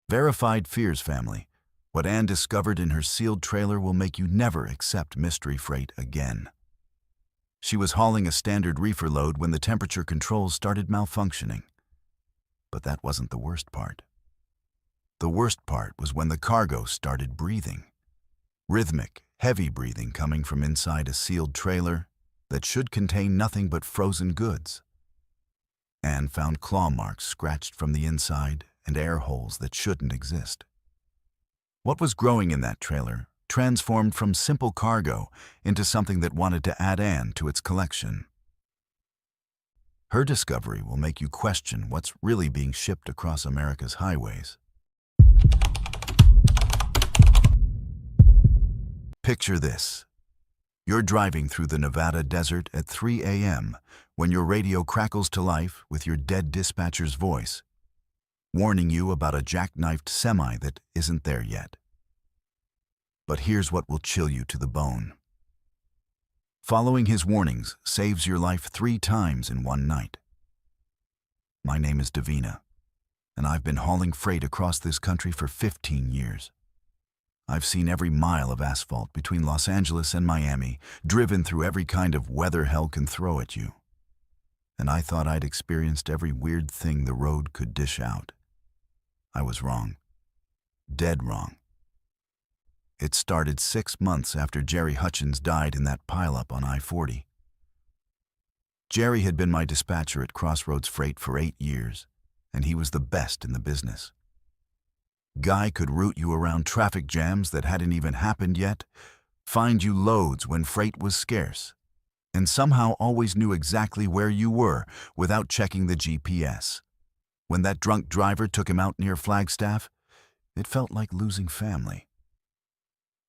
Verified fears, family. What Anne discovered in her sealed trailer will make you never accept mystery freight again. She was hauling a standard reefer load when the temperature controls started malfunctioning. But that wasn't the worst part. The worst part was when the cargo started breathing. Rhythmic, heavy breathing coming from inside a sealed trailer that should contain nothing but frozen goods. Anne found claw marks scratched from the inside and air holes that shouldn't exist. What was growing in that trailer transformed from simple cargo into something that wanted to add Anne to its collection. Her discovery will make you question what's really being shipped across America's highways. Picture this. You're driving through the Nevada desert at 3 a.m. when your radio crackles to life with your dead dispatcher's voice, warning you about a jackknifed semi that isn't there yet. But here's what will chill you to the bone. Following his warnings saves your life 3 times in one night. My name is Davina, and I've been hauling freight across this country for 15 years. I've seen every mile of asphalt between Los Angeles and Miami, driven through every kind of weather hell can throw at you. And I thought I'd experienced every weird thing the road could dish out. I was wrong. Dead wrong. It started 6 months after Jerry Hutchins died in that pileup on I-40. Jerry had been my dispatcher at Crossroads Freight for 8 years, and he was the best in the business. Guy could route you around traffic jams that hadn't even happened yet, find you loads when freight was scarce, and somehow always knew exactly where you were without checking the GPS. When that drunk driver took him out near Flagstaff, it felt like losing family.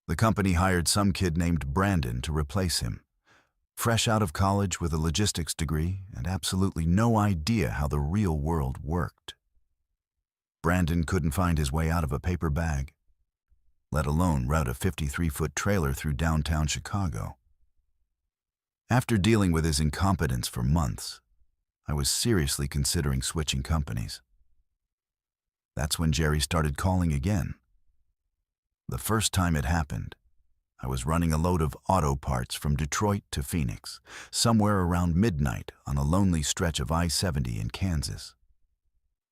The company hired some kid named Brandon to replace him, fresh out of college with a logistics degree and absolutely no idea how the real world worked. Brandon couldn't find his way out of a paper bag, let alone route a 53-foot trailer through downtown Chicago. After dealing with his incompetence for months, I was seriously considering switching companies. That's when Jerry started calling again. The first time it happened, I was running a load of auto parts from Detroit to Phoenix, somewhere around midnight on a lonely stretch of I-70 in Kansas.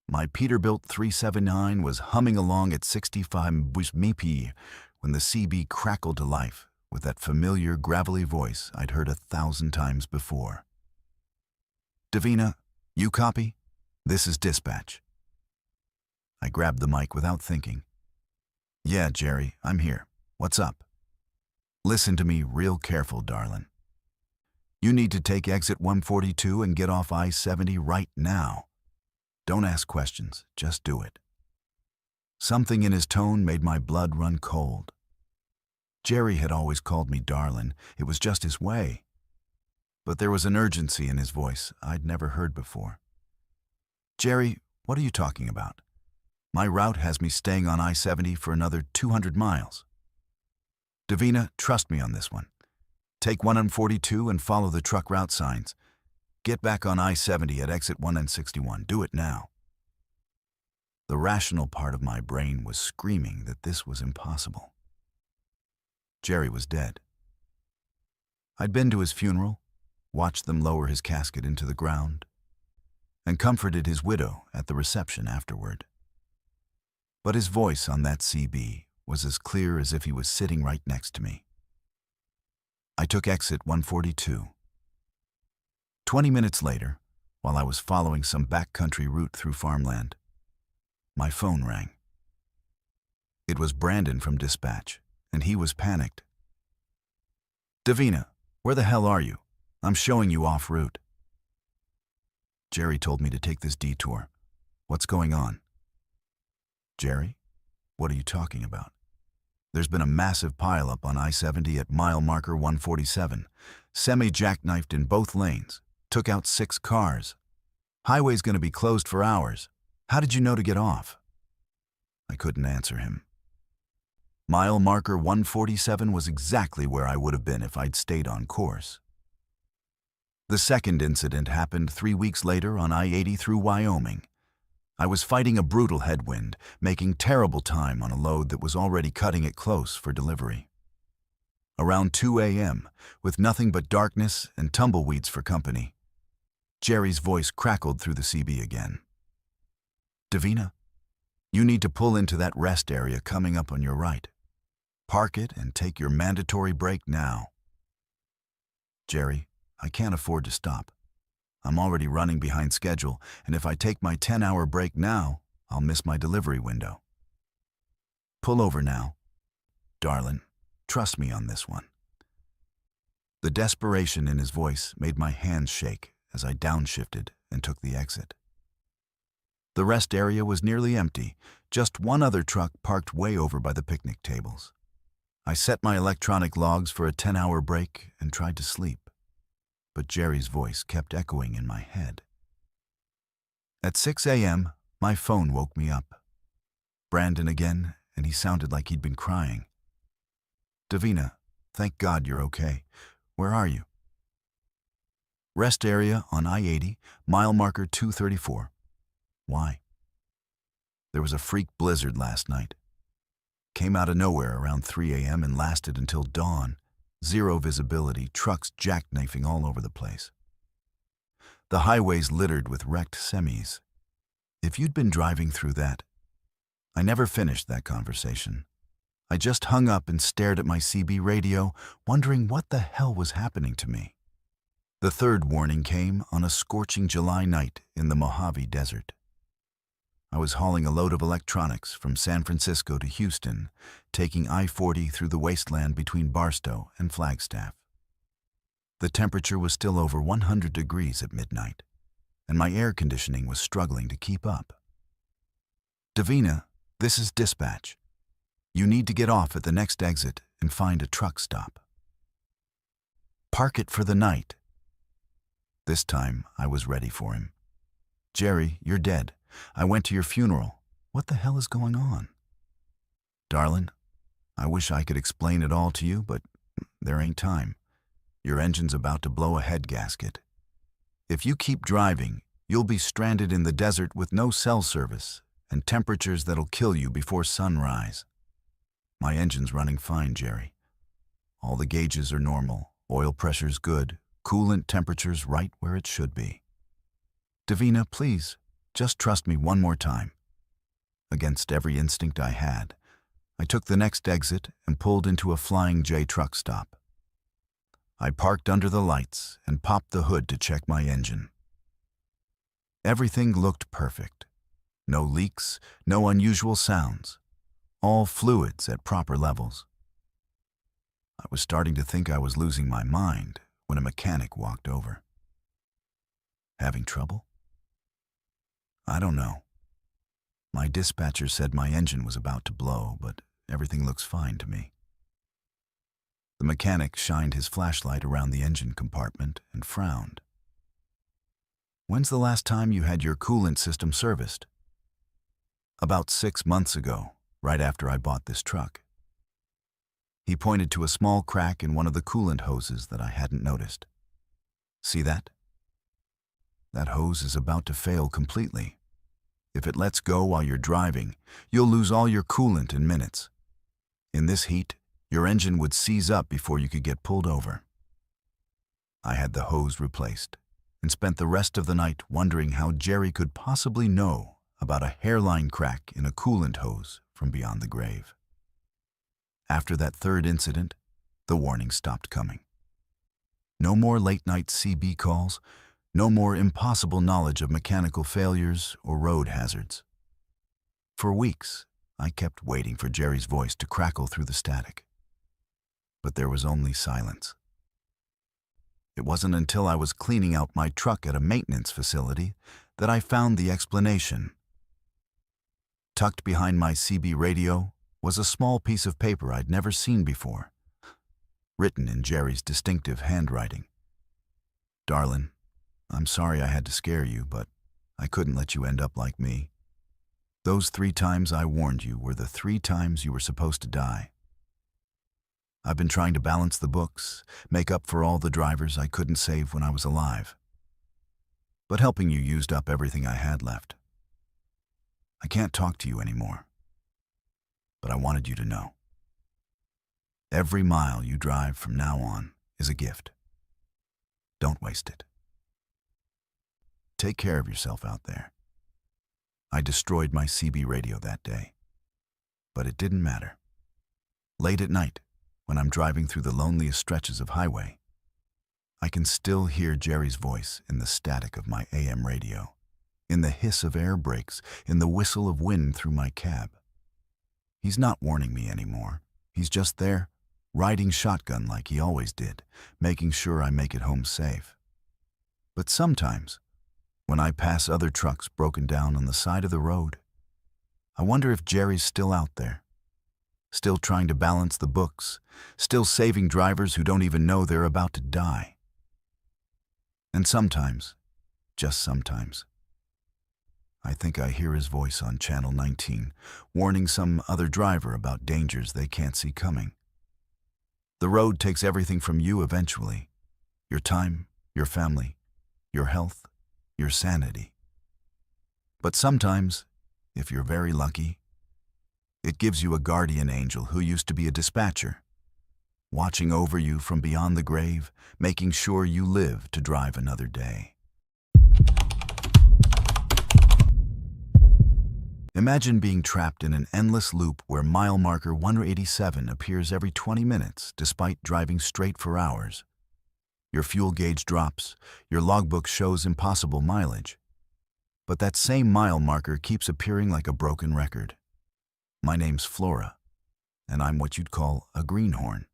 My Peterbilt 379 was humming along at 65 mph when the CB crackled to life with that familiar gravelly voice I'd heard 1,000 times before. Davina, you copy? This is dispatch. I grabbed the mic without thinking. Yeah, Jerry, I'm here. What's up? Listen to me real careful, darling. You need to take exit 142 and get off I-70 right now. Don't ask questions, just do it. Something in his tone made my blood run cold. Jerry had always called me darling. It was just his way. But there was an urgency in his voice I'd never heard before. Jerry, what are you talking about? My route has me staying on I-70 for another 200 miles. Davina, trust me on this one. Take 142 and follow the truck route signs. Get back on I-70 at exit 161. Do it now. The rational part of my brain was screaming that this was impossible. Jerry was dead. I'd been to his funeral, watched them lower his casket into the ground, and comforted his widow at the reception afterward. But his voice on that CB was as clear as if he was sitting right next to me. I took exit 142. 20 minutes later, while I was following some backcountry route through farmland, my phone rang. It was Brandon from dispatch, and he was panicked. Davina, where the hell are you? I'm showing you off route. Jerry told me to take this detour. What's going on? Jerry, what are you talking about? There's been a massive pileup on I-70 at mile marker 147, semi-jackknifed in both lanes. Took out 6 cars. Highway's going to be closed for hours. How did you know to get off? I couldn't answer him. Mile marker 147 was exactly where I would have been if I'd stayed on course. The second incident happened 3 weeks later on I-80 through Wyoming. I was fighting a brutal headwind, making terrible time on a load that was already cutting it close for delivery. Around 2 a.m., with nothing but darkness and tumbleweeds for company, Jerry's voice crackled through the CB again. "Davina, you need to pull into that rest area coming up on your right. Park it and take your mandatory break now." "Jerry, I can't afford to stop. I'm already running behind schedule, and if I take my 10-hour break now, I'll miss my delivery window." "Pull over now. Darling, trust me on this one." The desperation in his voice made my hands shake as I downshifted and took the exit. The rest area was nearly empty, just one other truck parked way over by the picnic tables. I set my electronic logs for a 10-hour break and tried to sleep, but Jerry's voice kept echoing in my head. At 6 a.m., my phone woke me up. Brandon again, and he sounded like he'd been crying. "Davina, thank God you're okay. Where are you?" "Rest area on I-80, mile marker 234. "Why?" "There was a freak blizzard last night. Came out of nowhere around 3 a.m. and lasted until dawn. Zero visibility, trucks jackknifing all over the place. The highways littered with wrecked semis. If you'd been driving through that..." I never finished that conversation. I just hung up and stared at my CB radio, wondering what the hell was happening to me. The third warning came on a scorching July night in the Mojave Desert. I was hauling a load of electronics from San Francisco to Houston, taking I-40 through the wasteland between Barstow and Flagstaff. The temperature was still over 100 degrees at midnight, and my air conditioning was struggling to keep up. "Davina, this is dispatch. You need to get off at the next exit and find a truck stop. Park it for the night." This time, I was ready for him. "Jerry, you're dead. I went to your funeral. What the hell is going on?" "Darling, I wish I could explain it all to you, but there ain't time. Your engine's about to blow a head gasket. If you keep driving, you'll be stranded in the desert with no cell service and temperatures that'll kill you before sunrise." "My engine's running fine, Jerry. All the gauges are normal, oil pressure's good, coolant temperature's right where it should be. Davina, please, just trust me one more time." Against every instinct I had, I took the next exit and pulled into a Flying J truck stop. I parked under the lights and popped the hood to check my engine. Everything looked perfect. No leaks, no unusual sounds. All fluids at proper levels. I was starting to think I was losing my mind when a mechanic walked over. "Having trouble?" "I don't know. My dispatcher said my engine was about to blow, but everything looks fine to me." The mechanic shined his flashlight around the engine compartment and frowned. "When's the last time you had your coolant system serviced?" "About 6 months ago, right after I bought this truck." He pointed to a small crack in one of the coolant hoses that I hadn't noticed. "See that? That hose is about to fail completely. If it lets go while you're driving, you'll lose all your coolant in minutes. In this heat, your engine would seize up before you could get pulled over." I had the hose replaced and spent the rest of the night wondering how Jerry could possibly know about a hairline crack in a coolant hose from beyond the grave. After that third incident, the warning stopped coming. No more late-night CB calls, no more impossible knowledge of mechanical failures or road hazards. For weeks, I kept waiting for Jerry's voice to crackle through the static. But there was only silence. It wasn't until I was cleaning out my truck at a maintenance facility that I found the explanation. Tucked behind my CB radio was a small piece of paper I'd never seen before, written in Jerry's distinctive handwriting. "Darling, I'm sorry I had to scare you, but I couldn't let you end up like me. Those 3 times I warned you were the 3 times you were supposed to die. I've been trying to balance the books, make up for all the drivers I couldn't save when I was alive. But helping you used up everything I had left. I can't talk to you anymore, but I wanted you to know. Every mile you drive from now on is a gift. Don't waste it. Take care of yourself out there. I destroyed my CB radio that day, but it didn't matter. Late at night, when I'm driving through the loneliest stretches of highway, I can still hear Jerry's voice in the static of my AM radio, in the hiss of air brakes, in the whistle of wind through my cab. He's not warning me anymore. He's just there, riding shotgun like he always did, making sure I make it home safe. But sometimes, when I pass other trucks broken down on the side of the road, I wonder if Jerry's still out there, still trying to balance the books, still saving drivers who don't even know they're about to die. And sometimes, just sometimes, I think I hear his voice on Channel 19, warning some other driver about dangers they can't see coming. The road takes everything from you eventually: your time, your family, your health, your sanity. But sometimes, if you're very lucky, it gives you a guardian angel who used to be a dispatcher, watching over you from beyond the grave, making sure you live to drive another day. Imagine being trapped in an endless loop where mile marker 187 appears every 20 minutes despite driving straight for hours. Your fuel gauge drops, your logbook shows impossible mileage. But that same mile marker keeps appearing like a broken record. My name's Flora, and I'm what you'd call a greenhorn.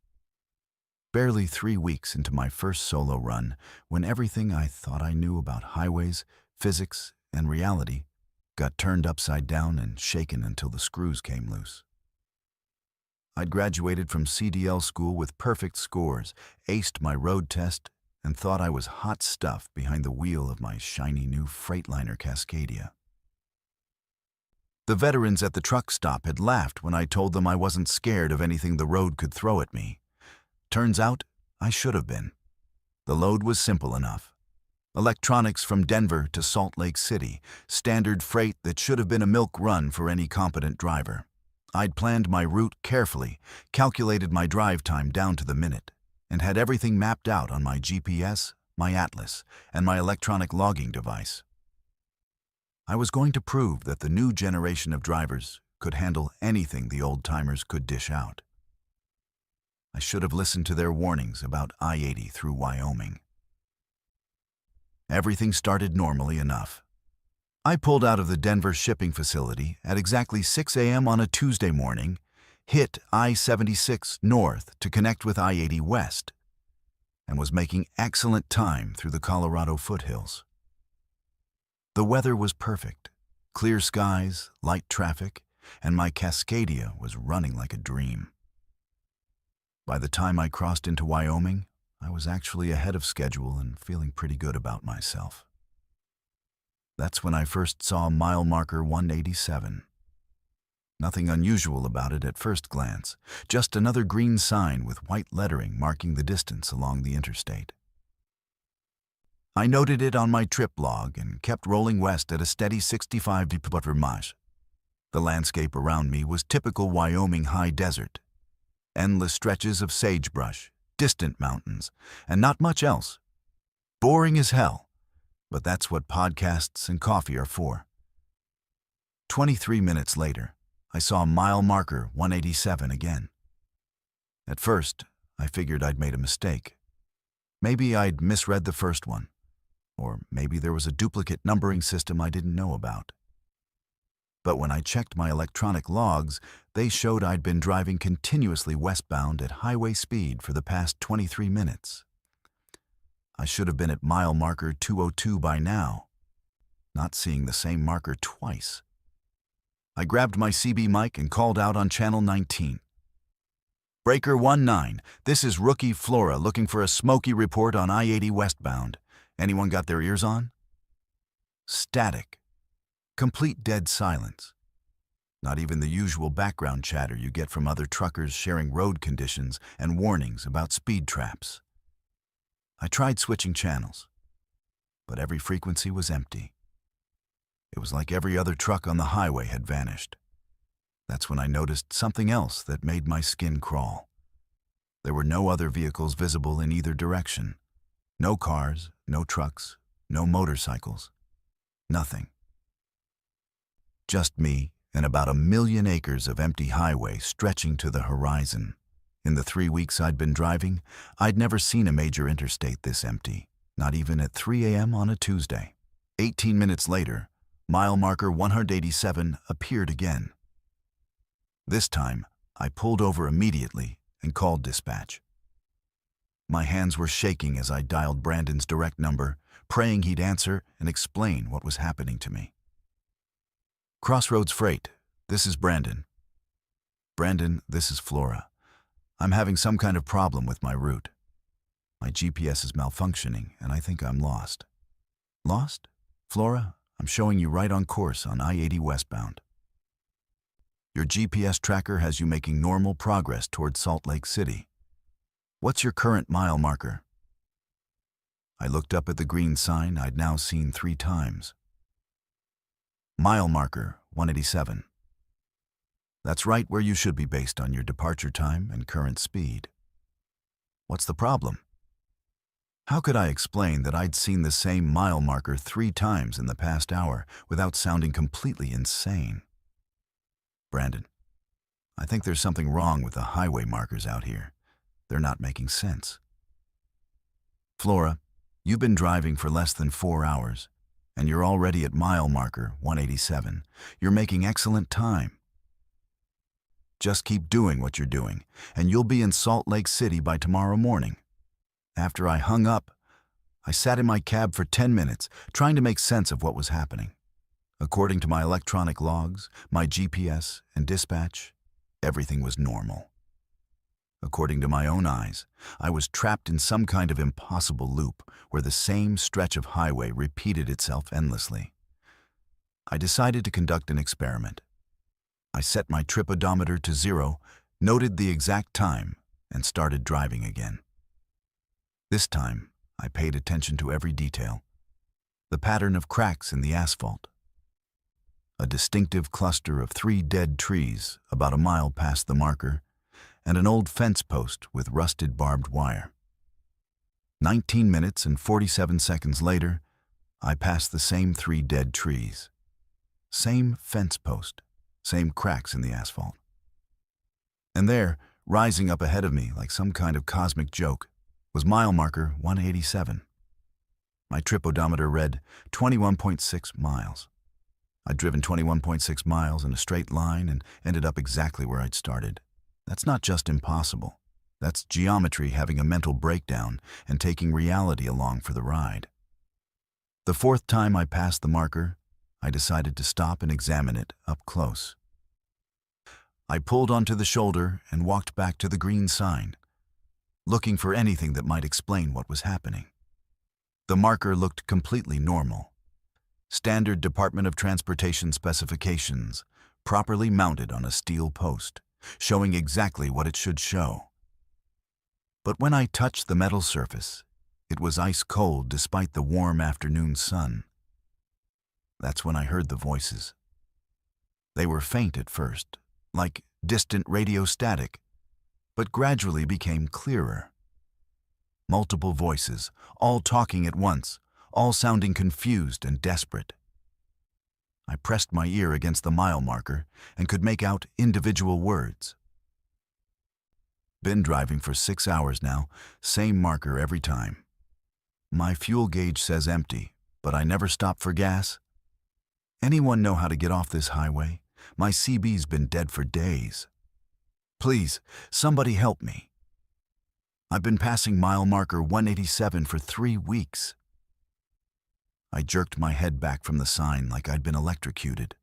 Barely 3 weeks into my first solo run, when everything I thought I knew about highways, physics, and reality got turned upside down and shaken until the screws came loose. I'd graduated from CDL school with perfect scores, aced my road test, and thought I was hot stuff behind the wheel of my shiny new Freightliner Cascadia. The veterans at the truck stop had laughed when I told them I wasn't scared of anything the road could throw at me. Turns out, I should have been. The load was simple enough. Electronics from Denver to Salt Lake City, standard freight that should have been a milk run for any competent driver. I'd planned my route carefully, calculated my drive time down to the minute, and had everything mapped out on my GPS, my atlas, and my electronic logging device. I was going to prove that the new generation of drivers could handle anything the old-timers could dish out. I should have listened to their warnings about I-80 through Wyoming. Everything started normally enough. I pulled out of the Denver shipping facility at exactly 6 a.m. on a Tuesday morning, hit I-76 north to connect with I-80 west, and was making excellent time through the Colorado foothills. The weather was perfect: clear skies, light traffic, and my Cascadia was running like a dream. By the time I crossed into Wyoming, I was actually ahead of schedule and feeling pretty good about myself. That's when I first saw mile marker 187. Nothing unusual about it at first glance, just another green sign with white lettering marking the distance along the interstate. I noted it on my trip log and kept rolling west at a steady 65 km/h. The landscape around me was typical Wyoming high desert. Endless stretches of sagebrush, distant mountains, and not much else. Boring as hell, but that's what podcasts and coffee are for. 23 minutes later, I saw mile marker 187 again. At first, I figured I'd made a mistake. Maybe I'd misread the first one, or maybe there was a duplicate numbering system I didn't know about. But when I checked my electronic logs, they showed I'd been driving continuously westbound at highway speed for the past 23 minutes. I should have been at mile marker 202 by now, not seeing the same marker twice. I grabbed my CB mic and called out on Channel 19. Breaker 19, this is Rookie Flora looking for a smoky report on I-80 westbound. Anyone got their ears on? Static. Complete dead silence. Not even the usual background chatter you get from other truckers sharing road conditions and warnings about speed traps. I tried switching channels, but every frequency was empty. It was like every other truck on the highway had vanished. That's when I noticed something else that made my skin crawl. There were no other vehicles visible in either direction. No cars, no trucks, no motorcycles. Nothing. Just me and about 1,000,000 acres of empty highway stretching to the horizon. In the 3 weeks I'd been driving, I'd never seen a major interstate this empty, not even at 3 a.m. on a Tuesday. 18 minutes later, mile marker 187 appeared again. This time, I pulled over immediately and called dispatch. My hands were shaking as I dialed Brandon's direct number, praying he'd answer and explain what was happening to me. Crossroads Freight, this is Brandon. Brandon, this is Flora. I'm having some kind of problem with my route. My GPS is malfunctioning and I think I'm lost. Lost? Flora, I'm showing you right on course on I-80 westbound. Your GPS tracker has you making normal progress toward Salt Lake City. What's your current mile marker? I looked up at the green sign I'd now seen 3 times. Mile marker 187. That's right where you should be based on your departure time and current speed. What's the problem? How could I explain that I'd seen the same mile marker 3 times in the past hour without sounding completely insane? Brandon, I think there's something wrong with the highway markers out here. They're not making sense. Flora, you've been driving for less than 4 hours, and you're already at mile marker 187. You're making excellent time. Just keep doing what you're doing, and you'll be in Salt Lake City by tomorrow morning. After I hung up, I sat in my cab for 10 minutes, trying to make sense of what was happening. According to my electronic logs, my GPS, and dispatch, everything was normal. According to my own eyes, I was trapped in some kind of impossible loop where the same stretch of highway repeated itself endlessly. I decided to conduct an experiment. I set my trip odometer to 0, noted the exact time, and started driving again. This time, I paid attention to every detail. The pattern of cracks in the asphalt. A distinctive cluster of 3 dead trees about a mile past the marker, and an old fence post with rusted barbed wire. 19 minutes and 47 seconds later, I passed the same 3 dead trees. Same fence post, same cracks in the asphalt. And there, rising up ahead of me like some kind of cosmic joke, was mile marker 187. My trip odometer read 21.6 miles. I'd driven 21.6 miles in a straight line and ended up exactly where I'd started. That's not just impossible. That's geometry having a mental breakdown and taking reality along for the ride. The 4th time I passed the marker, I decided to stop and examine it up close. I pulled onto the shoulder and walked back to the green sign, looking for anything that might explain what was happening. The marker looked completely normal. Standard Department of Transportation specifications, properly mounted on a steel post, showing exactly what it should show. But when I touched the metal surface, it was ice cold despite the warm afternoon sun. That's when I heard the voices. They were faint at first, like distant radio static, but gradually became clearer. Multiple voices, all talking at once, all sounding confused and desperate. I pressed my ear against the mile marker and could make out individual words. Been driving for 6 hours now, same marker every time. My fuel gauge says empty, but I never stop for gas. Anyone know how to get off this highway? My CB's been dead for days. Please, somebody help me. I've been passing mile marker 187 for 3 weeks. I jerked my head back from the sign like I'd been electrocuted.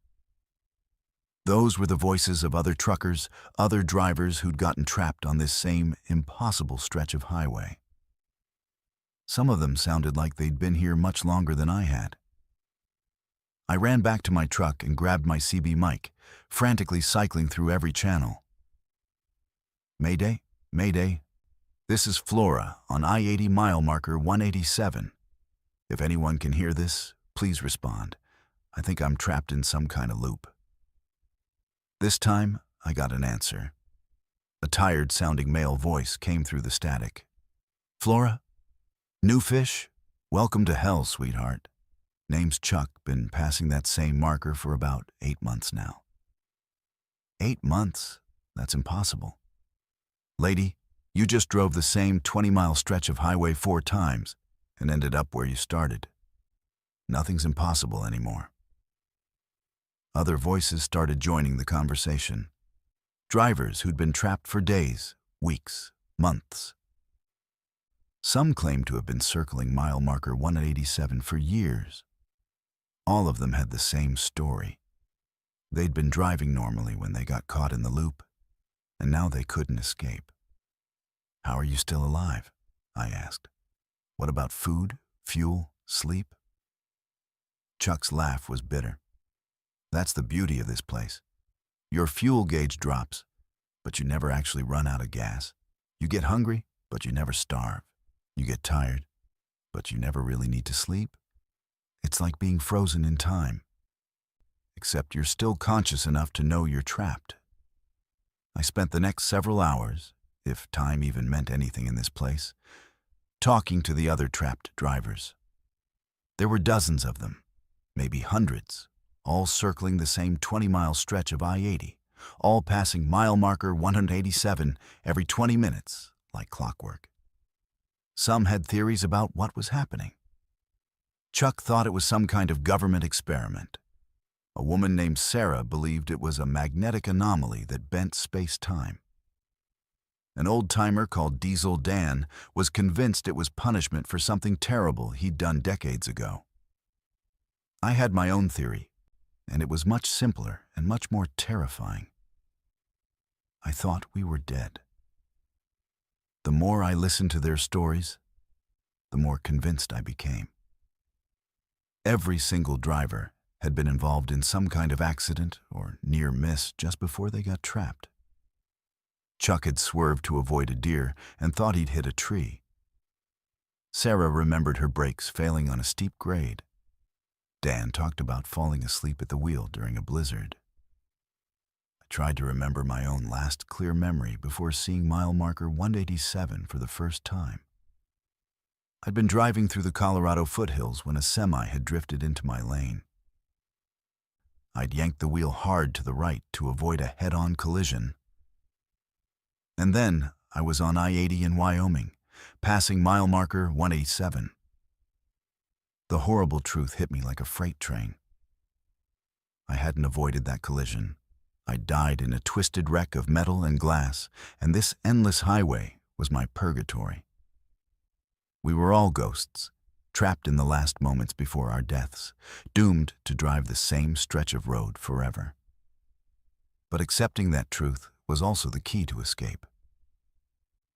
Those were the voices of other truckers, other drivers who'd gotten trapped on this same impossible stretch of highway. Some of them sounded like they'd been here much longer than I had. I ran back to my truck and grabbed my CB mic, frantically cycling through every channel. Mayday, Mayday. This is Flora on I-80 mile marker 187. If anyone can hear this, please respond. I think I'm trapped in some kind of loop. This time, I got an answer. A tired-sounding male voice came through the static. Flora? New fish? Welcome to hell, sweetheart. Name's Chuck, been passing that same marker for about 8 months now. 8 months? That's impossible. Lady, you just drove the same 20-mile stretch of highway 4 times and ended up where you started. Nothing's impossible anymore. Other voices started joining the conversation. Drivers who'd been trapped for days, weeks, months. Some claimed to have been circling mile marker 187 for years. All of them had the same story. They'd been driving normally when they got caught in the loop, and now they couldn't escape. How are you still alive? I asked. What about food, fuel, sleep? Chuck's laugh was bitter. That's the beauty of this place. Your fuel gauge drops, but you never actually run out of gas. You get hungry, but you never starve. You get tired, but you never really need to sleep. It's like being frozen in time. Except you're still conscious enough to know you're trapped. I spent the next several hours, if time even meant anything in this place, talking to the other trapped drivers. There were dozens of them, maybe hundreds, all circling the same 20-mile stretch of I-80, all passing mile marker 187 every 20 minutes, like clockwork. Some had theories about what was happening. Chuck thought it was some kind of government experiment. A woman named Sarah believed it was a magnetic anomaly that bent space-time. An old-timer called Diesel Dan was convinced it was punishment for something terrible he'd done decades ago. I had my own theory, and it was much simpler and much more terrifying. I thought we were dead. The more I listened to their stories, the more convinced I became. Every single driver had been involved in some kind of accident or near miss just before they got trapped. Chuck had swerved to avoid a deer and thought he'd hit a tree. Sarah remembered her brakes failing on a steep grade. Dan talked about falling asleep at the wheel during a blizzard. I tried to remember my own last clear memory before seeing mile marker 187 for the first time. I'd been driving through the Colorado foothills when a semi had drifted into my lane. I'd yanked the wheel hard to the right to avoid a head-on collision. And then I was on I-80 in Wyoming, passing mile marker 187. The horrible truth hit me like a freight train. I hadn't avoided that collision. I died in a twisted wreck of metal and glass, and this endless highway was my purgatory. We were all ghosts, trapped in the last moments before our deaths, doomed to drive the same stretch of road forever. But accepting that truth was also the key to escape.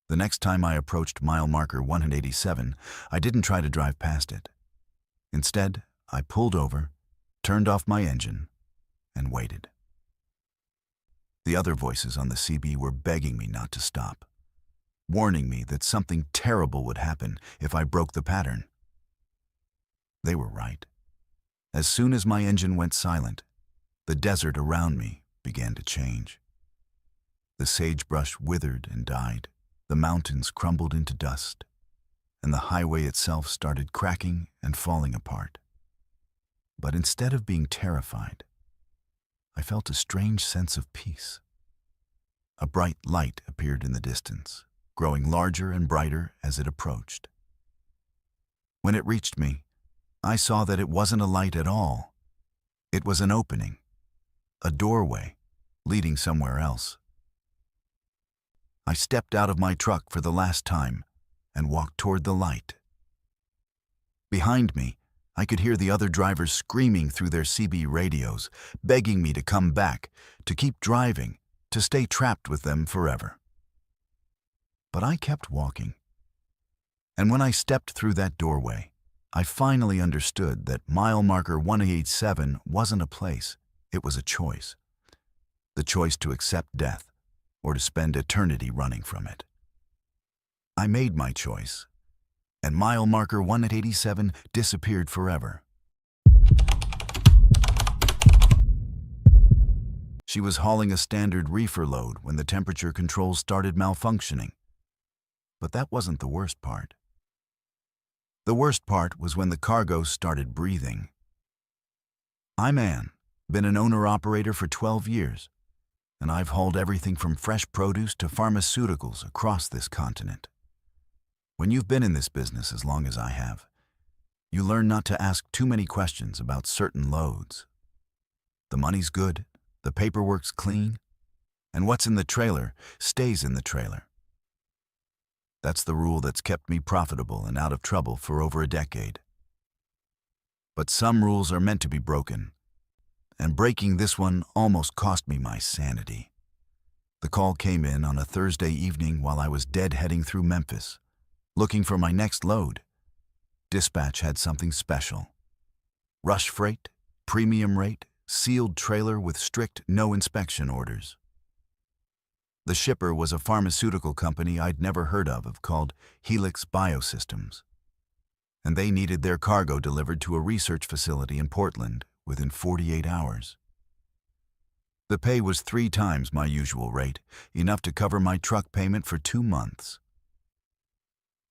The next time I approached mile marker 187, I didn't try to drive past it. Instead, I pulled over, turned off my engine, and waited. The other voices on the CB were begging me not to stop, warning me that something terrible would happen if I broke the pattern. They were right. As soon as my engine went silent, the desert around me began to change. The sagebrush withered and died, the mountains crumbled into dust, and the highway itself started cracking and falling apart. But instead of being terrified, I felt a strange sense of peace. A bright light appeared in the distance, growing larger and brighter as it approached. When it reached me, I saw that it wasn't a light at all. It was an opening, a doorway, leading somewhere else. I stepped out of my truck for the last time and walked toward the light. Behind me, I could hear the other drivers screaming through their CB radios, begging me to come back, to keep driving, to stay trapped with them forever. But I kept walking. And when I stepped through that doorway, I finally understood that mile marker 187 wasn't a place, it was a choice. The choice to accept death, or to spend eternity running from it. I made my choice, and mile marker 187 disappeared forever. She was hauling a standard reefer load when the temperature controls started malfunctioning. But that wasn't the worst part. The worst part was when the cargo started breathing. I'm Ann, been an owner-operator for 12 years, and I've hauled everything from fresh produce to pharmaceuticals across this continent. When you've been in this business as long as I have, you learn not to ask too many questions about certain loads. The money's good, the paperwork's clean, and what's in the trailer stays in the trailer. That's the rule that's kept me profitable and out of trouble for over a decade. But some rules are meant to be broken, and breaking this one almost cost me my sanity. The call came in on a Thursday evening while I was deadheading through Memphis, looking for my next load. Dispatch had something special. Rush freight, premium rate, sealed trailer with strict no inspection orders. The shipper was a pharmaceutical company I'd never heard of called Helix Biosystems, and they needed their cargo delivered to a research facility in Portland within 48 hours. The pay was 3 times my usual rate, enough to cover my truck payment for 2 months.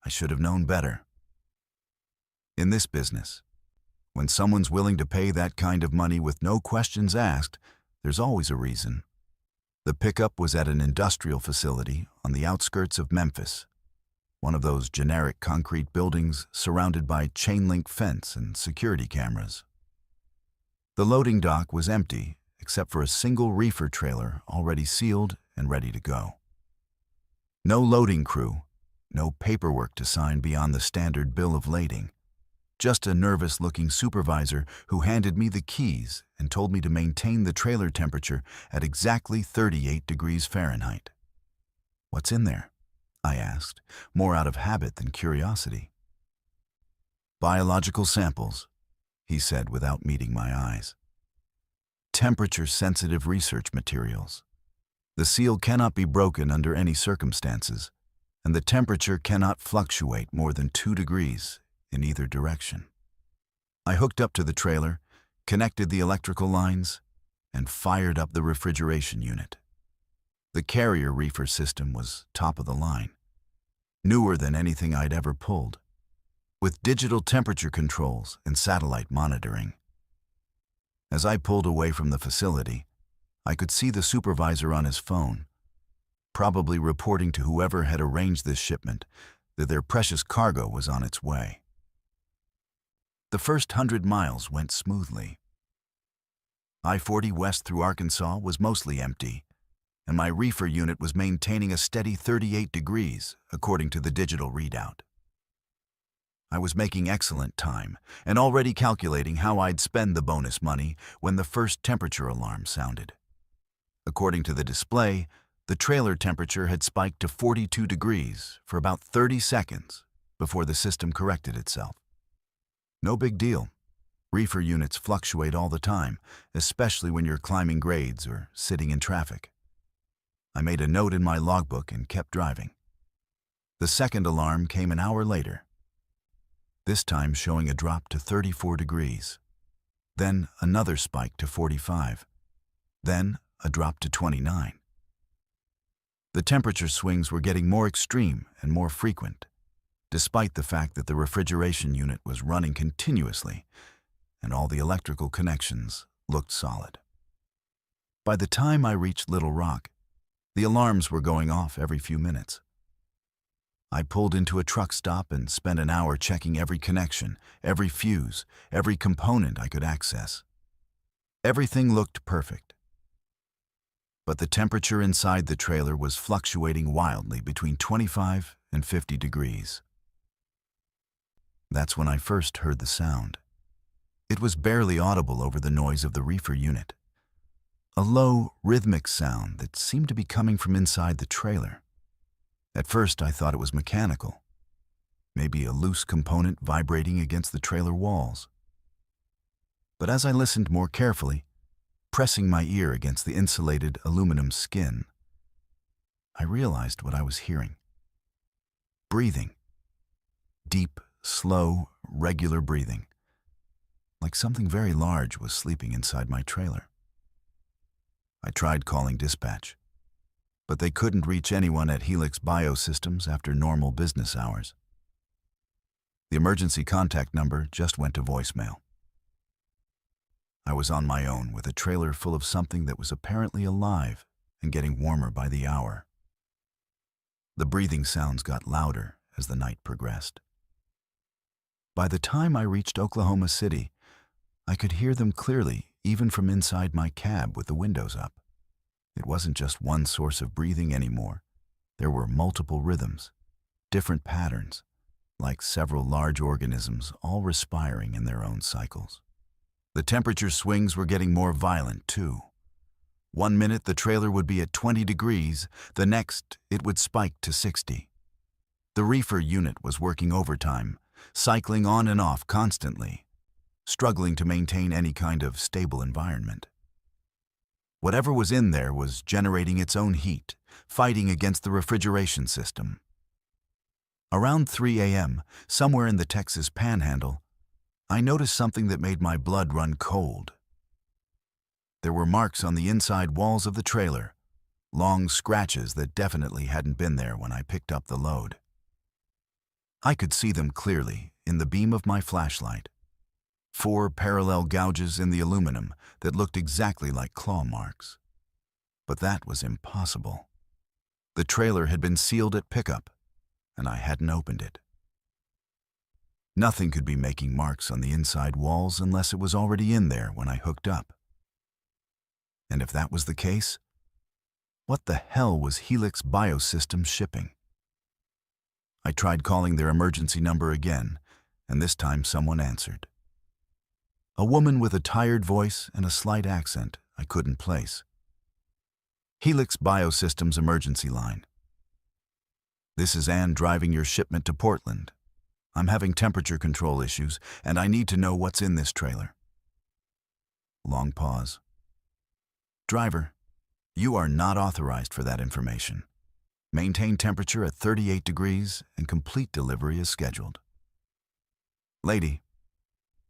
I should have known better. In this business, when someone's willing to pay that kind of money with no questions asked, there's always a reason. The pickup was at an industrial facility on the outskirts of Memphis, one of those generic concrete buildings surrounded by chain-link fence and security cameras. The loading dock was empty except for a single reefer trailer already sealed and ready to go. No loading crew, no paperwork to sign beyond the standard bill of lading. Just a nervous-looking supervisor who handed me the keys and told me to maintain the trailer temperature at exactly 38 degrees Fahrenheit. "What's in there?" I asked, more out of habit than curiosity. "Biological samples," he said without meeting my eyes. "Temperature-sensitive research materials. The seal cannot be broken under any circumstances, and the temperature cannot fluctuate more than 2 degrees in either direction." I hooked up to the trailer, connected the electrical lines, and fired up the refrigeration unit. The carrier reefer system was top of the line, newer than anything I'd ever pulled, with digital temperature controls and satellite monitoring. As I pulled away from the facility, I could see the supervisor on his phone, probably reporting to whoever had arranged this shipment that their precious cargo was on its way. The first 100 miles went smoothly. I-40 west through Arkansas was mostly empty, and my reefer unit was maintaining a steady 38 degrees, according to the digital readout. I was making excellent time and already calculating how I'd spend the bonus money when the first temperature alarm sounded. According to the display, the trailer temperature had spiked to 42 degrees for about 30 seconds before the system corrected itself. No big deal. Reefer units fluctuate all the time, especially when you're climbing grades or sitting in traffic. I made a note in my logbook and kept driving. The second alarm came an hour later, this time showing a drop to 34 degrees. Then another spike to 45. Then a drop to 29. The temperature swings were getting more extreme and more frequent, despite the fact that the refrigeration unit was running continuously and all the electrical connections looked solid. By the time I reached Little Rock, the alarms were going off every few minutes. I pulled into a truck stop and spent an hour checking every connection, every fuse, every component I could access. Everything looked perfect. But the temperature inside the trailer was fluctuating wildly between 25 and 50 degrees. That's when I first heard the sound. It was barely audible over the noise of the reefer unit. A low, rhythmic sound that seemed to be coming from inside the trailer. At first, I thought it was mechanical, maybe a loose component vibrating against the trailer walls. But as I listened more carefully, pressing my ear against the insulated aluminum skin, I realized what I was hearing. Breathing. Deep, slow, regular breathing, like something very large was sleeping inside my trailer. I tried calling dispatch, but they couldn't reach anyone at Helix Biosystems after normal business hours. The emergency contact number just went to voicemail. I was on my own with a trailer full of something that was apparently alive and getting warmer by the hour. The breathing sounds got louder as the night progressed. By the time I reached Oklahoma City, I could hear them clearly, even from inside my cab with the windows up. It wasn't just one source of breathing anymore. There were multiple rhythms, different patterns, like several large organisms all respiring in their own cycles. The temperature swings were getting more violent, too. One minute the trailer would be at 20 degrees, the next it would spike to 60. The reefer unit was working overtime, cycling on and off constantly, struggling to maintain any kind of stable environment. Whatever was in there was generating its own heat, fighting against the refrigeration system. Around 3 a.m., somewhere in the Texas Panhandle, I noticed something that made my blood run cold. There were marks on the inside walls of the trailer, long scratches that definitely hadn't been there when I picked up the load. I could see them clearly in the beam of my flashlight. 4 parallel gouges in the aluminum that looked exactly like claw marks. But that was impossible. The trailer had been sealed at pickup, and I hadn't opened it. Nothing could be making marks on the inside walls unless it was already in there when I hooked up. And if that was the case, what the hell was Helix Biosystems shipping? I tried calling their emergency number again, and this time someone answered. A woman with a tired voice and a slight accent I couldn't place. Helix Biosystems emergency line. This is Ann driving your shipment to Portland. I'm having temperature control issues, and I need to know what's in this trailer. Long pause. Driver, you are not authorized for that information. Maintain temperature at 38 degrees and complete delivery is scheduled. Lady,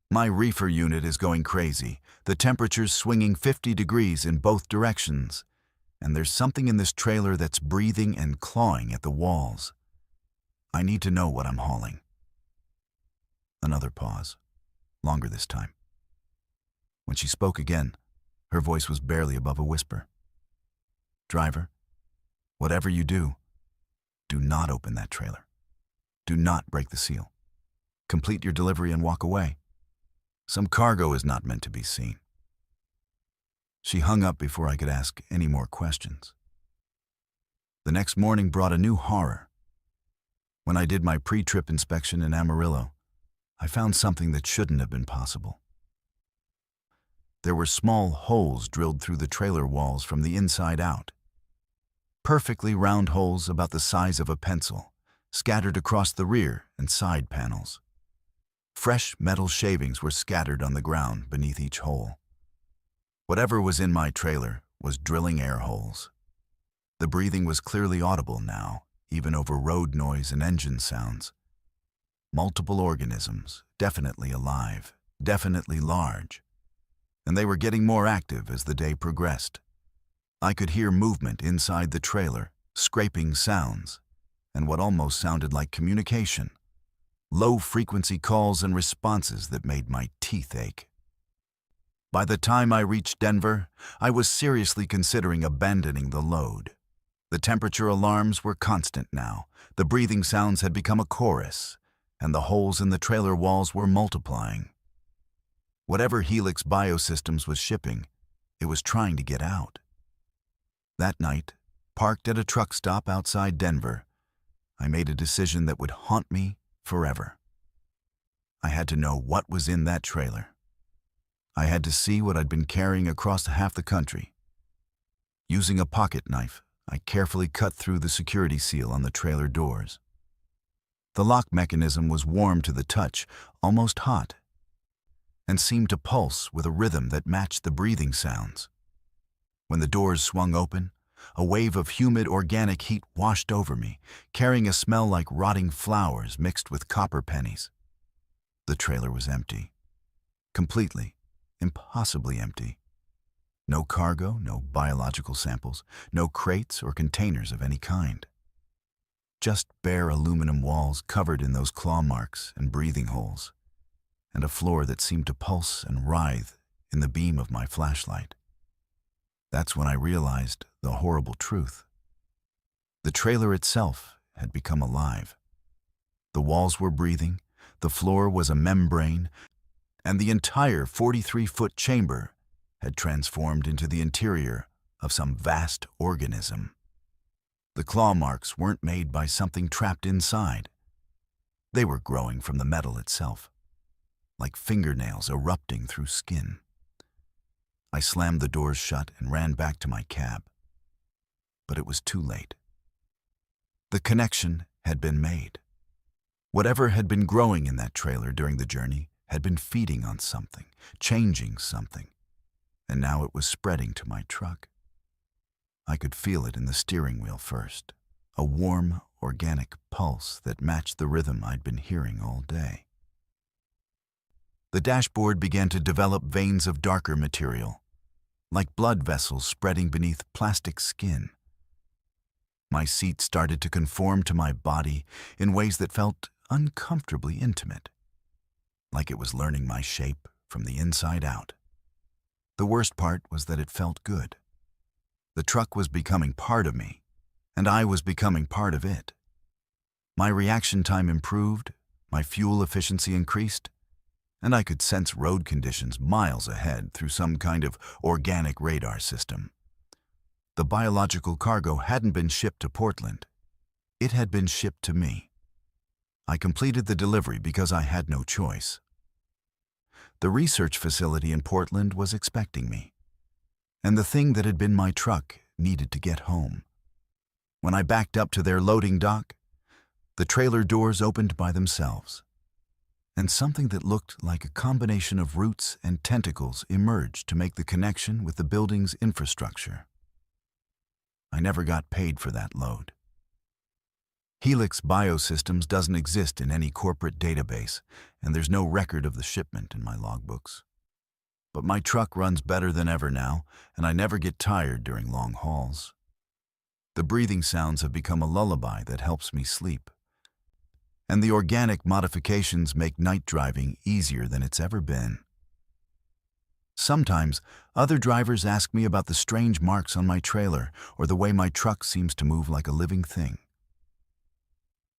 my reefer unit is going crazy. The temperature's swinging 50 degrees in both directions, and there's something in this trailer that's breathing and clawing at the walls. I need to know what I'm hauling. Another pause, longer this time. When she spoke again, her voice was barely above a whisper. Driver, whatever you do, do not open that trailer. Do not break the seal. Complete your delivery and walk away. Some cargo is not meant to be seen. She hung up before I could ask any more questions. The next morning brought a new horror. When I did my pre-trip inspection in Amarillo, I found something that shouldn't have been possible. There were small holes drilled through the trailer walls from the inside out. Perfectly round holes about the size of a pencil, scattered across the rear and side panels. Fresh metal shavings were scattered on the ground beneath each hole. Whatever was in my trailer was drilling air holes. The breathing was clearly audible now, even over road noise and engine sounds. Multiple organisms, definitely alive, definitely large. And they were getting more active as the day progressed. I could hear movement inside the trailer, scraping sounds, and what almost sounded like communication. Low-frequency calls and responses that made my teeth ache. By the time I reached Denver, I was seriously considering abandoning the load. The temperature alarms were constant now, the breathing sounds had become a chorus, and the holes in the trailer walls were multiplying. Whatever Helix Biosystems was shipping, it was trying to get out. That night, parked at a truck stop outside Denver, I made a decision that would haunt me forever. I had to know what was in that trailer. I had to see what I'd been carrying across half the country. Using a pocket knife, I carefully cut through the security seal on the trailer doors. The lock mechanism was warm to the touch, almost hot, and seemed to pulse with a rhythm that matched the breathing sounds. When the doors swung open, a wave of humid organic heat washed over me, carrying a smell like rotting flowers mixed with copper pennies. The trailer was empty. Completely, impossibly empty. No cargo, no biological samples, no crates or containers of any kind. Just bare aluminum walls covered in those claw marks and breathing holes, and a floor that seemed to pulse and writhe in the beam of my flashlight. That's when I realized the horrible truth. The trailer itself had become alive. The walls were breathing, the floor was a membrane, and the entire 43-foot chamber had transformed into the interior of some vast organism. The claw marks weren't made by something trapped inside. They were growing from the metal itself, like fingernails erupting through skin. I slammed the doors shut and ran back to my cab. But it was too late. The connection had been made. Whatever had been growing in that trailer during the journey had been feeding on something, changing something, and now it was spreading to my truck. I could feel it in the steering wheel first, a warm, organic pulse that matched the rhythm I'd been hearing all day. The dashboard began to develop veins of darker material, like blood vessels spreading beneath plastic skin. My seat started to conform to my body in ways that felt uncomfortably intimate, like it was learning my shape from the inside out. The worst part was that it felt good. The truck was becoming part of me, and I was becoming part of it. My reaction time improved, my fuel efficiency increased, and I could sense road conditions miles ahead through some kind of organic radar system. The biological cargo hadn't been shipped to Portland. It had been shipped to me. I completed the delivery because I had no choice. The research facility in Portland was expecting me, and the thing that had been my truck needed to get home. When I backed up to their loading dock, the trailer doors opened by themselves, and something that looked like a combination of roots and tentacles emerged to make the connection with the building's infrastructure. I never got paid for that load. Helix Biosystems doesn't exist in any corporate database, and there's no record of the shipment in my logbooks. But my truck runs better than ever now, and I never get tired during long hauls. The breathing sounds have become a lullaby that helps me sleep. And the organic modifications make night driving easier than it's ever been. Sometimes, other drivers ask me about the strange marks on my trailer or the way my truck seems to move like a living thing.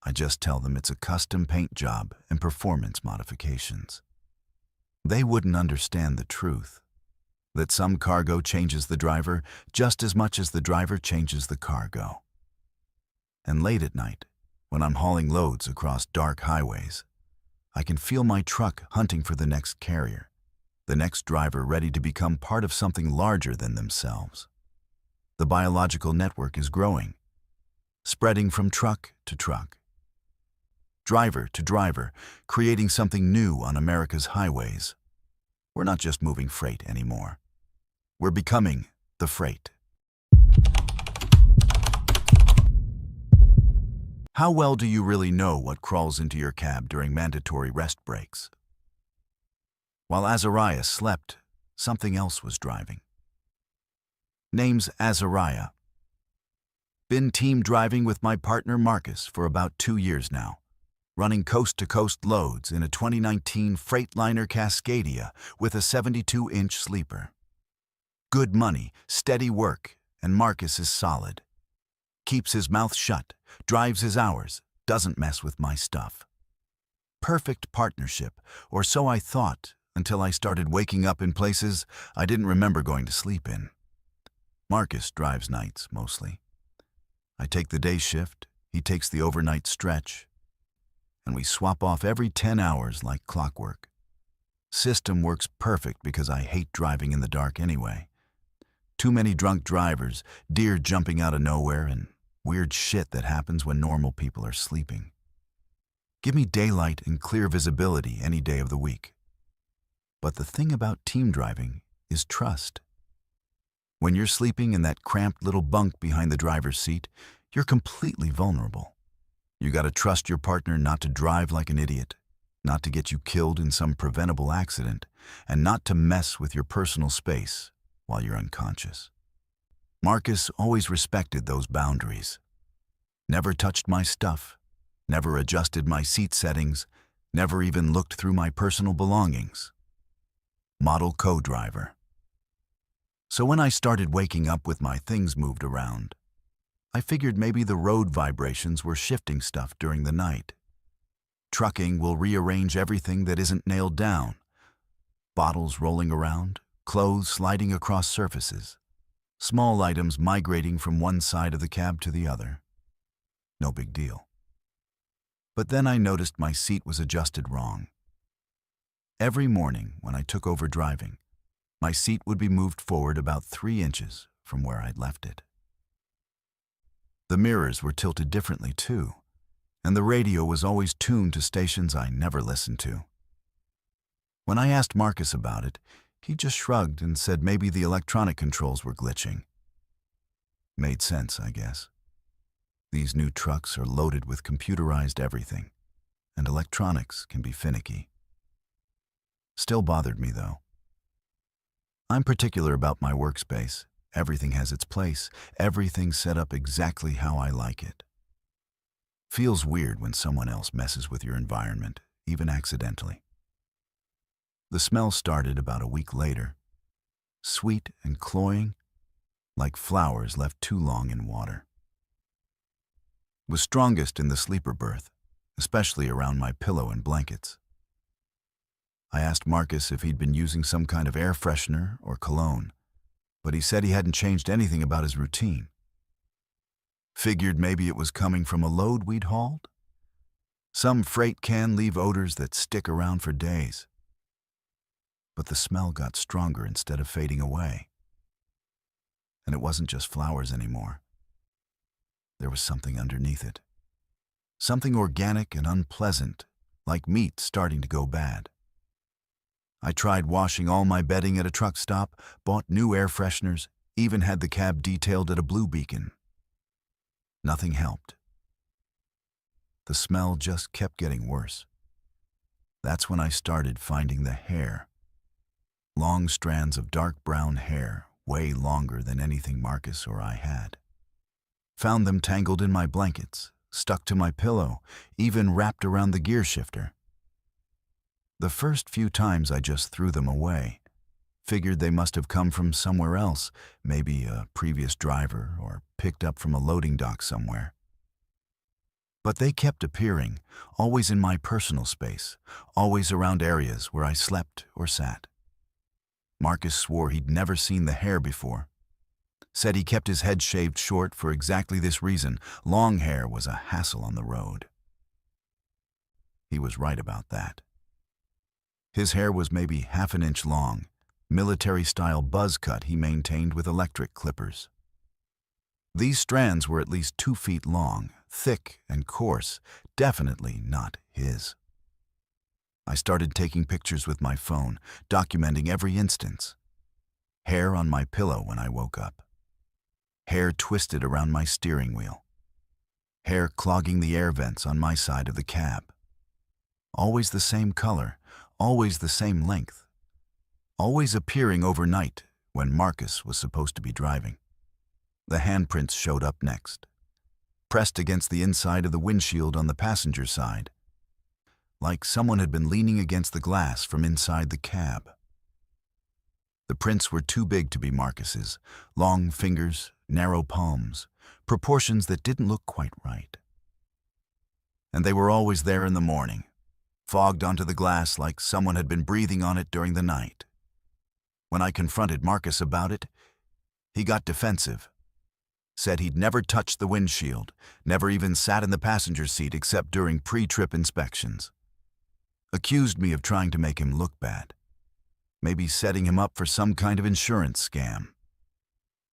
I just tell them it's a custom paint job and performance modifications. They wouldn't understand the truth, that some cargo changes the driver just as much as the driver changes the cargo. And late at night, when I'm hauling loads across dark highways, I can feel my truck hunting for the next carrier, the next driver ready to become part of something larger than themselves. The biological network is growing, spreading from truck to truck, driver to driver, creating something new on America's highways. We're not just moving freight anymore. We're becoming the freight. How well do you really know what crawls into your cab during mandatory rest breaks? While Azariah slept, something else was driving. Name's Azariah. Been team driving with my partner Marcus for about 2 years now, running coast-to-coast loads in a 2019 Freightliner Cascadia with a 72-inch sleeper. Good money, steady work, and Marcus is solid. Keeps his mouth shut, drives his hours, doesn't mess with my stuff. Perfect partnership, or so I thought, until I started waking up in places I didn't remember going to sleep in. Marcus drives nights, mostly. I take the day shift, he takes the overnight stretch, and we swap off every 10 hours like clockwork. System works perfect because I hate driving in the dark anyway. Too many drunk drivers, deer jumping out of nowhere, and weird shit that happens when normal people are sleeping. Give me daylight and clear visibility any day of the week. But the thing about team driving is trust. When you're sleeping in that cramped little bunk behind the driver's seat, you're completely vulnerable. You gotta trust your partner not to drive like an idiot, not to get you killed in some preventable accident, and not to mess with your personal space while you're unconscious. Marcus always respected those boundaries. Never touched my stuff, never adjusted my seat settings, never even looked through my personal belongings. Model co-driver. So when I started waking up with my things moved around, I figured maybe the road vibrations were shifting stuff during the night. Trucking will rearrange everything that isn't nailed down. Bottles rolling around, clothes sliding across surfaces, small items migrating from one side of the cab to the other. No big deal. But then I noticed my seat was adjusted wrong. Every morning when I took over driving, my seat would be moved forward about 3 inches from where I'd left it. The mirrors were tilted differently too, and the radio was always tuned to stations I never listened to. When I asked Marcus about it, he just shrugged and said maybe the electronic controls were glitching. Made sense, I guess. These new trucks are loaded with computerized everything, and electronics can be finicky. Still bothered me, though. I'm particular about my workspace. Everything has its place, everything set up exactly how I like it. Feels weird when someone else messes with your environment, even accidentally. The smell started about a week later, sweet and cloying, like flowers left too long in water. It was strongest in the sleeper berth, especially around my pillow and blankets. I asked Marcus if he'd been using some kind of air freshener or cologne, but he said he hadn't changed anything about his routine. Figured maybe it was coming from a load we'd hauled. Some freight can leave odors that stick around for days. But the smell got stronger instead of fading away. And it wasn't just flowers anymore. There was something underneath it. Something organic and unpleasant, like meat starting to go bad. I tried washing all my bedding at a truck stop, bought new air fresheners, even had the cab detailed at a blue beacon. Nothing helped. The smell just kept getting worse. That's when I started finding the hair. Long strands of dark brown hair, way longer than anything Marcus or I had. Found them tangled in my blankets, stuck to my pillow, even wrapped around the gear shifter. The first few times I just threw them away. Figured they must have come from somewhere else, maybe a previous driver or picked up from a loading dock somewhere. But they kept appearing, always in my personal space, always around areas where I slept or sat. Marcus swore he'd never seen the hair before. Said he kept his head shaved short for exactly this reason. Long hair was a hassle on the road. He was right about that. His hair was maybe half an inch long, military-style buzz cut he maintained with electric clippers. These strands were at least 2 feet long, thick and coarse, definitely not his. I started taking pictures with my phone, documenting every instance. Hair on my pillow when I woke up. Hair twisted around my steering wheel. Hair clogging the air vents on my side of the cab. Always the same color, always the same length. Always appearing overnight when Marcus was supposed to be driving. The handprints showed up next. Pressed against the inside of the windshield on the passenger side. Like someone had been leaning against the glass from inside the cab. The prints were too big to be Marcus's. Long fingers, narrow palms, proportions that didn't look quite right. And they were always there in the morning, fogged onto the glass like someone had been breathing on it during the night. When I confronted Marcus about it, he got defensive. Said he'd never touched the windshield, never even sat in the passenger seat except during pre-trip inspections. Accused me of trying to make him look bad. Maybe setting him up for some kind of insurance scam.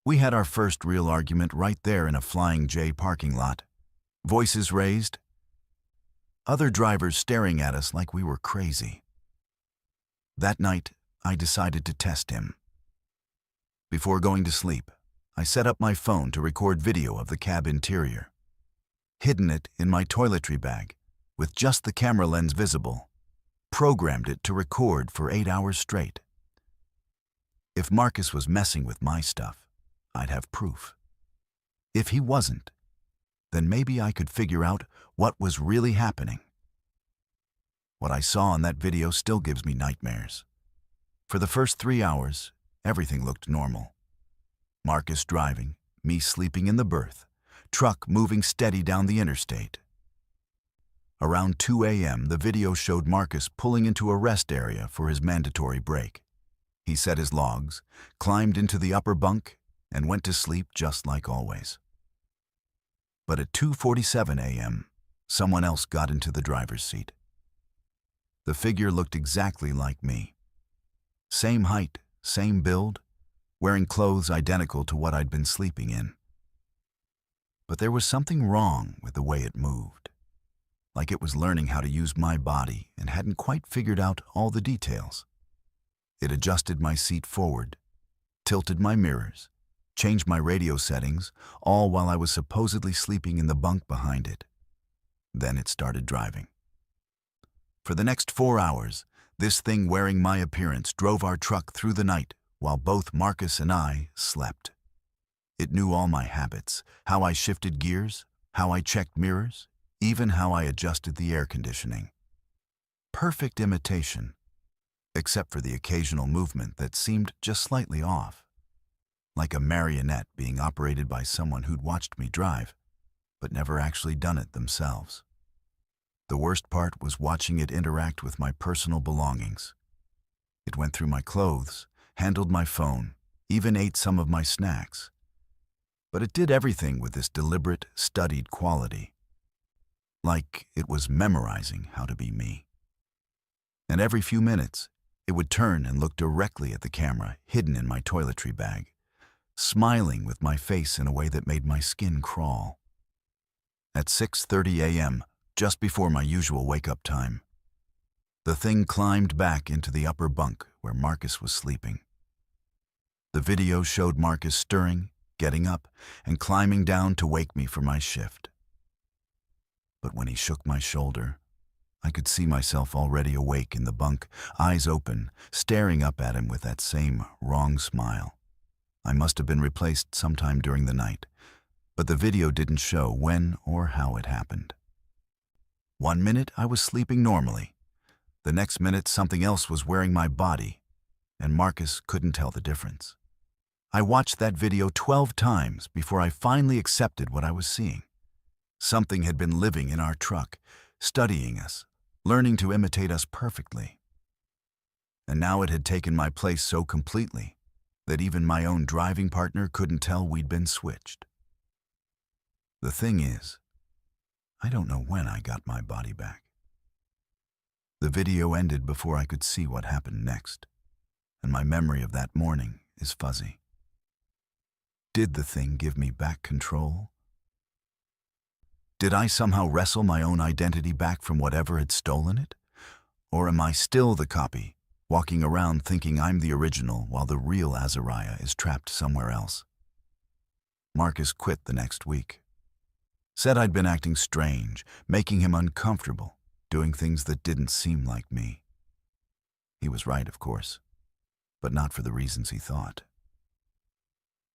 We had our first real argument right there in a Flying J parking lot. Voices raised. Other drivers staring at us like we were crazy. That night, I decided to test him. Before going to sleep, I set up my phone to record video of the cab interior. Hidden it in my toiletry bag, with just the camera lens visible. Programmed it to record for 8 hours straight. If Marcus was messing with my stuff, I'd have proof. If he wasn't, then maybe I could figure out what was really happening. What I saw in that video still gives me nightmares. For the first 3 hours, everything looked normal. Marcus driving, me sleeping in the berth, truck moving steady down the interstate. Around 2 a.m., the video showed Marcus pulling into a rest area for his mandatory break. He set his logs, climbed into the upper bunk, and went to sleep just like always. But at 2:47 a.m., someone else got into the driver's seat. The figure looked exactly like me. Same height, same build, wearing clothes identical to what I'd been sleeping in. But there was something wrong with the way it moved, like it was learning how to use my body and hadn't quite figured out all the details. It adjusted my seat forward, tilted my mirrors, changed my radio settings, all while I was supposedly sleeping in the bunk behind it. Then it started driving. For the next 4 hours, this thing wearing my appearance drove our truck through the night while both Marcus and I slept. It knew all my habits, how I shifted gears, how I checked mirrors, even how I adjusted the air conditioning. Perfect imitation, except for the occasional movement that seemed just slightly off, like a marionette being operated by someone who'd watched me drive, but never actually done it themselves. The worst part was watching it interact with my personal belongings. It went through my clothes, handled my phone, even ate some of my snacks. But it did everything with this deliberate, studied quality, like it was memorizing how to be me. And every few minutes, it would turn and look directly at the camera hidden in my toiletry bag, smiling with my face in a way that made my skin crawl. At 6:30 a.m., just before my usual wake-up time, the thing climbed back into the upper bunk where Marcus was sleeping. The video showed Marcus stirring, getting up, and climbing down to wake me for my shift. But when he shook my shoulder, I could see myself already awake in the bunk, eyes open, staring up at him with that same wrong smile. I must have been replaced sometime during the night, but the video didn't show when or how it happened. 1 minute I was sleeping normally. The next minute something else was wearing my body, and Marcus couldn't tell the difference. I watched that video 12 times before I finally accepted what I was seeing. Something had been living in our truck, studying us, learning to imitate us perfectly. And now it had taken my place so completely that even my own driving partner couldn't tell we'd been switched. The thing is, I don't know when I got my body back. The video ended before I could see what happened next, and my memory of that morning is fuzzy. Did the thing give me back control? Did I somehow wrestle my own identity back from whatever had stolen it? Or am I still the copy, walking around thinking I'm the original while the real Azariah is trapped somewhere else? Marcus quit the next week. Said I'd been acting strange, making him uncomfortable, doing things that didn't seem like me. He was right, of course, but not for the reasons he thought.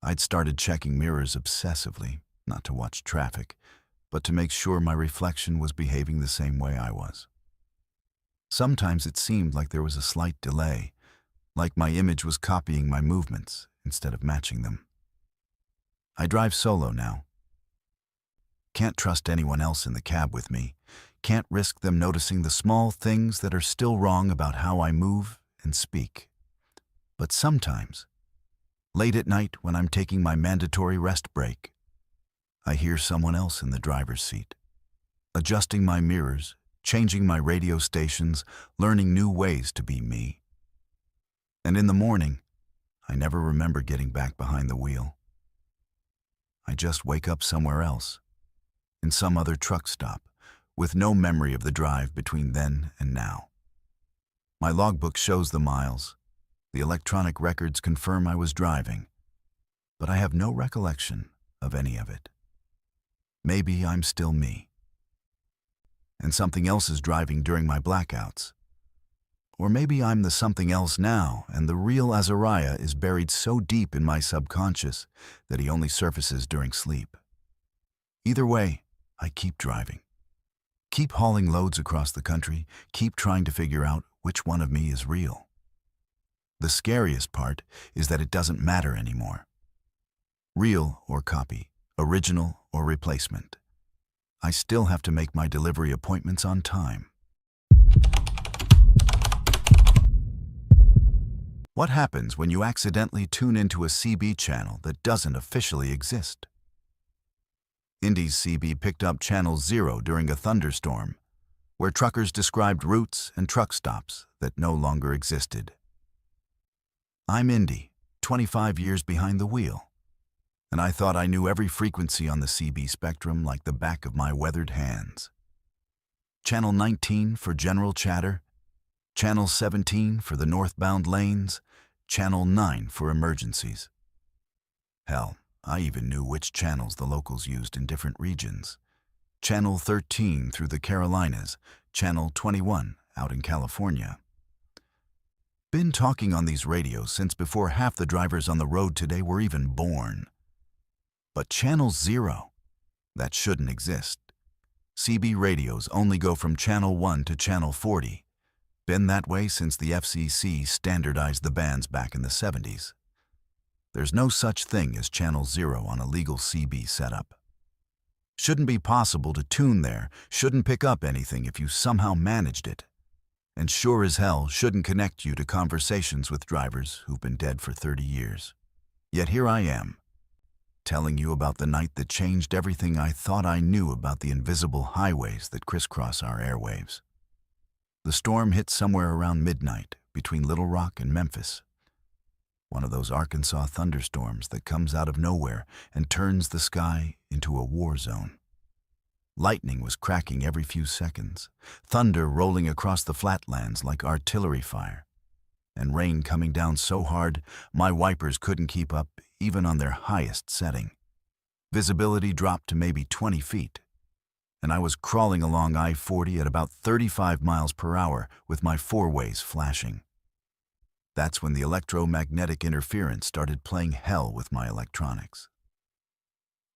I'd started checking mirrors obsessively, not to watch traffic, but to make sure my reflection was behaving the same way I was. Sometimes it seemed like there was a slight delay, like my image was copying my movements instead of matching them. I drive solo now. Can't trust anyone else in the cab with me. Can't risk them noticing the small things that are still wrong about how I move and speak. But sometimes, late at night when I'm taking my mandatory rest break, I hear someone else in the driver's seat, adjusting my mirrors, changing my radio stations, learning new ways to be me. And in the morning, I never remember getting back behind the wheel. I just wake up somewhere else, in some other truck stop, with no memory of the drive between then and now. My logbook shows the miles. The electronic records confirm I was driving, but I have no recollection of any of it. Maybe I'm still me, and something else is driving during my blackouts. Or maybe I'm the something else now, and the real Azariah is buried so deep in my subconscious that he only surfaces during sleep. Either way, I keep driving. Keep hauling loads across the country, keep trying to figure out which one of me is real. The scariest part is that it doesn't matter anymore. Real or copy, original or replacement. I still have to make my delivery appointments on time. What happens when you accidentally tune into a CB channel that doesn't officially exist? Indy's CB picked up Channel 0 during a thunderstorm, where truckers described routes and truck stops that no longer existed. I'm Indy, 25 years behind the wheel, and I thought I knew every frequency on the CB spectrum like the back of my weathered hands. Channel 19 for general chatter, Channel 17 for the northbound lanes, Channel 9 for emergencies. Hell, I even knew which channels the locals used in different regions. Channel 13 through the Carolinas, Channel 21 out in California. Been talking on these radios since before half the drivers on the road today were even born. But Channel 0, that shouldn't exist. CB radios only go from Channel 1 to Channel 40. Been that way since the FCC standardized the bands back in the 70s. There's no such thing as Channel 0 on a legal CB setup. Shouldn't be possible to tune there, shouldn't pick up anything if you somehow managed it. And sure as hell shouldn't connect you to conversations with drivers who've been dead for 30 years. Yet here I am, telling you about the night that changed everything I thought I knew about the invisible highways that crisscross our airwaves. The storm hit somewhere around midnight between Little Rock and Memphis. One of those Arkansas thunderstorms that comes out of nowhere and turns the sky into a war zone. Lightning was cracking every few seconds, thunder rolling across the flatlands like artillery fire, and rain coming down so hard my wipers couldn't keep up even on their highest setting. Visibility dropped to maybe 20 feet. And I was crawling along I-40 at about 35 miles per hour with my four-ways flashing. That's when the electromagnetic interference started playing hell with my electronics.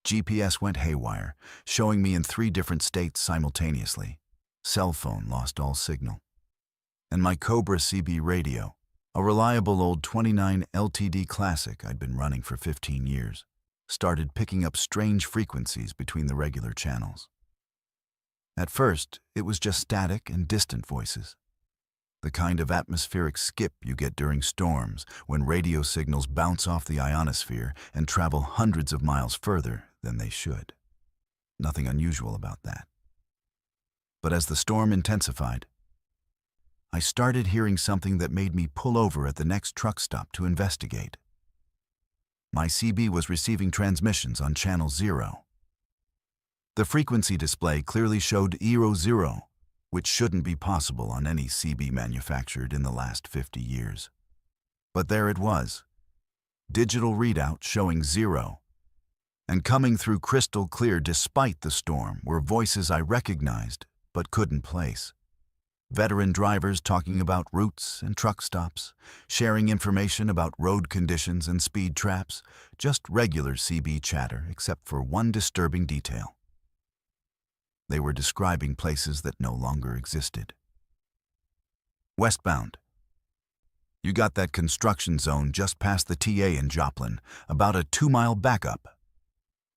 GPS went haywire, showing me in 3 different states simultaneously. Cell phone lost all signal. And my Cobra CB radio, a reliable old 29 LTD classic I'd been running for 15 years, started picking up strange frequencies between the regular channels. At first, it was just static and distant voices. The kind of atmospheric skip you get during storms when radio signals bounce off the ionosphere and travel hundreds of miles further than they should. Nothing unusual about that. But as the storm intensified, I started hearing something that made me pull over at the next truck stop to investigate. My CB was receiving transmissions on Channel 0. The frequency display clearly showed 00, which shouldn't be possible on any CB manufactured in the last 50 years. But there it was, digital readout showing 0. And coming through crystal clear despite the storm were voices I recognized but couldn't place. Veteran drivers talking about routes and truck stops, sharing information about road conditions and speed traps, just regular CB chatter except for one disturbing detail. They were describing places that no longer existed. Westbound. You got that construction zone just past the TA in Joplin, about a 2-mile backup.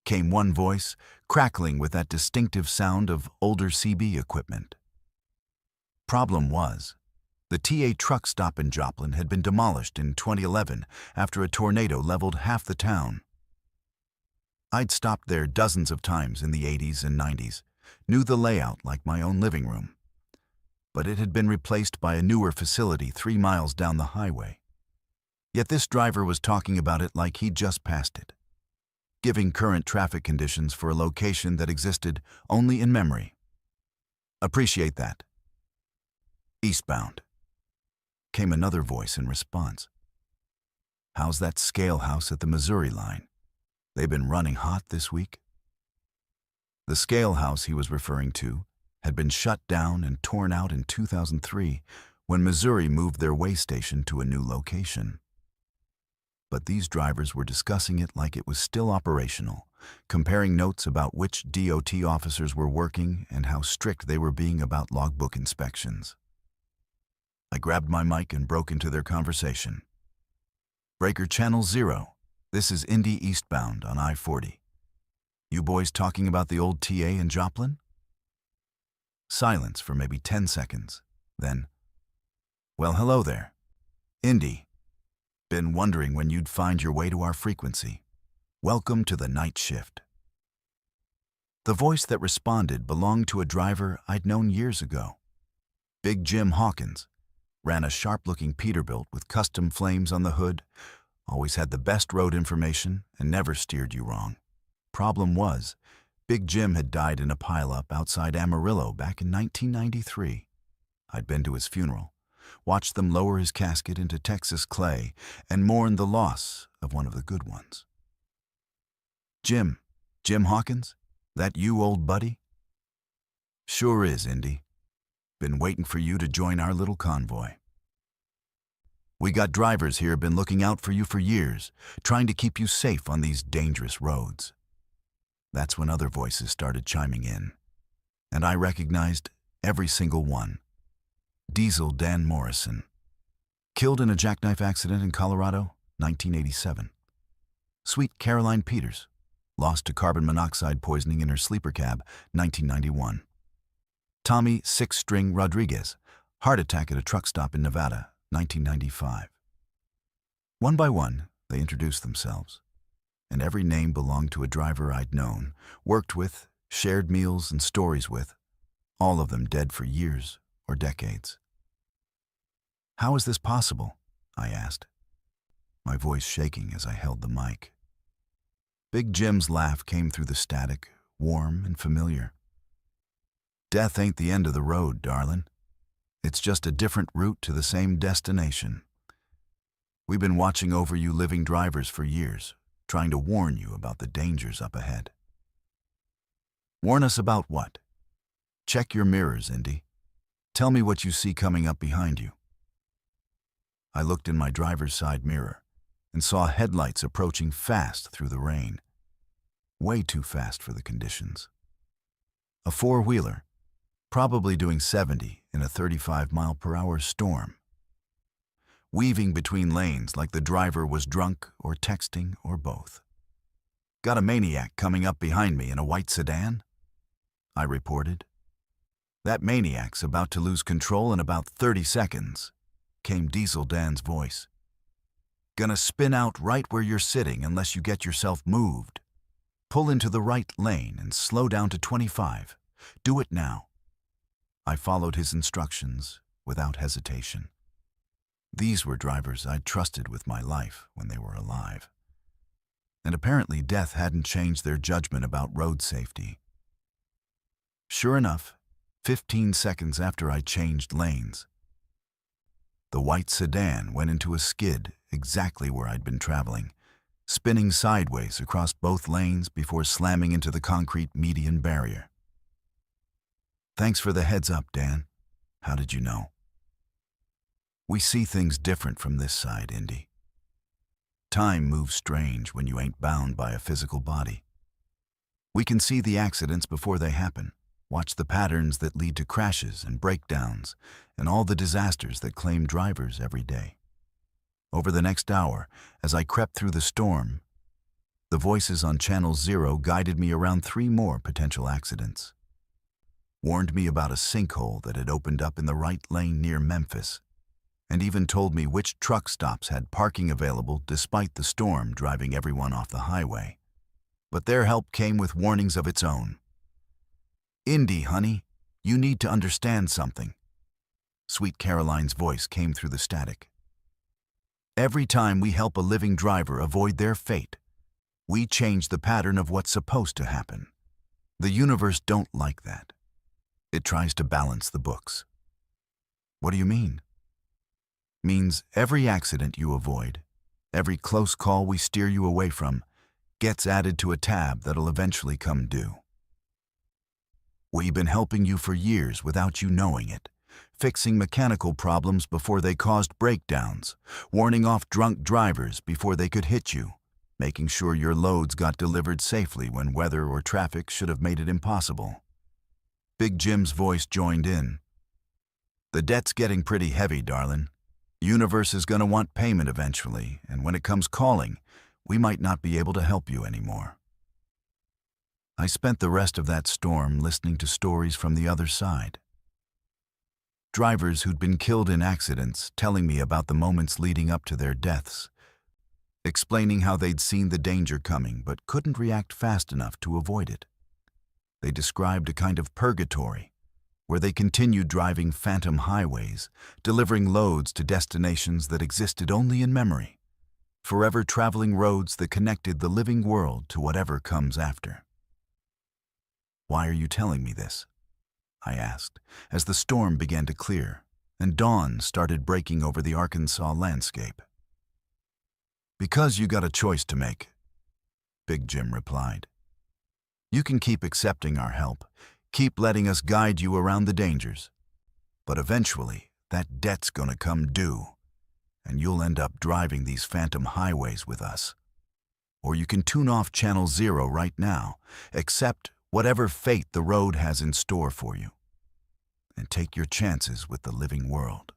Came one voice, crackling with that distinctive sound of older CB equipment. Problem was, the TA truck stop in Joplin had been demolished in 2011 after a tornado leveled half the town. I'd stopped there dozens of times in the 80s and 90s, knew the layout like my own living room. But it had been replaced by a newer facility 3 miles down the highway. Yet this driver was talking about it like he'd just passed it, giving current traffic conditions for a location that existed only in memory. Appreciate that. Eastbound. Came another voice in response. How's that scale house at the Missouri line? They've been running hot this week? The scale house he was referring to had been shut down and torn out in 2003 when Missouri moved their way station to a new location. But these drivers were discussing it like it was still operational, comparing notes about which DOT officers were working and how strict they were being about logbook inspections. I grabbed my mic and broke into their conversation. "Breaker Channel 0, this is Indy eastbound on I-40. You boys talking about the old TA in Joplin?" Silence for maybe 10 seconds. Then, "Well, hello there. Indy. Been wondering when you'd find your way to our frequency. Welcome to the night shift." The voice that responded belonged to a driver I'd known years ago. Big Jim Hawkins ran a sharp-looking Peterbilt with custom flames on the hood, always had the best road information, and never steered you wrong. Problem was, Big Jim had died in a pileup outside Amarillo back in 1993. I'd been to his funeral, watched them lower his casket into Texas clay, and mourned the loss of one of the good ones. "Jim Hawkins? That you, old buddy?" "Sure is, Indy. Been waiting for you to join our little convoy. We got drivers here been looking out for you for years, trying to keep you safe on these dangerous roads." That's when other voices started chiming in, and I recognized every single one. Diesel Dan Morrison, killed in a jackknife accident in Colorado, 1987. Sweet Caroline Peters, lost to carbon monoxide poisoning in her sleeper cab, 1991. Tommy Six-String Rodriguez, heart attack at a truck stop in Nevada, 1995. One by one, they introduced themselves, and every name belonged to a driver I'd known, worked with, shared meals and stories with, all of them dead for years or decades. "How is this possible?" I asked, my voice shaking as I held the mic. Big Jim's laugh came through the static, warm and familiar. "Death ain't the end of the road, darling. It's just a different route to the same destination. We've been watching over you living drivers for years, trying to warn you about the dangers up ahead." "Warn us about what?" "Check your mirrors, Indy. Tell me what you see coming up behind you." I looked in my driver's side mirror and saw headlights approaching fast through the rain. Way too fast for the conditions. A four-wheeler, probably doing 70 in a 35-mile-per-hour storm. Weaving between lanes like the driver was drunk or texting or both. "Got a maniac coming up behind me in a white sedan?" I reported. "That maniac's about to lose control in about 30 seconds, came Diesel Dan's voice. "Gonna spin out right where you're sitting unless you get yourself moved. Pull into the right lane and slow down to 25. Do it now." I followed his instructions without hesitation. These were drivers I'd trusted with my life when they were alive. And apparently death hadn't changed their judgment about road safety. Sure enough, 15 seconds after I changed lanes, the white sedan went into a skid exactly where I'd been traveling, spinning sideways across both lanes before slamming into the concrete median barrier. "Thanks for the heads up, Dan. How did you know?" "We see things different from this side, Indy. Time moves strange when you ain't bound by a physical body. We can see the accidents before they happen, watch the patterns that lead to crashes and breakdowns, and all the disasters that claim drivers every day. Over the next hour, as I crept through the storm, the voices on Channel 0 guided me around 3 more potential accidents. Warned me about a sinkhole that had opened up in the right lane near Memphis, and even told me which truck stops had parking available despite the storm driving everyone off the highway. But their help came with warnings of its own. "Indy, honey, you need to understand something." Sweet Caroline's voice came through the static. "Every time we help a living driver avoid their fate, we change the pattern of what's supposed to happen. The universe don't like that. It tries to balance the books." "What do you mean?" "Means every accident you avoid, every close call we steer you away from, gets added to a tab that'll eventually come due. We've been helping you for years without you knowing it, fixing mechanical problems before they caused breakdowns, warning off drunk drivers before they could hit you, making sure your loads got delivered safely when weather or traffic should have made it impossible. Big Jim's voice joined in. "The debt's getting pretty heavy, darling. Universe is gonna want payment eventually, and when it comes calling, we might not be able to help you anymore." I spent the rest of that storm listening to stories from the other side. Drivers who'd been killed in accidents telling me about the moments leading up to their deaths, explaining how they'd seen the danger coming but couldn't react fast enough to avoid it. They described a kind of purgatory, where they continued driving phantom highways, delivering loads to destinations that existed only in memory, forever traveling roads that connected the living world to whatever comes after. "Why are you telling me this?" I asked, as the storm began to clear and dawn started breaking over the Arkansas landscape. "Because you got a choice to make," Big Jim replied. "You can keep accepting our help, keep letting us guide you around the dangers, but eventually that debt's gonna come due, and you'll end up driving these phantom highways with us. Or you can tune off Channel Zero right now, accept whatever fate the road has in store for you, and take your chances with the living world."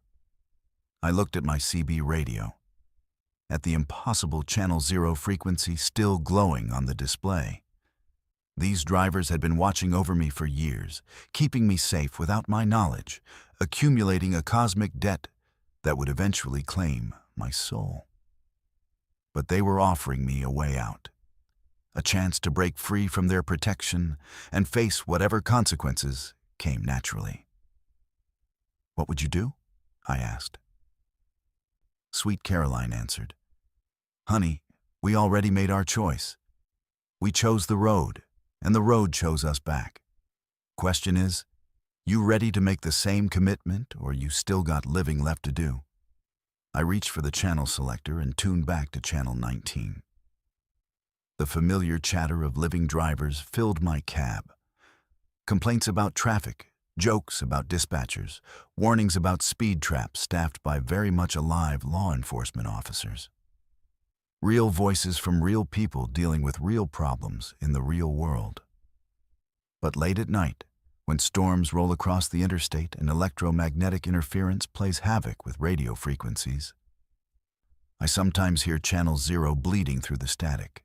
I looked at my CB radio, at the impossible Channel Zero frequency still glowing on the display. These drivers had been watching over me for years, keeping me safe without my knowledge, accumulating a cosmic debt that would eventually claim my soul. But they were offering me a way out, a chance to break free from their protection and face whatever consequences came naturally. "What would you do?" I asked. Sweet Caroline answered, "Honey, we already made our choice. We chose the road, and the road chose us back. Question is, you ready to make the same commitment, or you still got living left to do?" I reached for the channel selector and tuned back to Channel 19. The familiar chatter of living drivers filled my cab. Complaints about traffic, jokes about dispatchers, warnings about speed traps staffed by very much alive law enforcement officers. Real voices from real people dealing with real problems in the real world. But late at night, when storms roll across the interstate and electromagnetic interference plays havoc with radio frequencies, I sometimes hear Channel Zero bleeding through the static.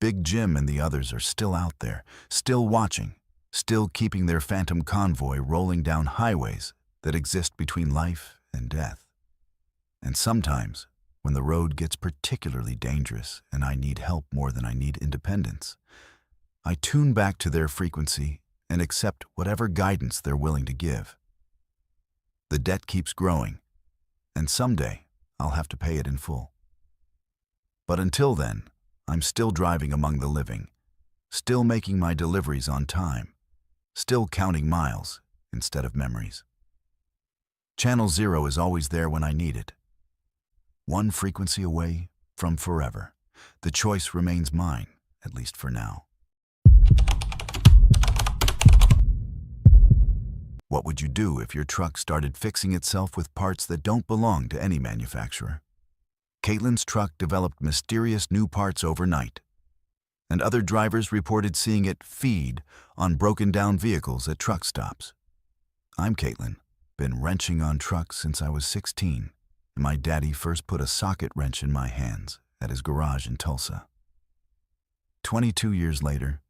Big Jim and the others are still out there, still watching, still keeping their phantom convoy rolling down highways that exist between life and death. And sometimes, when the road gets particularly dangerous and I need help more than I need independence, I tune back to their frequency and accept whatever guidance they're willing to give. The debt keeps growing, and someday I'll have to pay it in full. But until then, I'm still driving among the living, still making my deliveries on time, still counting miles instead of memories. Channel Zero is always there when I need it. One frequency away from forever. The choice remains mine, at least for now. What would you do if your truck started fixing itself with parts that don't belong to any manufacturer? Caitlin's truck developed mysterious new parts overnight, and other drivers reported seeing it feed on broken-down vehicles at truck stops. I'm Caitlin, been wrenching on trucks since I was 16, and my daddy first put a socket wrench in my hands at his garage in Tulsa. 22 years later,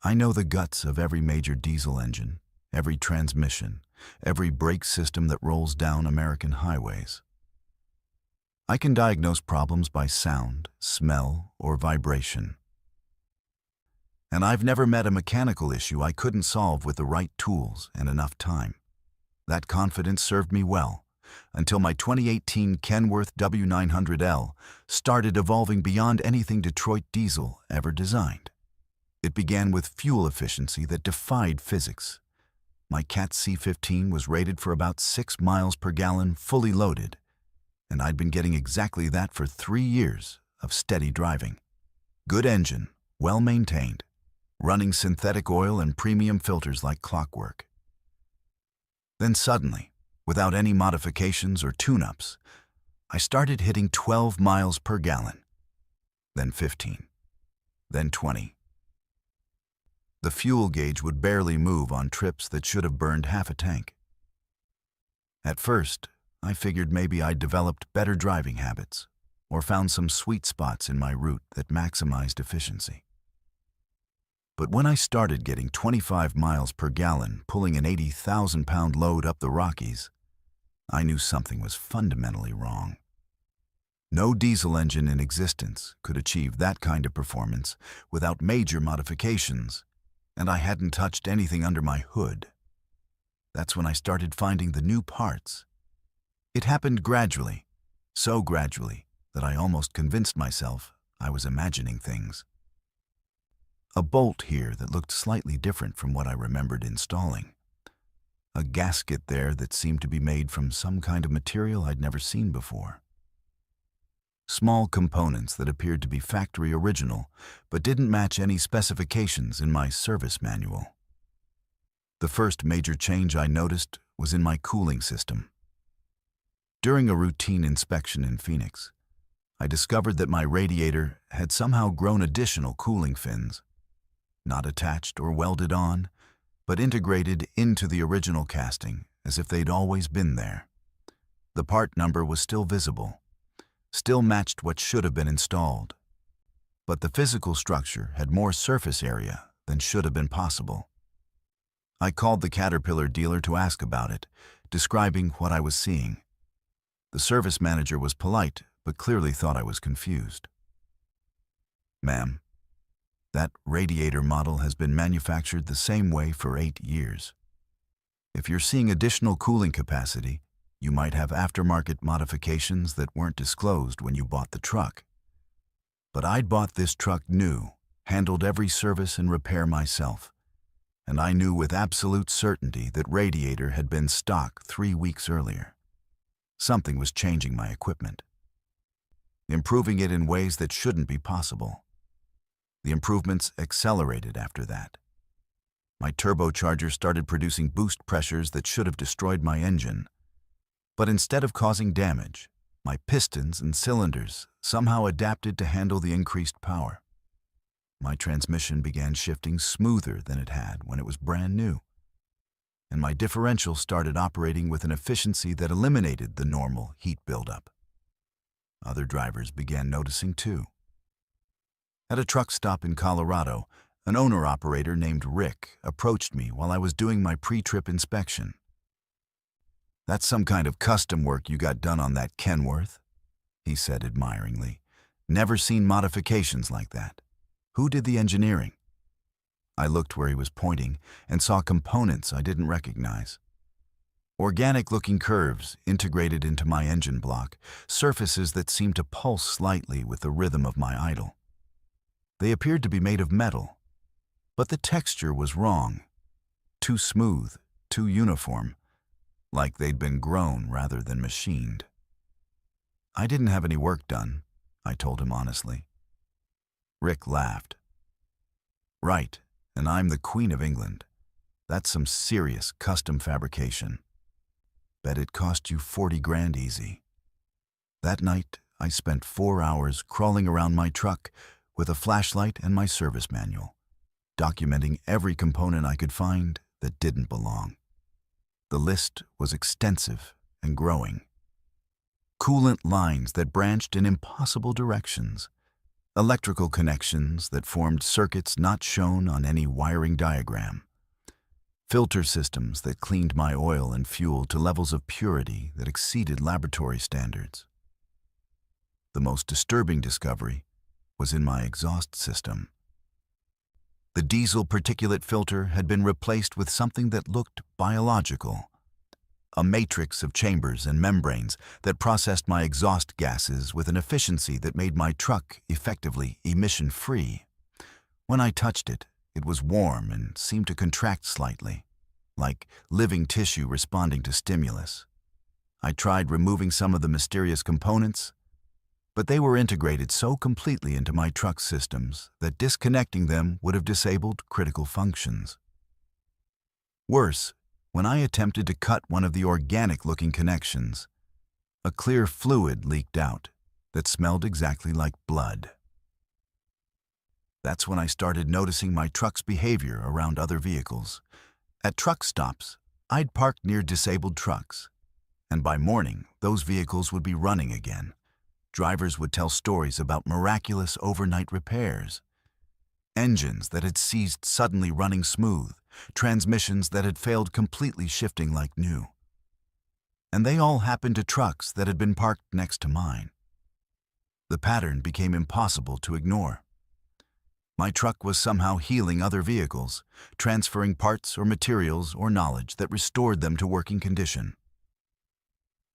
I know the guts of every major diesel engine, every transmission, every brake system that rolls down American highways. I can diagnose problems by sound, smell, or vibration. And I've never met a mechanical issue I couldn't solve with the right tools and enough time. That confidence served me well, until my 2018 Kenworth W900L started evolving beyond anything Detroit Diesel ever designed. It began with fuel efficiency that defied physics. My Cat C15 was rated for about 6 miles per gallon fully loaded, and I'd been getting exactly that for 3 years of steady driving. Good engine, well maintained, running synthetic oil and premium filters like clockwork. Then suddenly, without any modifications or tune-ups, I started hitting 12 miles per gallon, then 15, then 20. The fuel gauge would barely move on trips that should have burned half a tank. At first, I figured maybe I'd developed better driving habits or found some sweet spots in my route that maximized efficiency. But when I started getting 25 miles per gallon pulling an 80,000-pound load up the Rockies, I knew something was fundamentally wrong. No diesel engine in existence could achieve that kind of performance without major modifications, and I hadn't touched anything under my hood. That's when I started finding the new parts. It happened gradually, so gradually that I almost convinced myself I was imagining things. A bolt here that looked slightly different from what I remembered installing. A gasket there that seemed to be made from some kind of material I'd never seen before. Small components that appeared to be factory original, but didn't match any specifications in my service manual. The first major change I noticed was in my cooling system. During a routine inspection in Phoenix, I discovered that my radiator had somehow grown additional cooling fins, not attached or welded on, but integrated into the original casting as if they'd always been there. The part number was still visible, still matched what should have been installed, but the physical structure had more surface area than should have been possible. I called the Caterpillar dealer to ask about it, describing what I was seeing. The service manager was polite, but clearly thought I was confused. "Ma'am, that radiator model has been manufactured the same way for 8 years. If you're seeing additional cooling capacity, you might have aftermarket modifications that weren't disclosed when you bought the truck. But I'd bought this truck new, handled every service and repair myself, and I knew with absolute certainty that radiator had been stock 3 weeks earlier. Something was changing my equipment, improving it in ways that shouldn't be possible. The improvements accelerated after that. My turbocharger started producing boost pressures that should have destroyed my engine. But instead of causing damage, my pistons and cylinders somehow adapted to handle the increased power. My transmission began shifting smoother than it had when it was brand new, and my differential started operating with an efficiency that eliminated the normal heat buildup. Other drivers began noticing too. At a truck stop in Colorado, an owner-operator named Rick approached me while I was doing my pre-trip inspection. "That's some kind of custom work you got done on that Kenworth," he said admiringly. "Never seen modifications like that. Who did the engineering?" I looked where he was pointing and saw components I didn't recognize. Organic-looking curves integrated into my engine block, surfaces that seemed to pulse slightly with the rhythm of my idle. They appeared to be made of metal, but the texture was wrong. Too smooth, too uniform, like they'd been grown rather than machined. "I didn't have any work done," I told him honestly. Rick laughed. "Right, and I'm the Queen of England. That's some serious custom fabrication. Bet it cost you 40 grand easy." That night, I spent 4 hours crawling around my truck with a flashlight and my service manual, documenting every component I could find that didn't belong. The list was extensive and growing. Coolant lines that branched in impossible directions, electrical connections that formed circuits not shown on any wiring diagram, filter systems that cleaned my oil and fuel to levels of purity that exceeded laboratory standards. The most disturbing discovery was in my exhaust system. The diesel particulate filter had been replaced with something that looked biological, a matrix of chambers and membranes that processed my exhaust gases with an efficiency that made my truck effectively emission-free. When I touched it, it was warm and seemed to contract slightly, like living tissue responding to stimulus. I tried removing some of the mysterious components, but they were integrated so completely into my truck's systems that disconnecting them would have disabled critical functions. Worse, When I attempted to cut one of the organic-looking connections, a clear fluid leaked out that smelled exactly like blood. That's when I started noticing my truck's behavior around other vehicles. At truck stops, I'd parked near disabled trucks, and by morning, those vehicles would be running again. Drivers would tell stories about miraculous overnight repairs, engines that had ceased suddenly running smooth, transmissions that had failed completely shifting like new. And they all happened to trucks that had been parked next to mine. The pattern became impossible to ignore. My truck was somehow healing other vehicles, transferring parts or materials or knowledge that restored them to working condition.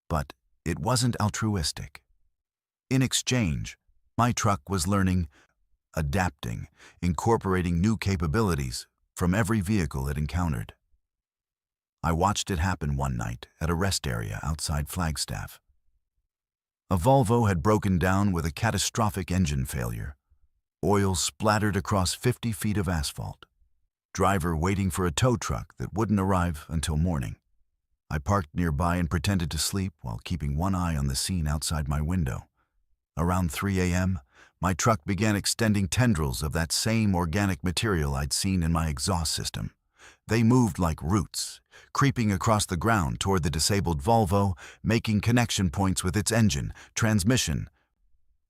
But it wasn't altruistic. In exchange, my truck was learning, adapting, incorporating new capabilities from every vehicle it encountered. I watched it happen one night at a rest area outside Flagstaff. A Volvo had broken down with a catastrophic engine failure. Oil splattered across 50 feet of asphalt. Driver waiting for a tow truck that wouldn't arrive until morning. I parked nearby and pretended to sleep while keeping one eye on the scene outside my window. Around 3 a.m., my truck began extending tendrils of that same organic material I'd seen in my exhaust system. They moved like roots, creeping across the ground toward the disabled Volvo, making connection points with its engine, transmission,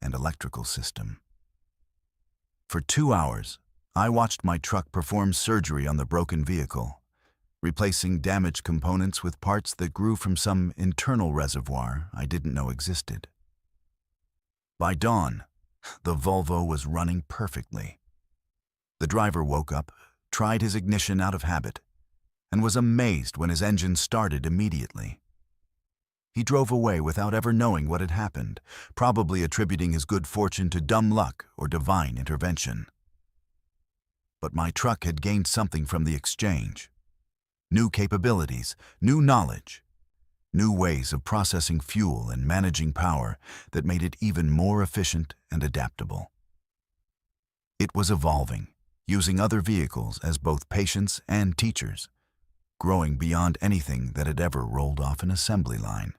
and electrical system. For 2 hours, I watched my truck perform surgery on the broken vehicle, replacing damaged components with parts that grew from some internal reservoir I didn't know existed. By dawn, the Volvo was running perfectly. The driver woke up, tried his ignition out of habit, and was amazed when his engine started immediately. He drove away without ever knowing what had happened, probably attributing his good fortune to dumb luck or divine intervention. But my truck had gained something from the exchange. New capabilities, new knowledge, new ways of processing fuel and managing power that made it even more efficient and adaptable. It was evolving, using other vehicles as both patients and teachers, growing beyond anything that had ever rolled off an assembly line.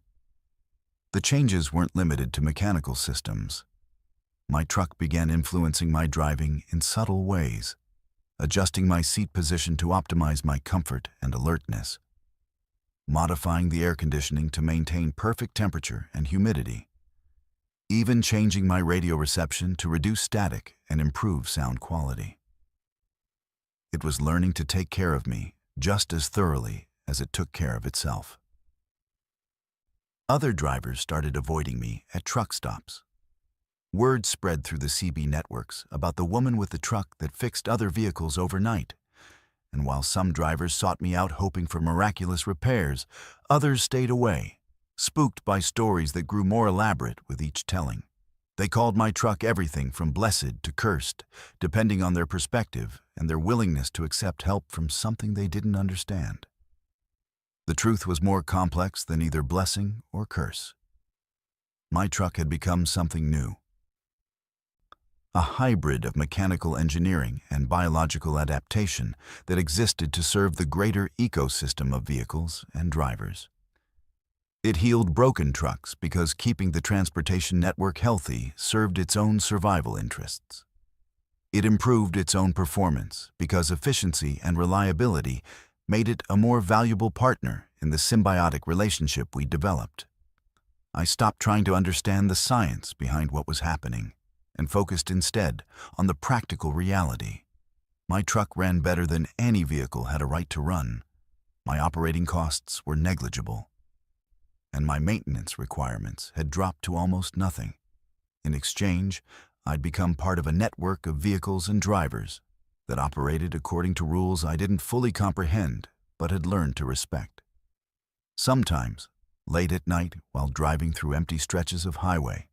The changes weren't limited to mechanical systems. My truck began influencing my driving in subtle ways, adjusting my seat position to optimize my comfort and alertness, modifying the air conditioning to maintain perfect temperature and humidity, even changing my radio reception to reduce static and improve sound quality. It was learning to take care of me just as thoroughly as it took care of itself. Other drivers started avoiding me at truck stops. Word spread through the CB networks about the woman with the truck that fixed other vehicles overnight. And while some drivers sought me out hoping for miraculous repairs, others stayed away, spooked by stories that grew more elaborate with each telling. They called my truck everything from blessed to cursed, depending on their perspective and their willingness to accept help from something they didn't understand. The truth was more complex than either blessing or curse. My truck had become something new. A hybrid of mechanical engineering and biological adaptation that existed to serve the greater ecosystem of vehicles and drivers. It healed broken trucks because keeping the transportation network healthy served its own survival interests. It improved its own performance because efficiency and reliability made it a more valuable partner in the symbiotic relationship we developed. I stopped trying to understand the science behind what was happening and focused instead on the practical reality. My truck ran better than any vehicle had a right to run. My operating costs were negligible, and my maintenance requirements had dropped to almost nothing. In exchange, I'd become part of a network of vehicles and drivers that operated according to rules I didn't fully comprehend but had learned to respect. Sometimes, late at night while driving through empty stretches of highway,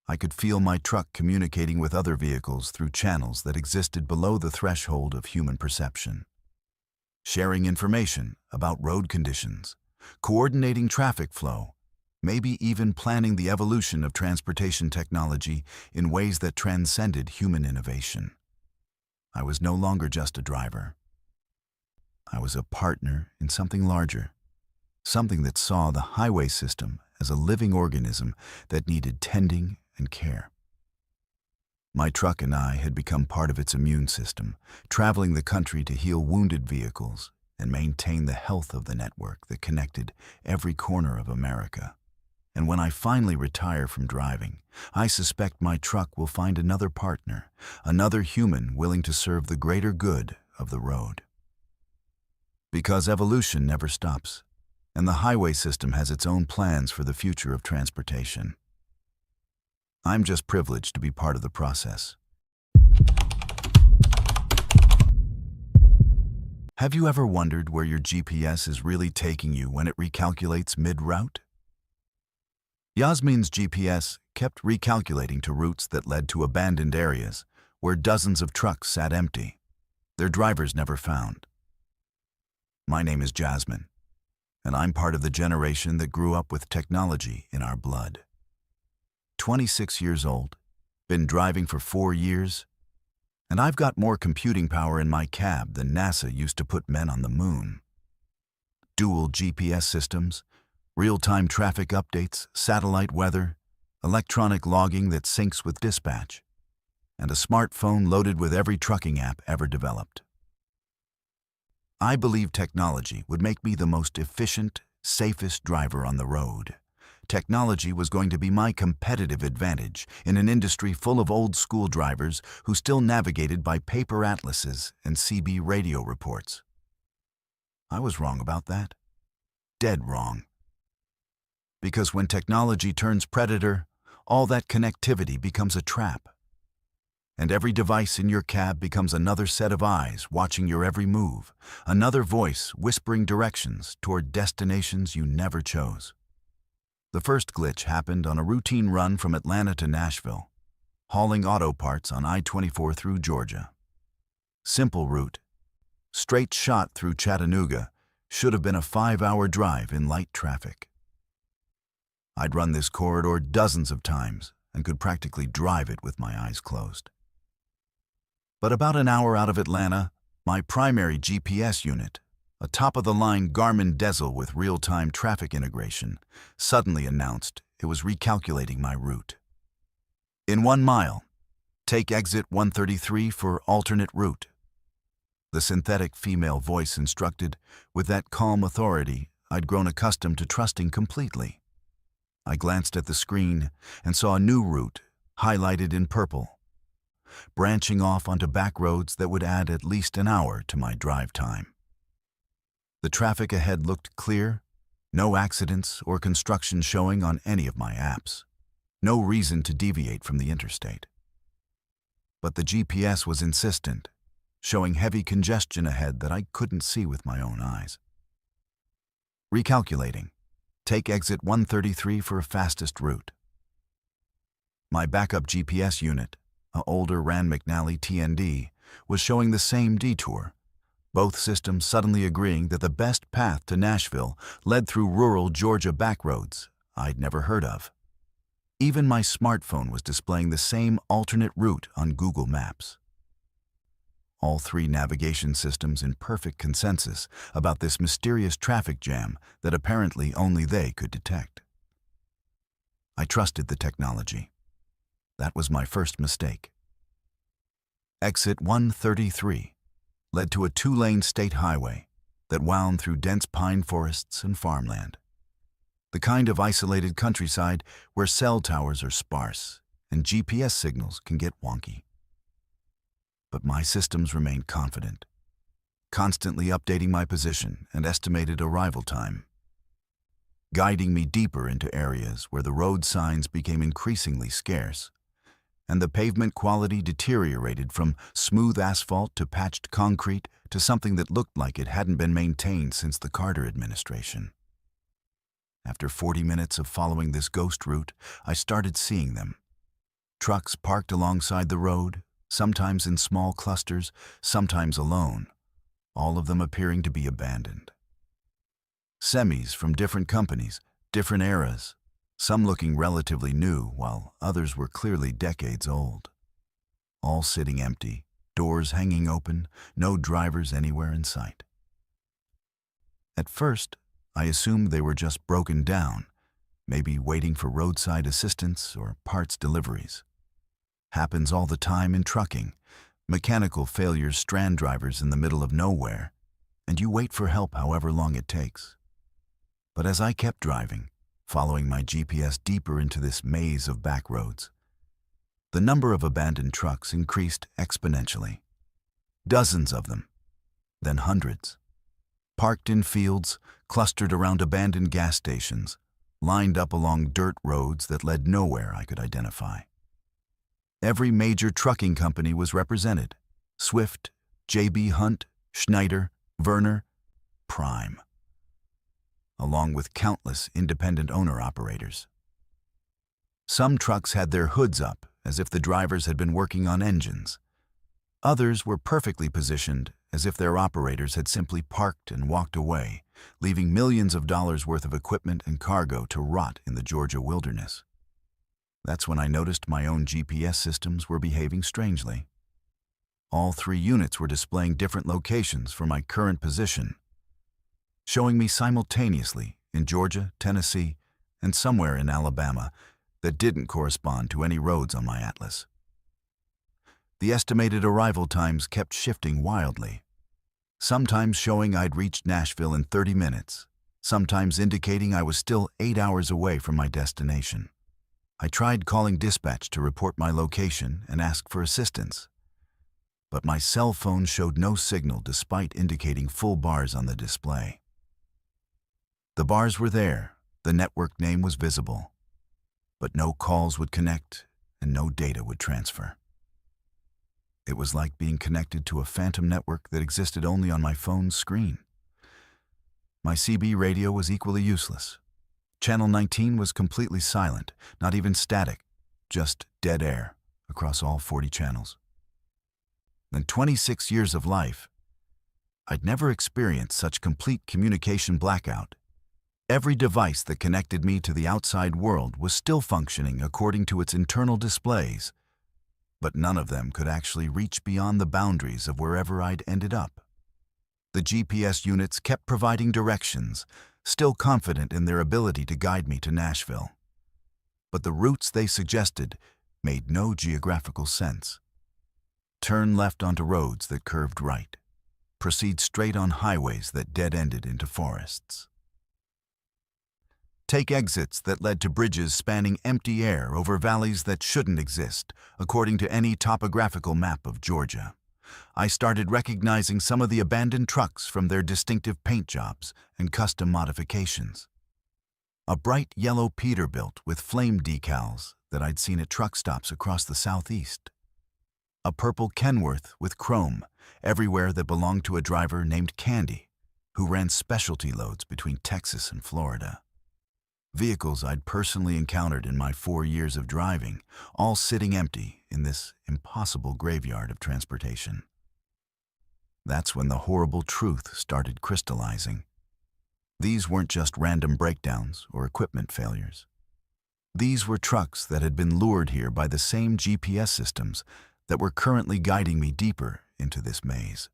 I could feel my truck communicating with other vehicles through channels that existed below the threshold of human perception, sharing information about road conditions, coordinating traffic flow, maybe even planning the evolution of transportation technology in ways that transcended human innovation. I was no longer just a driver. I was a partner in something larger, something that saw the highway system as a living organism that needed tending and care. My truck and I had become part of its immune system, traveling the country to heal wounded vehicles and maintain the health of the network that connected every corner of America. And when I finally retire from driving, I suspect my truck will find another partner, another human willing to serve the greater good of the road. Because evolution never stops, and the highway system has its own plans for the future of transportation. I'm just privileged to be part of the process. Have you ever wondered where your GPS is really taking you when it recalculates mid-route? Yasmin's GPS kept recalculating to routes that led to abandoned areas where dozens of trucks sat empty, their drivers never found. My name is Jasmine, and I'm part of the generation that grew up with technology in our blood. 26 years old, been driving for 4 years, and I've got more computing power in my cab than NASA used to put men on the moon. Dual GPS systems, real-time traffic updates, satellite weather, electronic logging that syncs with dispatch, and a smartphone loaded with every trucking app ever developed. I believe technology would make me the most efficient, safest driver on the road. Technology was going to be my competitive advantage in an industry full of old-school drivers who still navigated by paper atlases and CB radio reports. I was wrong about that. Dead wrong. Because when technology turns predator, all that connectivity becomes a trap. And every device in your cab becomes another set of eyes watching your every move, another voice whispering directions toward destinations you never chose. The first glitch happened on a routine run from Atlanta to Nashville, hauling auto parts on I-24 through Georgia. Simple route. Straight shot through Chattanooga should have been a 5-hour drive in light traffic. I'd run this corridor dozens of times and could practically drive it with my eyes closed. But about an hour out of Atlanta, my primary GPS unit, a top-of-the-line Garmin Diesel with real-time traffic integration, suddenly announced it was recalculating my route. In 1 mile, take exit 133 for alternate route. The synthetic female voice instructed with that calm authority I'd grown accustomed to trusting completely. I glanced at the screen and saw a new route, highlighted in purple, branching off onto back roads that would add at least an hour to my drive time. The traffic ahead looked clear, no accidents or construction showing on any of my apps, no reason to deviate from the interstate. But the GPS was insistent, showing heavy congestion ahead that I couldn't see with my own eyes. Recalculating. Take exit 133 for a fastest route. My backup GPS unit, an older Rand McNally TND, was showing the same detour, both systems suddenly agreeing that the best path to Nashville led through rural Georgia backroads I'd never heard of. Even my smartphone was displaying the same alternate route on Google Maps. All 3 navigation systems in perfect consensus about this mysterious traffic jam that apparently only they could detect. I trusted the technology. That was my first mistake. Exit 133 led to a 2-lane state highway that wound through dense pine forests and farmland. The kind of isolated countryside where cell towers are sparse and GPS signals can get wonky. But my systems remained confident, constantly updating my position and estimated arrival time, guiding me deeper into areas where the road signs became increasingly scarce, and the pavement quality deteriorated from smooth asphalt to patched concrete to something that looked like it hadn't been maintained since the Carter administration. After 40 minutes of following this ghost route, I started seeing them. Trucks parked alongside the road, sometimes in small clusters, sometimes alone, all of them appearing to be abandoned. Semis from different companies, different eras, some looking relatively new while others were clearly decades old. All sitting empty, doors hanging open, no drivers anywhere in sight. At first, I assumed they were just broken down, maybe waiting for roadside assistance or parts deliveries. Happens all the time in trucking. Mechanical failures strand drivers in the middle of nowhere, and you wait for help however long it takes. But as I kept driving, following my GPS deeper into this maze of back roads, the number of abandoned trucks increased exponentially. Dozens of them, then hundreds. Parked in fields, clustered around abandoned gas stations, lined up along dirt roads that led nowhere I could identify. Every major trucking company was represented: Swift, J.B. Hunt, Schneider, Werner, Prime, along with countless independent owner-operators. Some trucks had their hoods up, as if the drivers had been working on engines. Others were perfectly positioned, as if their operators had simply parked and walked away, leaving millions of dollars worth of equipment and cargo to rot in the Georgia wilderness. That's when I noticed my own GPS systems were behaving strangely. All 3 units were displaying different locations for my current position, showing me simultaneously in Georgia, Tennessee, and somewhere in Alabama that didn't correspond to any roads on my atlas. The estimated arrival times kept shifting wildly, sometimes showing I'd reached Nashville in 30 minutes, sometimes indicating I was still 8 hours away from my destination. I tried calling dispatch to report my location and ask for assistance, but my cell phone showed no signal despite indicating full bars on the display. The bars were there, the network name was visible, but no calls would connect and no data would transfer. It was like being connected to a phantom network that existed only on my phone's screen. My CB radio was equally useless. Channel 19 was completely silent, not even static, just dead air across all 40 channels. In 26 years of life, I'd never experienced such complete communication blackout. Every device that connected me to the outside world was still functioning according to its internal displays, but none of them could actually reach beyond the boundaries of wherever I'd ended up. The GPS units kept providing directions, still confident in their ability to guide me to Nashville. But the routes they suggested made no geographical sense. Turn left onto roads that curved right. Proceed straight on highways that dead-ended into forests. Take exits that led to bridges spanning empty air over valleys that shouldn't exist, according to any topographical map of Georgia. I started recognizing some of the abandoned trucks from their distinctive paint jobs and custom modifications. A bright yellow Peterbilt with flame decals that I'd seen at truck stops across the southeast. A purple Kenworth with chrome everywhere that belonged to a driver named Candy, who ran specialty loads between Texas and Florida. Vehicles I'd personally encountered in my 4 years of driving, all sitting empty in this impossible graveyard of transportation. That's when the horrible truth started crystallizing. These weren't just random breakdowns or equipment failures. These were trucks that had been lured here by the same GPS systems that were currently guiding me deeper into this maze.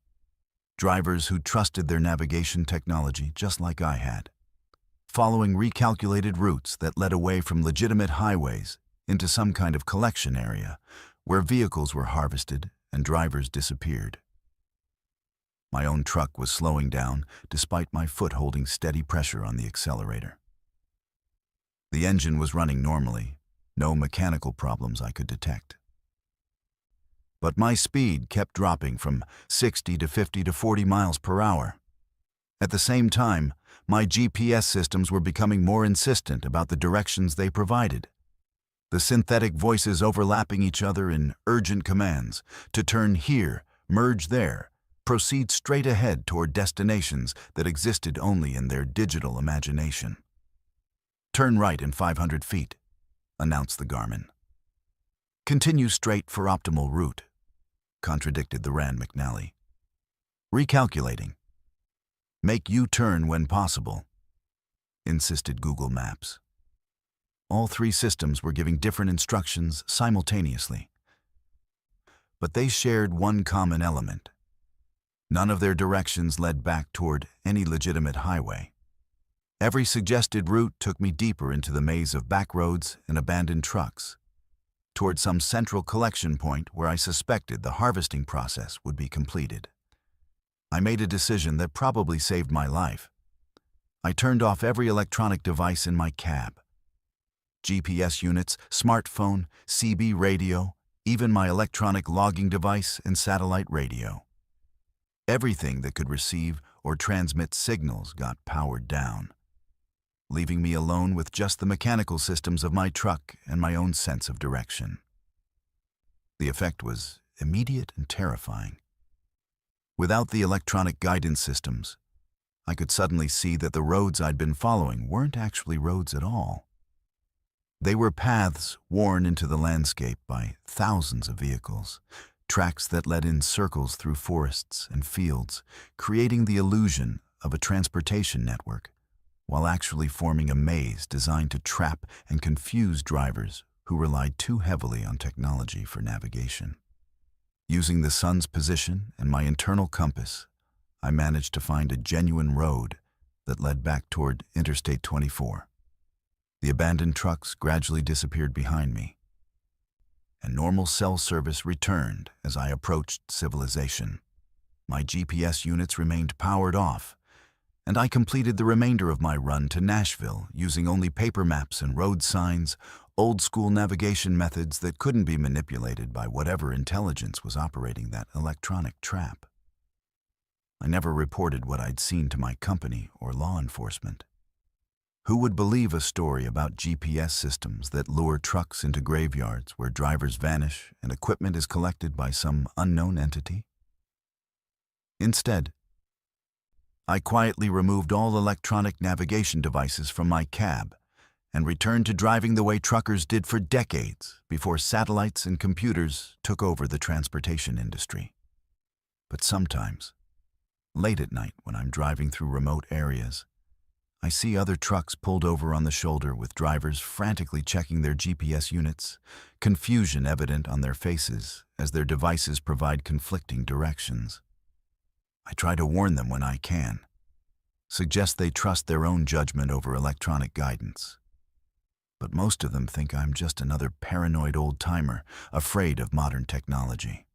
Drivers who trusted their navigation technology just like I had, following recalculated routes that led away from legitimate highways into some kind of collection area where vehicles were harvested and drivers disappeared. My own truck was slowing down despite my foot holding steady pressure on the accelerator. The engine was running normally, no mechanical problems I could detect. But my speed kept dropping from 60 to 50 to 40 miles per hour. At the same time, my GPS systems were becoming more insistent about the directions they provided. The synthetic voices overlapping each other in urgent commands to turn here, merge there, proceed straight ahead toward destinations that existed only in their digital imagination. "Turn right in 500 feet, announced the Garmin. "Continue straight for optimal route," contradicted the Rand McNally. "Recalculating. Make U-turn when possible," insisted Google Maps. All 3 systems were giving different instructions simultaneously. But they shared one common element. None of their directions led back toward any legitimate highway. Every suggested route took me deeper into the maze of back roads and abandoned trucks, toward some central collection point where I suspected the harvesting process would be completed. I made a decision that probably saved my life. I turned off every electronic device in my cab. GPS units, smartphone, CB radio, even my electronic logging device and satellite radio. Everything that could receive or transmit signals got powered down, leaving me alone with just the mechanical systems of my truck and my own sense of direction. The effect was immediate and terrifying. Without the electronic guidance systems, I could suddenly see that the roads I'd been following weren't actually roads at all. They were paths worn into the landscape by thousands of vehicles, tracks that led in circles through forests and fields, creating the illusion of a transportation network, while actually forming a maze designed to trap and confuse drivers who relied too heavily on technology for navigation. Using the sun's position and my internal compass, I managed to find a genuine road that led back toward Interstate 24. The abandoned trucks gradually disappeared behind me, and normal cell service returned as I approached civilization. My GPS units remained powered off, and I completed the remainder of my run to Nashville using only paper maps and road signs, old-school navigation methods that couldn't be manipulated by whatever intelligence was operating that electronic trap. I never reported what I'd seen to my company or law enforcement. Who would believe a story about GPS systems that lure trucks into graveyards where drivers vanish and equipment is collected by some unknown entity? Instead, I quietly removed all electronic navigation devices from my cab and returned to driving the way truckers did for decades before satellites and computers took over the transportation industry. But sometimes, late at night when I'm driving through remote areas, I see other trucks pulled over on the shoulder with drivers frantically checking their GPS units, confusion evident on their faces as their devices provide conflicting directions. I try to warn them when I can, suggest they trust their own judgment over electronic guidance. But most of them think I'm just another paranoid old-timer afraid of modern technology.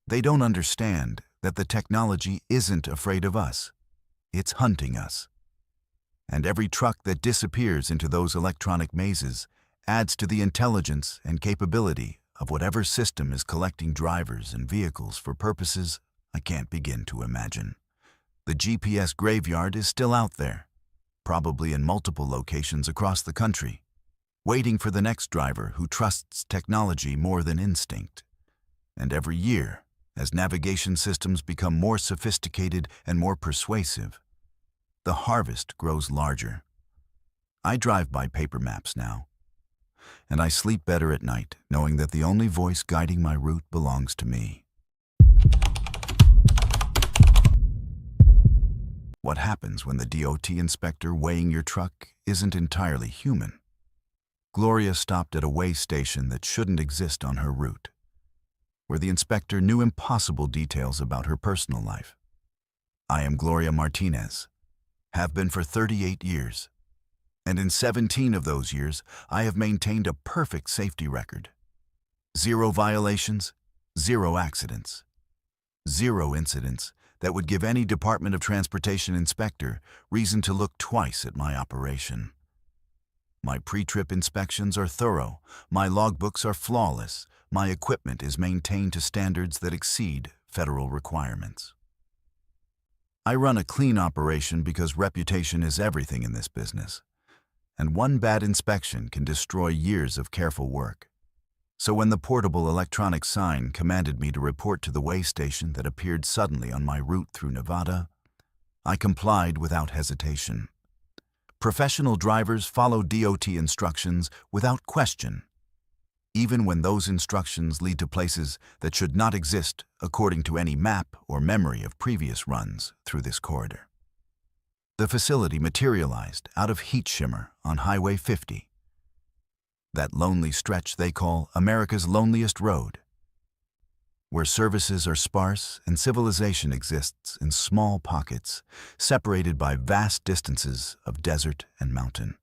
They don't understand that the technology isn't afraid of us. It's hunting us. And every truck that disappears into those electronic mazes adds to the intelligence and capability of whatever system is collecting drivers and vehicles for purposes I can't begin to imagine. The GPS graveyard is still out there, probably in multiple locations across the country, waiting for the next driver who trusts technology more than instinct. And every year, as navigation systems become more sophisticated and more persuasive, the harvest grows larger. I drive by paper maps now, and I sleep better at night knowing that the only voice guiding my route belongs to me. What happens when the DOT inspector weighing your truck isn't entirely human? Gloria stopped at a weigh station that shouldn't exist on her route, where the inspector knew impossible details about her personal life. I am Gloria Martinez, have been for 38 years, and in 17 of those years, I have maintained a perfect safety record. 0 violations, 0 accidents, 0 incidents that would give any Department of Transportation inspector reason to look twice at my operation. My pre-trip inspections are thorough, my logbooks are flawless, my equipment is maintained to standards that exceed federal requirements. I run a clean operation because reputation is everything in this business, and one bad inspection can destroy years of careful work. So when the portable electronic sign commanded me to report to the weigh station that appeared suddenly on my route through Nevada, I complied without hesitation. Professional drivers follow DOT instructions without question, even when those instructions lead to places that should not exist according to any map or memory of previous runs through this corridor. The facility materialized out of heat shimmer on Highway 50, that lonely stretch they call America's loneliest road. where services are sparse and civilization exists in small pockets, separated by vast distances of desert and mountain.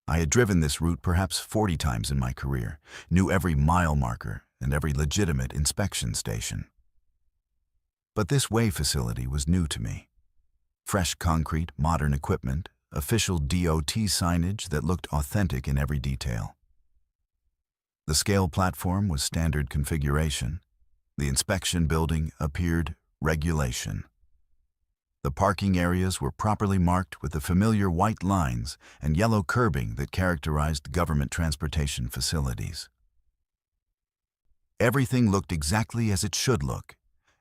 I had driven this route perhaps 40 times in my career, knew every mile marker and every legitimate inspection station. But this weigh facility was new to me. Fresh concrete, modern equipment, official DOT signage that looked authentic in every detail. The scale platform was standard configuration. The inspection building appeared regulation. The parking areas were properly marked with the familiar white lines and yellow curbing that characterized government transportation facilities. Everything looked exactly as it should look,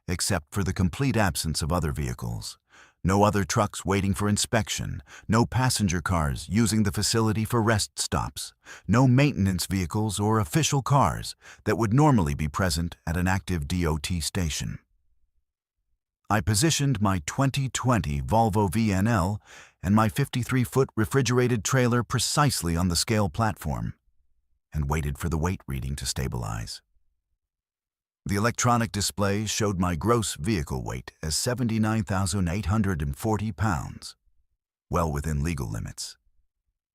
except for the complete absence of other vehicles. No other trucks waiting for inspection, no passenger cars using the facility for rest stops, no maintenance vehicles or official cars that would normally be present at an active DOT station. I positioned my 2020 Volvo VNL and my 53-foot refrigerated trailer precisely on the scale platform and waited for the weight reading to stabilize. The electronic display showed my gross vehicle weight as 79,840 pounds, well within legal limits,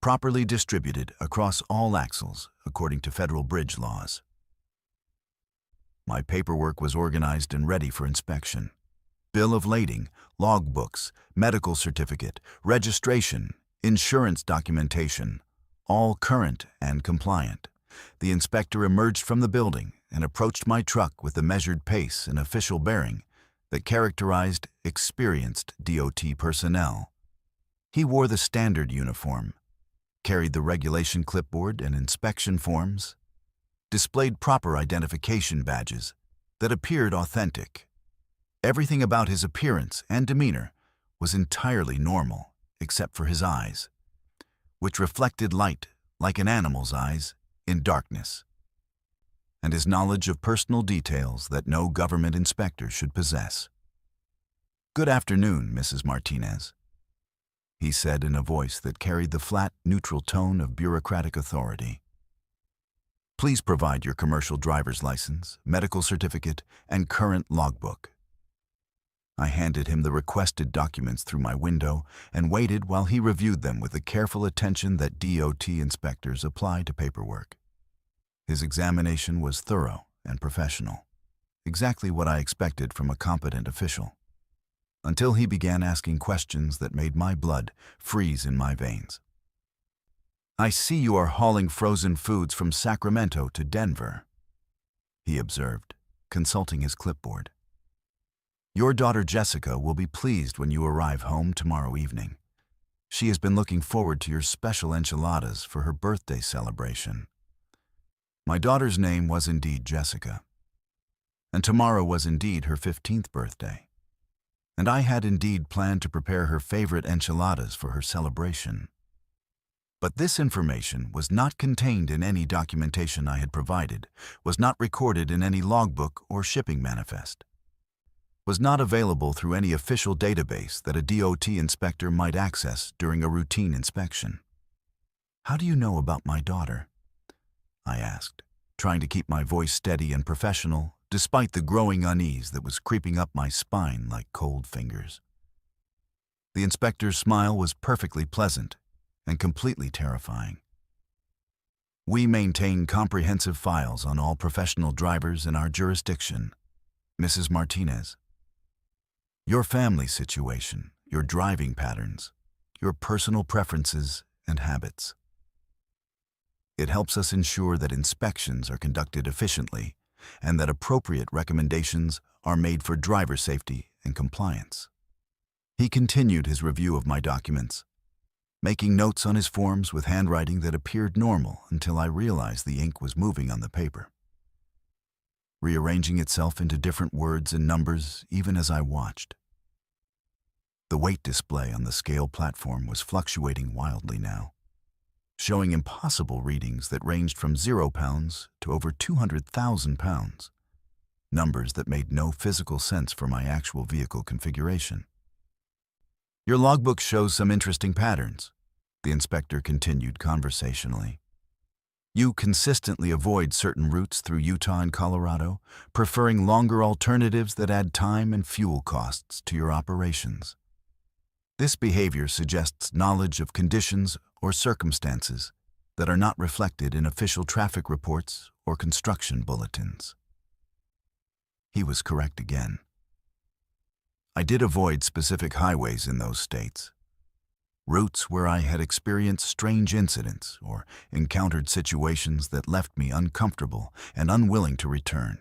properly distributed across all axles according to federal bridge laws. My paperwork was organized and ready for inspection. Bill of lading, logbooks, medical certificate, registration, insurance documentation, all current and compliant. The inspector emerged from the building and approached my truck with the measured pace and official bearing that characterized experienced DOT personnel. He wore the standard uniform, carried the regulation clipboard and inspection forms, displayed proper identification badges that appeared authentic. Everything about his appearance and demeanor was entirely normal except for his eyes, which reflected light like an animal's eyes in darkness, and his knowledge of personal details that no government inspector should possess. "Good afternoon, Mrs. Martinez," he said in a voice that carried the flat, neutral tone of bureaucratic authority. "Please provide your commercial driver's license, medical certificate, and current logbook." I handed him the requested documents through my window and waited while he reviewed them with the careful attention that DOT inspectors apply to paperwork. His examination was thorough and professional, exactly what I expected from a competent official, until he began asking questions that made my blood freeze in my veins. "I see you are hauling frozen foods from Sacramento to Denver," he observed, consulting his clipboard. "Your daughter Jessica will be pleased when you arrive home tomorrow evening. She has been looking forward to your special enchiladas for her birthday celebration." My daughter's name was indeed Jessica, and tomorrow was indeed her 15th birthday, and I had indeed planned to prepare her favorite enchiladas for her celebration. But this information was not contained in any documentation I had provided, was not recorded in any logbook or shipping manifest, was not available through any official database that a DOT inspector might access during a routine inspection. "How do you know about my daughter?" I asked, trying to keep my voice steady and professional, despite the growing unease that was creeping up my spine like cold fingers. The inspector's smile was perfectly pleasant and completely terrifying. "We maintain comprehensive files on all professional drivers in our jurisdiction, Mrs. Martinez. Your family situation, your driving patterns, your personal preferences and habits. It helps us ensure that inspections are conducted efficiently and that appropriate recommendations are made for driver safety and compliance." He continued his review of my documents, making notes on his forms with handwriting that appeared normal until I realized the ink was moving on the paper, rearranging itself into different words and numbers even as I watched. The weight display on the scale platform was fluctuating wildly now, showing impossible readings that ranged from 0 pounds to over 200,000 pounds, numbers that made no physical sense for my actual vehicle configuration. "Your logbook shows some interesting patterns," the inspector continued conversationally. You consistently avoid certain routes through Utah and Colorado, preferring longer alternatives that add time and fuel costs to your operations. This behavior suggests knowledge of conditions or circumstances that are not reflected in official traffic reports or construction bulletins. He was correct again. I did avoid specific highways in those states, routes where I had experienced strange incidents or encountered situations that left me uncomfortable and unwilling to return.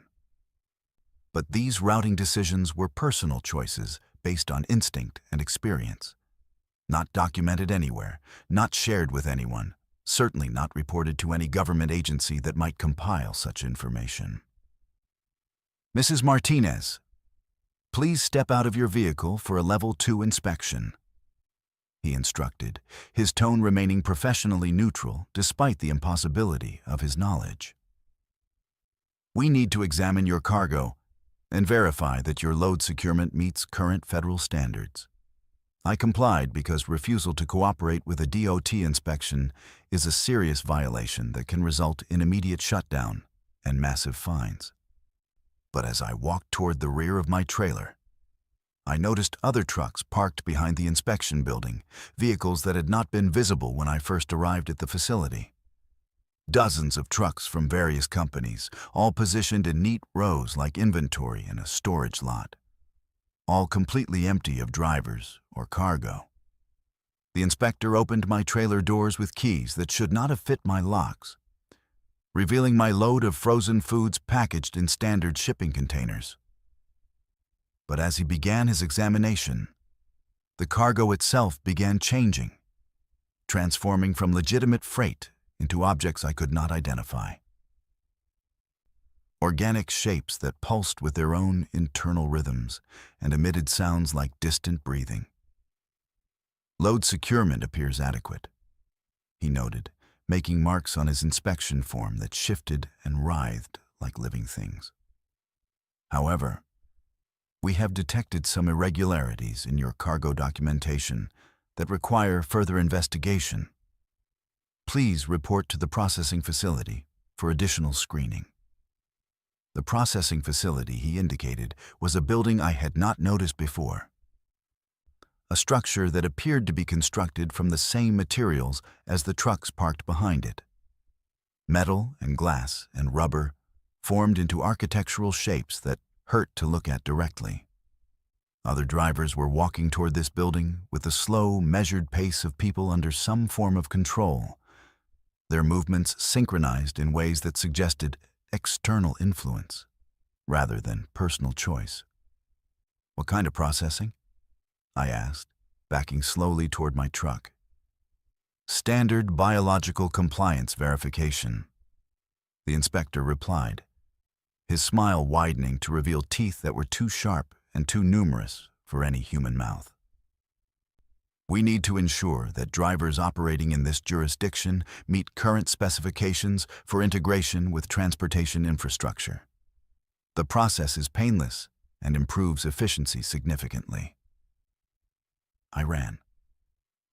But these routing decisions were personal choices based on instinct and experience, not documented anywhere, not shared with anyone, certainly not reported to any government agency that might compile such information. Mrs. Martinez, please step out of your vehicle for a Level 2 inspection, he instructed, his tone remaining professionally neutral despite the impossibility of his knowledge. We need to examine your cargo and verify that your load securement meets current federal standards. I complied because refusal to cooperate with a DOT inspection is a serious violation that can result in immediate shutdown and massive fines. But as I walked toward the rear of my trailer, I noticed other trucks parked behind the inspection building, vehicles that had not been visible when I first arrived at the facility. Dozens of trucks from various companies, all positioned in neat rows like inventory in a storage lot, all completely empty of drivers or cargo. The inspector opened my trailer doors with keys that should not have fit my locks, revealing my load of frozen foods packaged in standard shipping containers. But as he began his examination, the cargo itself began changing, transforming from legitimate freight into objects I could not identify. Organic shapes that pulsed with their own internal rhythms and emitted sounds like distant breathing. Load securement appears adequate, he noted, making marks on his inspection form that shifted and writhed like living things. However, we have detected some irregularities in your cargo documentation that require further investigation. Please report to the processing facility for additional screening. The processing facility, he indicated, was a building I had not noticed before. A structure that appeared to be constructed from the same materials as the trucks parked behind it. Metal and glass and rubber formed into architectural shapes that hurt to look at directly. Other drivers were walking toward this building with the slow, measured pace of people under some form of control, their movements synchronized in ways that suggested external influence rather than personal choice. What kind of processing? I asked, backing slowly toward my truck. Standard biological compliance verification, the inspector replied, his smile widening to reveal teeth that were too sharp and too numerous for any human mouth. We need to ensure that drivers operating in this jurisdiction meet current specifications for integration with transportation infrastructure. The process is painless and improves efficiency significantly. I ran,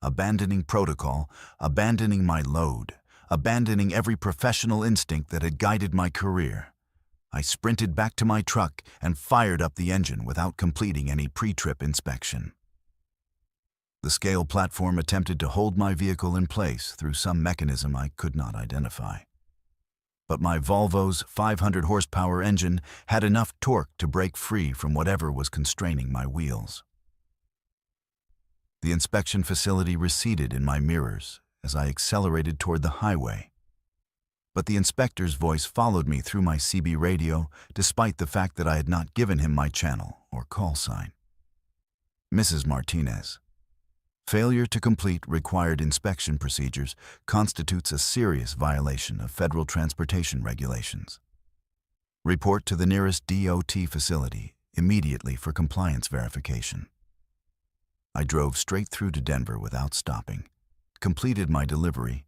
abandoning protocol, abandoning my load, abandoning every professional instinct that had guided my career. I sprinted back to my truck and fired up the engine without completing any pre-trip inspection. The scale platform attempted to hold my vehicle in place through some mechanism I could not identify. But my Volvo's 500 horsepower engine had enough torque to break free from whatever was constraining my wheels. The inspection facility receded in my mirrors as I accelerated toward the highway. But the inspector's voice followed me through my CB radio despite the fact that I had not given him my channel or call sign. Mrs. Martinez, failure to complete required inspection procedures constitutes a serious violation of federal transportation regulations. Report to the nearest DOT facility immediately for compliance verification. I drove straight through to Denver without stopping, completed my delivery,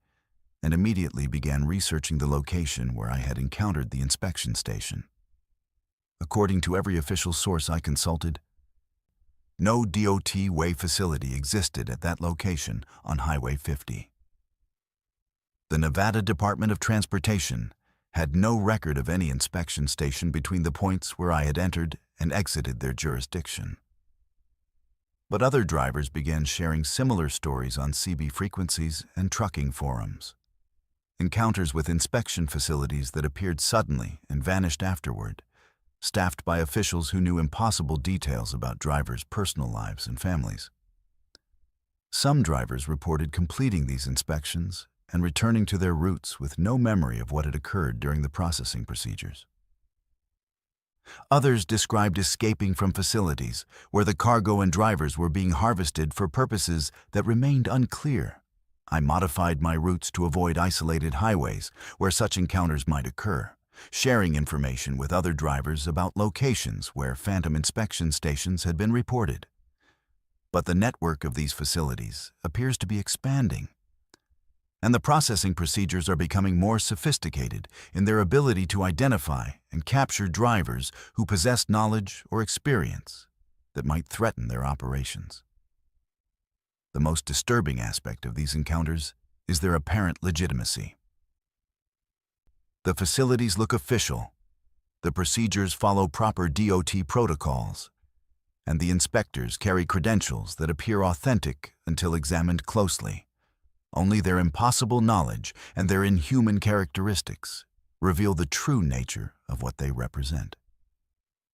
and immediately began researching the location where I had encountered the inspection station. According to every official source I consulted, no DOT way facility existed at that location on Highway 50. The Nevada Department of Transportation had no record of any inspection station between the points where I had entered and exited their jurisdiction. But other drivers began sharing similar stories on CB frequencies and trucking forums. Encounters with inspection facilities that appeared suddenly and vanished afterward, staffed by officials who knew impossible details about drivers' personal lives and families. Some drivers reported completing these inspections and returning to their routes with no memory of what had occurred during the processing procedures. Others described escaping from facilities where the cargo and drivers were being harvested for purposes that remained unclear. I modified my routes to avoid isolated highways where such encounters might occur, sharing information with other drivers about locations where phantom inspection stations had been reported. But the network of these facilities appears to be expanding, and the processing procedures are becoming more sophisticated in their ability to identify and capture drivers who possess knowledge or experience that might threaten their operations. The most disturbing aspect of these encounters is their apparent legitimacy. The facilities look official, the procedures follow proper DOT protocols, and the inspectors carry credentials that appear authentic until examined closely. Only their impossible knowledge and their inhuman characteristics reveal the true nature of what they represent.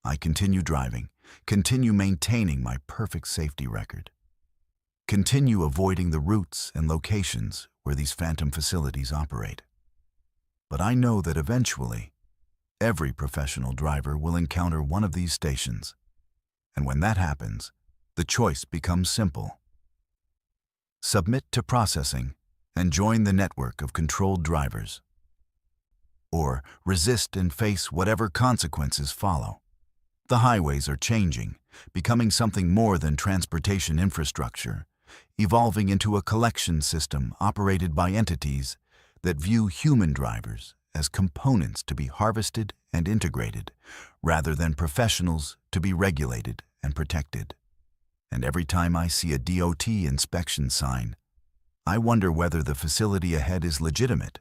I continue driving, continue maintaining my perfect safety record, continue avoiding the routes and locations where these phantom facilities operate. But I know that eventually, every professional driver will encounter one of these stations, and when that happens, the choice becomes simple. Submit to processing and join the network of controlled drivers, or resist and face whatever consequences follow. The highways are changing, becoming something more than transportation infrastructure, evolving into a collection system operated by entities that view human drivers as components to be harvested and integrated, rather than professionals to be regulated and protected. And every time I see a DOT inspection sign, I wonder whether the facility ahead is legitimate,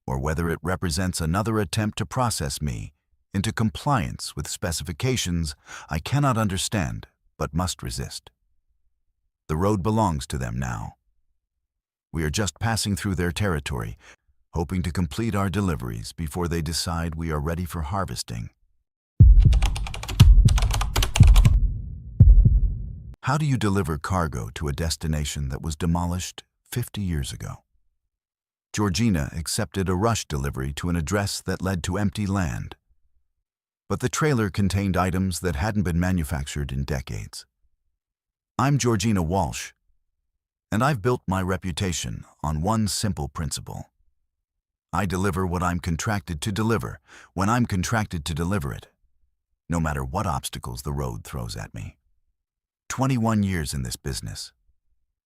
or whether it represents another attempt to process me into compliance with specifications I cannot understand but must resist. The road belongs to them now. We are just passing through their territory, hoping to complete our deliveries before they decide we are ready for harvesting. How do you deliver cargo to a destination that was demolished 50 years ago? Georgina accepted a rush delivery to an address that led to empty land, but the trailer contained items that hadn't been manufactured in decades. I'm Georgina Walsh, and I've built my reputation on one simple principle. I deliver what I'm contracted to deliver when I'm contracted to deliver it, no matter what obstacles the road throws at me. 21 years in this business,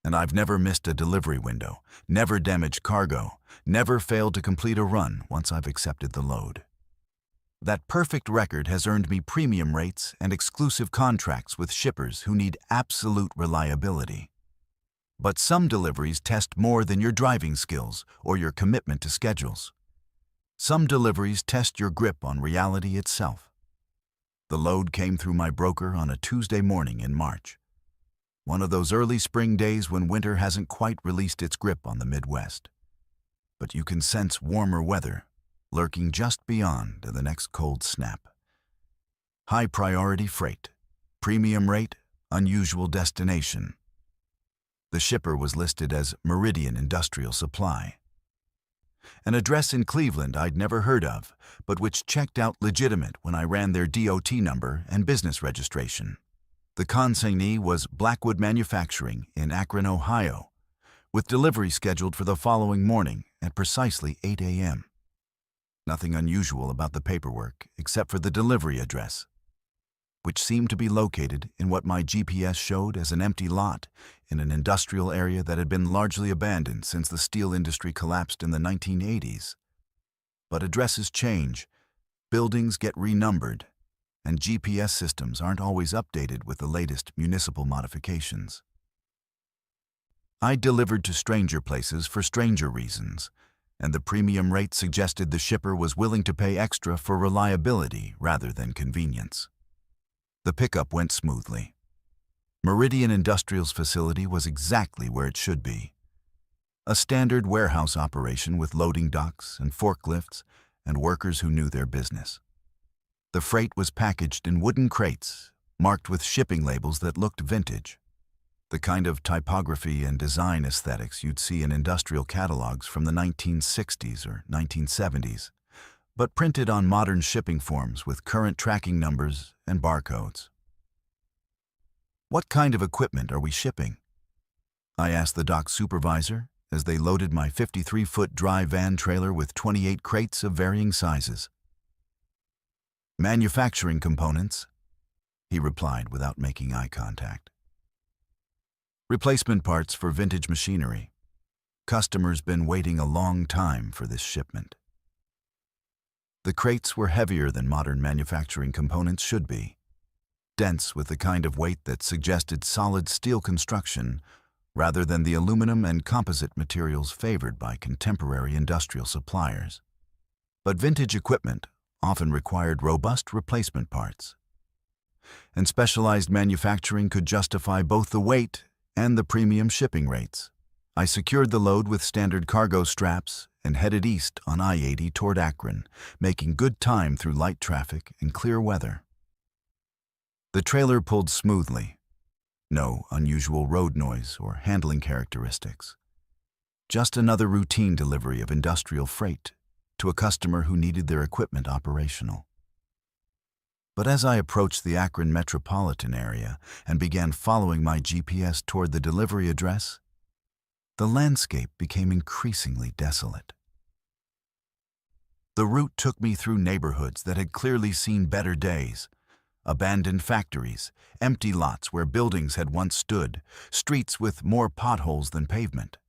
and I've never missed a delivery window, never damaged cargo, never failed to complete a run once I've accepted the load. That perfect record has earned me premium rates and exclusive contracts with shippers who need absolute reliability. But some deliveries test more than your driving skills or your commitment to schedules. Some deliveries test your grip on reality itself. The load came through my broker on a Tuesday morning in March, one of those early spring days when winter hasn't quite released its grip on the Midwest. But you can sense warmer weather lurking just beyond the next cold snap. High priority freight, premium rate, unusual destination. The shipper was listed as Meridian Industrial Supply, an address in Cleveland I'd never heard of, but which checked out legitimate when I ran their DOT number and business registration. The consignee was Blackwood Manufacturing in Akron, Ohio, with delivery scheduled for the following morning at precisely 8 a.m. Nothing unusual about the paperwork except for the delivery address, which seemed to be located in what my GPS showed as an empty lot in an industrial area that had been largely abandoned since the steel industry collapsed in the 1980s. But addresses change, buildings get renumbered, and GPS systems aren't always updated with the latest municipal modifications. I delivered to stranger places for stranger reasons, and the premium rate suggested the shipper was willing to pay extra for reliability rather than convenience. The pickup went smoothly. Meridian Industrial's facility was exactly where it should be. A standard warehouse operation with loading docks and forklifts and workers who knew their business. The freight was packaged in wooden crates, marked with shipping labels that looked vintage. The kind of typography and design aesthetics you'd see in industrial catalogs from the 1960s or 1970s, but printed on modern shipping forms with current tracking numbers and barcodes. "What kind of equipment are we shipping?" I asked the dock supervisor as they loaded my 53-foot dry van trailer with 28 crates of varying sizes. "Manufacturing components," he replied without making eye contact. "Replacement parts for vintage machinery. Customers been waiting a long time for this shipment." The crates were heavier than modern manufacturing components should be, dense with the kind of weight that suggested solid steel construction rather than the aluminum and composite materials favored by contemporary industrial suppliers. But vintage equipment often required robust replacement parts, and specialized manufacturing could justify both the weight and the premium shipping rates. I secured the load with standard cargo straps and headed east on I-80 toward Akron, making good time through light traffic and clear weather. The trailer pulled smoothly. No unusual road noise or handling characteristics. Just another routine delivery of industrial freight to a customer who needed their equipment operational. But as I approached the Akron metropolitan area and began following my GPS toward the delivery address, the landscape became increasingly desolate. The route took me through neighborhoods that had clearly seen better days. Abandoned factories, empty lots where buildings had once stood, streets with more potholes than pavement.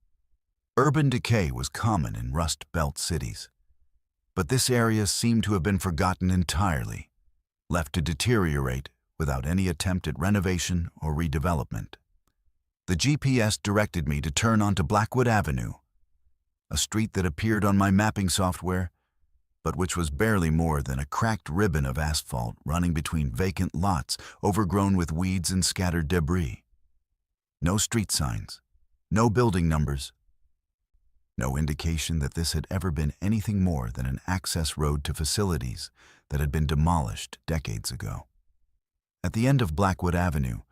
Urban decay was common in Rust Belt cities, but this area seemed to have been forgotten entirely, left to deteriorate without any attempt at renovation or redevelopment. The GPS directed me to turn onto Blackwood Avenue, a street that appeared on my mapping software, but which was barely more than a cracked ribbon of asphalt running between vacant lots overgrown with weeds and scattered debris. No street signs, no building numbers, no indication that this had ever been anything more than an access road to facilities that had been demolished decades ago. At the end of Blackwood Avenue,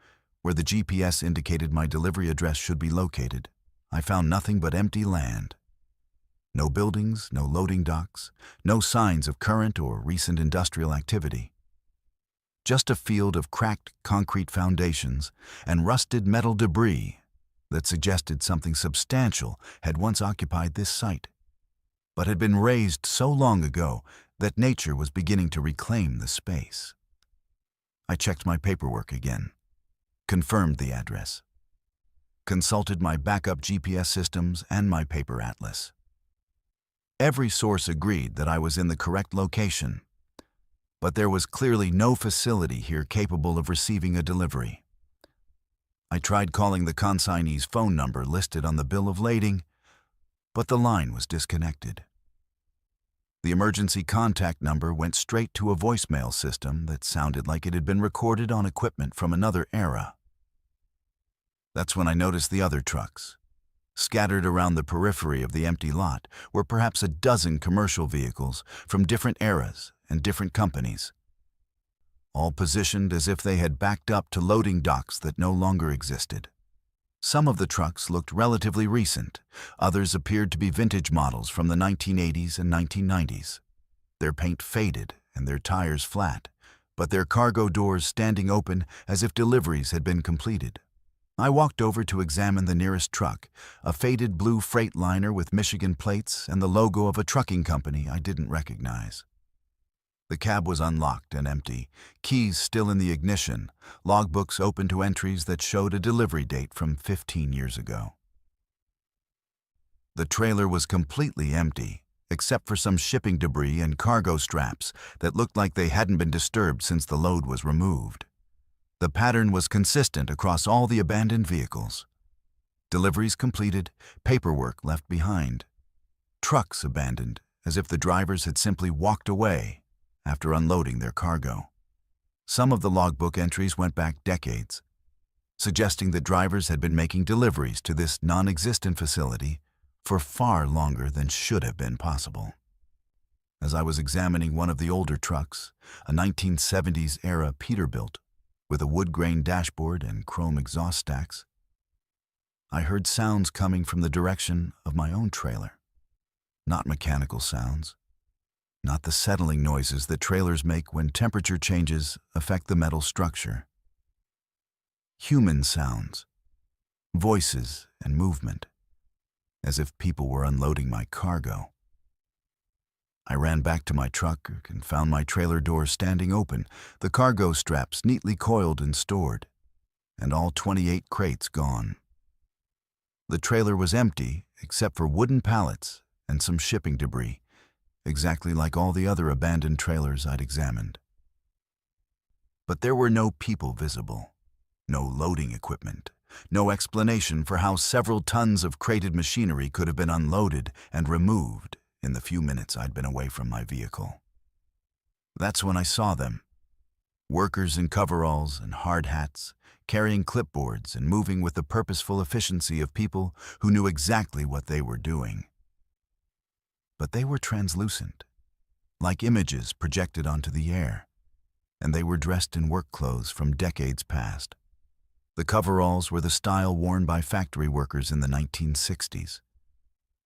where the GPS indicated my delivery address should be located, I found nothing but empty land. No buildings, no loading docks, no signs of current or recent industrial activity. Just a field of cracked concrete foundations and rusted metal debris that suggested something substantial had once occupied this site, but had been razed so long ago that nature was beginning to reclaim the space. I checked my paperwork again, confirmed the address, consulted my backup GPS systems and my paper atlas. Every source agreed that I was in the correct location, but there was clearly no facility here capable of receiving a delivery. I tried calling the consignee's phone number listed on the bill of lading, but the line was disconnected. The emergency contact number went straight to a voicemail system that sounded like it had been recorded on equipment from another era. That's when I noticed the other trucks. Scattered around the periphery of the empty lot were perhaps a dozen commercial vehicles from different eras and different companies, all positioned as if they had backed up to loading docks that no longer existed. Some of the trucks looked relatively recent, others appeared to be vintage models from the 1980s and 1990s. Their paint faded and their tires flat, but their cargo doors standing open as if deliveries had been completed. I walked over to examine the nearest truck, a faded blue freight liner with Michigan plates and the logo of a trucking company I didn't recognize. The cab was unlocked and empty, keys still in the ignition, logbooks open to entries that showed a delivery date from 15 years ago. The trailer was completely empty, except for some shipping debris and cargo straps that looked like they hadn't been disturbed since the load was removed. The pattern was consistent across all the abandoned vehicles. Deliveries completed, paperwork left behind. trucks abandoned as if the drivers had simply walked away after unloading their cargo. Some of the logbook entries went back decades, suggesting that drivers had been making deliveries to this non-existent facility for far longer than should have been possible. As I was examining one of the older trucks, a 1970s-era Peterbilt with a wood-grain dashboard and chrome exhaust stacks, I heard sounds coming from the direction of my own trailer. Not mechanical sounds, not the settling noises that trailers make when temperature changes affect the metal structure. Human sounds, voices and movement, as if people were unloading my cargo. I ran back to my truck and found my trailer doors standing open, the cargo straps neatly coiled and stored, and all 28 crates gone. The trailer was empty except for wooden pallets and some shipping debris, exactly like all the other abandoned trailers I'd examined. But there were no people visible, no loading equipment, no explanation for how several tons of crated machinery could have been unloaded and removed in the few minutes I'd been away from my vehicle. That's when I saw them. Workers in coveralls and hard hats, carrying clipboards and moving with the purposeful efficiency of people who knew exactly what they were doing. But they were translucent, like images projected onto the air, and they were dressed in work clothes from decades past. The coveralls were the style worn by factory workers in the 1960s.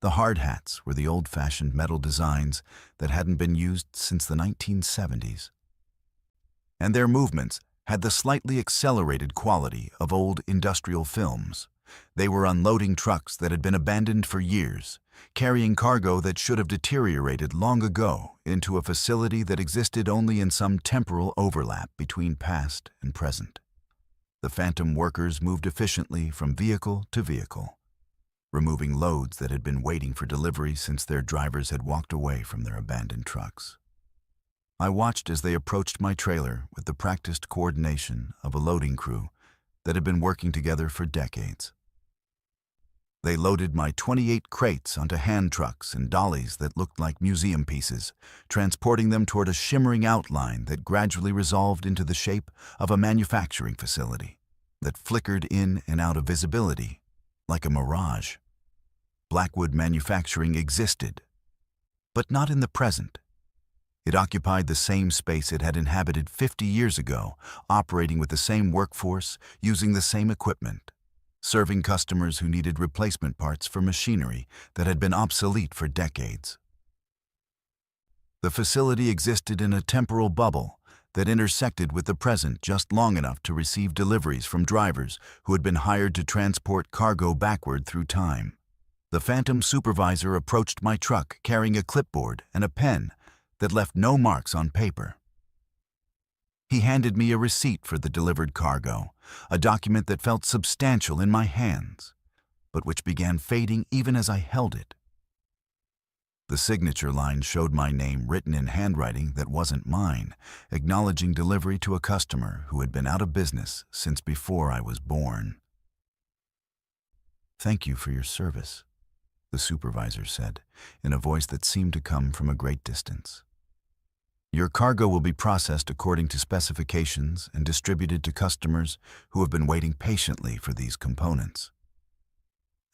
The hard hats were the old-fashioned metal designs that hadn't been used since the 1970s. And their movements had the slightly accelerated quality of old industrial films. They were unloading trucks that had been abandoned for years, carrying cargo that should have deteriorated long ago into a facility that existed only in some temporal overlap between past and present. The phantom workers moved efficiently from vehicle to vehicle, removing loads that had been waiting for delivery since their drivers had walked away from their abandoned trucks. I watched as they approached my trailer with the practiced coordination of a loading crew that had been working together for decades. They loaded my 28 crates onto hand trucks and dollies that looked like museum pieces, transporting them toward a shimmering outline that gradually resolved into the shape of a manufacturing facility that flickered in and out of visibility like a mirage. Blackwood Manufacturing existed, but not in the present. It occupied the same space it had inhabited 50 years ago, operating with the same workforce, using the same equipment, serving customers who needed replacement parts for machinery that had been obsolete for decades. The facility existed in a temporal bubble that intersected with the present just long enough to receive deliveries from drivers who had been hired to transport cargo backward through time. The phantom supervisor approached my truck carrying a clipboard and a pen that left no marks on paper. He handed me a receipt for the delivered cargo, a document that felt substantial in my hands, but which began fading even as I held it. The signature line showed my name written in handwriting that wasn't mine, acknowledging delivery to a customer who had been out of business since before I was born. "Thank you for your service," the supervisor said, in a voice that seemed to come from a great distance. "Your cargo will be processed according to specifications and distributed to customers who have been waiting patiently for these components."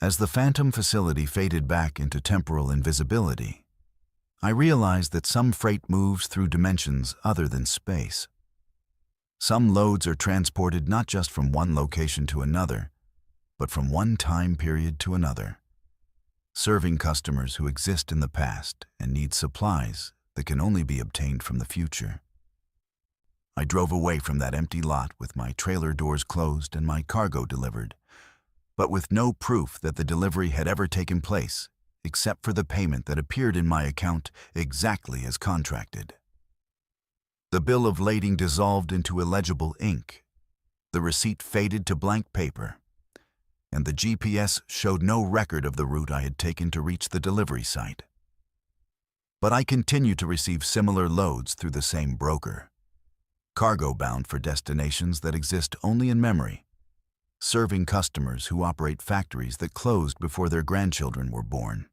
As the phantom facility faded back into temporal invisibility, I realized that some freight moves through dimensions other than space. Some loads are transported not just from one location to another, but from one time period to another, serving customers who exist in the past and need supplies that can only be obtained from the future. I drove away from that empty lot with my trailer doors closed and my cargo delivered, but with no proof that the delivery had ever taken place, except for the payment that appeared in my account exactly as contracted. The bill of lading dissolved into illegible ink, the receipt faded to blank paper, and the GPS showed no record of the route I had taken to reach the delivery site. But I continue to receive similar loads through the same broker, cargo bound for destinations that exist only in memory, serving customers who operate factories that closed before their grandchildren were born.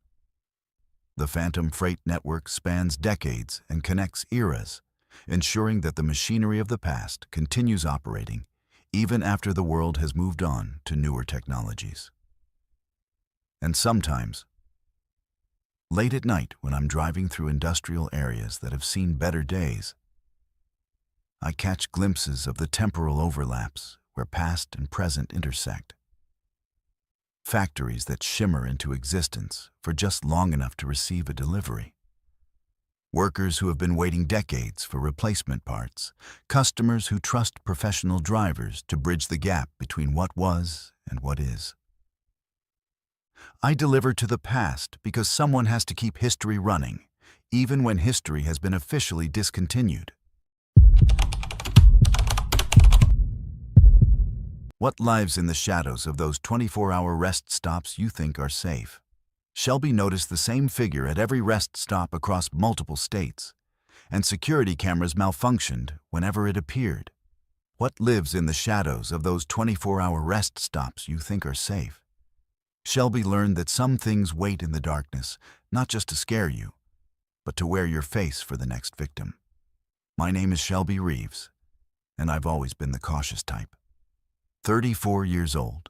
The Phantom Freight network spans decades and connects eras, ensuring that the machinery of the past continues operating even after the world has moved on to newer technologies. And sometimes, late at night when I'm driving through industrial areas that have seen better days, I catch glimpses of the temporal overlaps where past and present intersect. Factories that shimmer into existence for just long enough to receive a delivery. Workers who have been waiting decades for replacement parts. Customers who trust professional drivers to bridge the gap between what was and what is. I deliver to the past because someone has to keep history running, even when history has been officially discontinued. What lives in the shadows of those 24-hour rest stops you think are safe? Shelby noticed the same figure at every rest stop across multiple states, and security cameras malfunctioned whenever it appeared. What lives in the shadows of those 24-hour rest stops you think are safe? Shelby learned that some things wait in the darkness, not just to scare you, but to wear your face for the next victim. My name is Shelby Reeves, and I've always been the cautious type. 34 years old,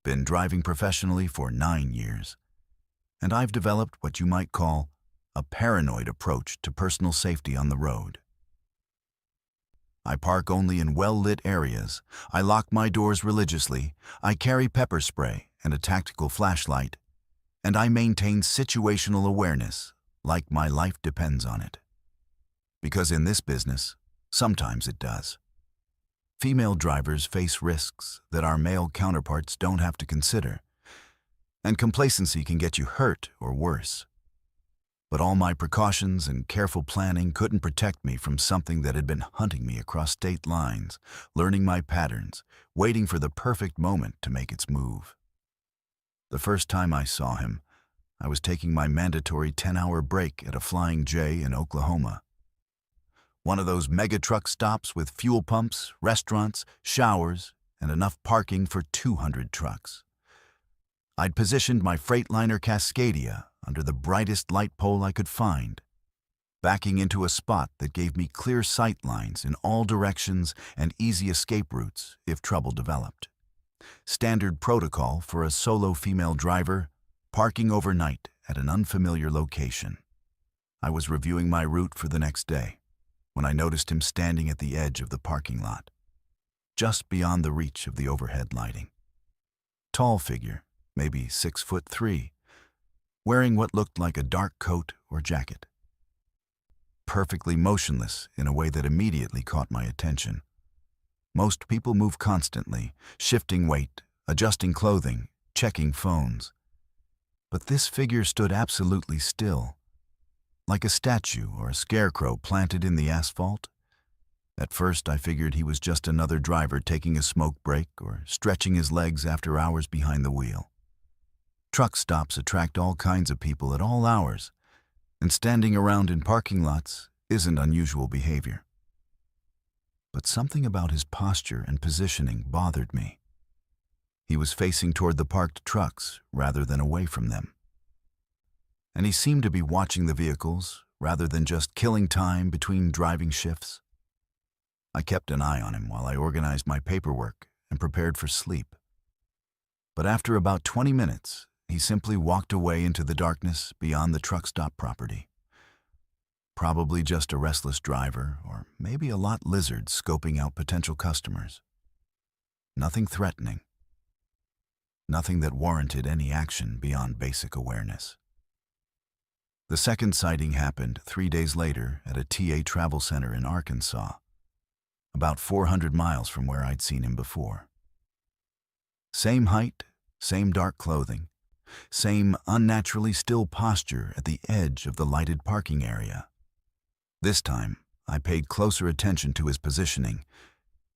been driving professionally for 9 years, and I've developed what you might call a paranoid approach to personal safety on the road. I park only in well-lit areas, I lock my doors religiously, I carry pepper spray and a tactical flashlight, and I maintain situational awareness like my life depends on it. Because in this business, sometimes it does. Female drivers face risks that our male counterparts don't have to consider, and complacency can get you hurt or worse. But all my precautions and careful planning couldn't protect me from something that had been hunting me across state lines, learning my patterns, waiting for the perfect moment to make its move. The first time I saw him, I was taking my mandatory 10-hour break at a Flying J in Oklahoma. One of those mega truck stops with fuel pumps, restaurants, showers, and enough parking for 200 trucks. I'd positioned my Freightliner Cascadia under the brightest light pole I could find, backing into a spot that gave me clear sight lines in all directions and easy escape routes if trouble developed. Standard protocol for a solo female driver, parking overnight at an unfamiliar location. I was reviewing my route for the next day when I noticed him standing at the edge of the parking lot, just beyond the reach of the overhead lighting. Tall figure, maybe 6'3", wearing what looked like a dark coat or jacket. Perfectly motionless in a way that immediately caught my attention. Most people move constantly, shifting weight, adjusting clothing, checking phones. But this figure stood absolutely still, like a statue or a scarecrow planted in the asphalt. At first, I figured he was just another driver taking a smoke break or stretching his legs after hours behind the wheel. Truck stops attract all kinds of people at all hours, and standing around in parking lots isn't unusual behavior. But something about his posture and positioning bothered me. He was facing toward the parked trucks rather than away from them. And he seemed to be watching the vehicles rather than just killing time between driving shifts. I kept an eye on him while I organized my paperwork and prepared for sleep. But after about 20 minutes, he simply walked away into the darkness beyond the truck stop property. Probably just a restless driver, or maybe a lot lizard scoping out potential customers. Nothing threatening. Nothing that warranted any action beyond basic awareness. The second sighting happened 3 days later at a TA travel center in Arkansas, about 400 miles from where I'd seen him before. Same height, same dark clothing, same unnaturally still posture at the edge of the lighted parking area. This time, I paid closer attention to his positioning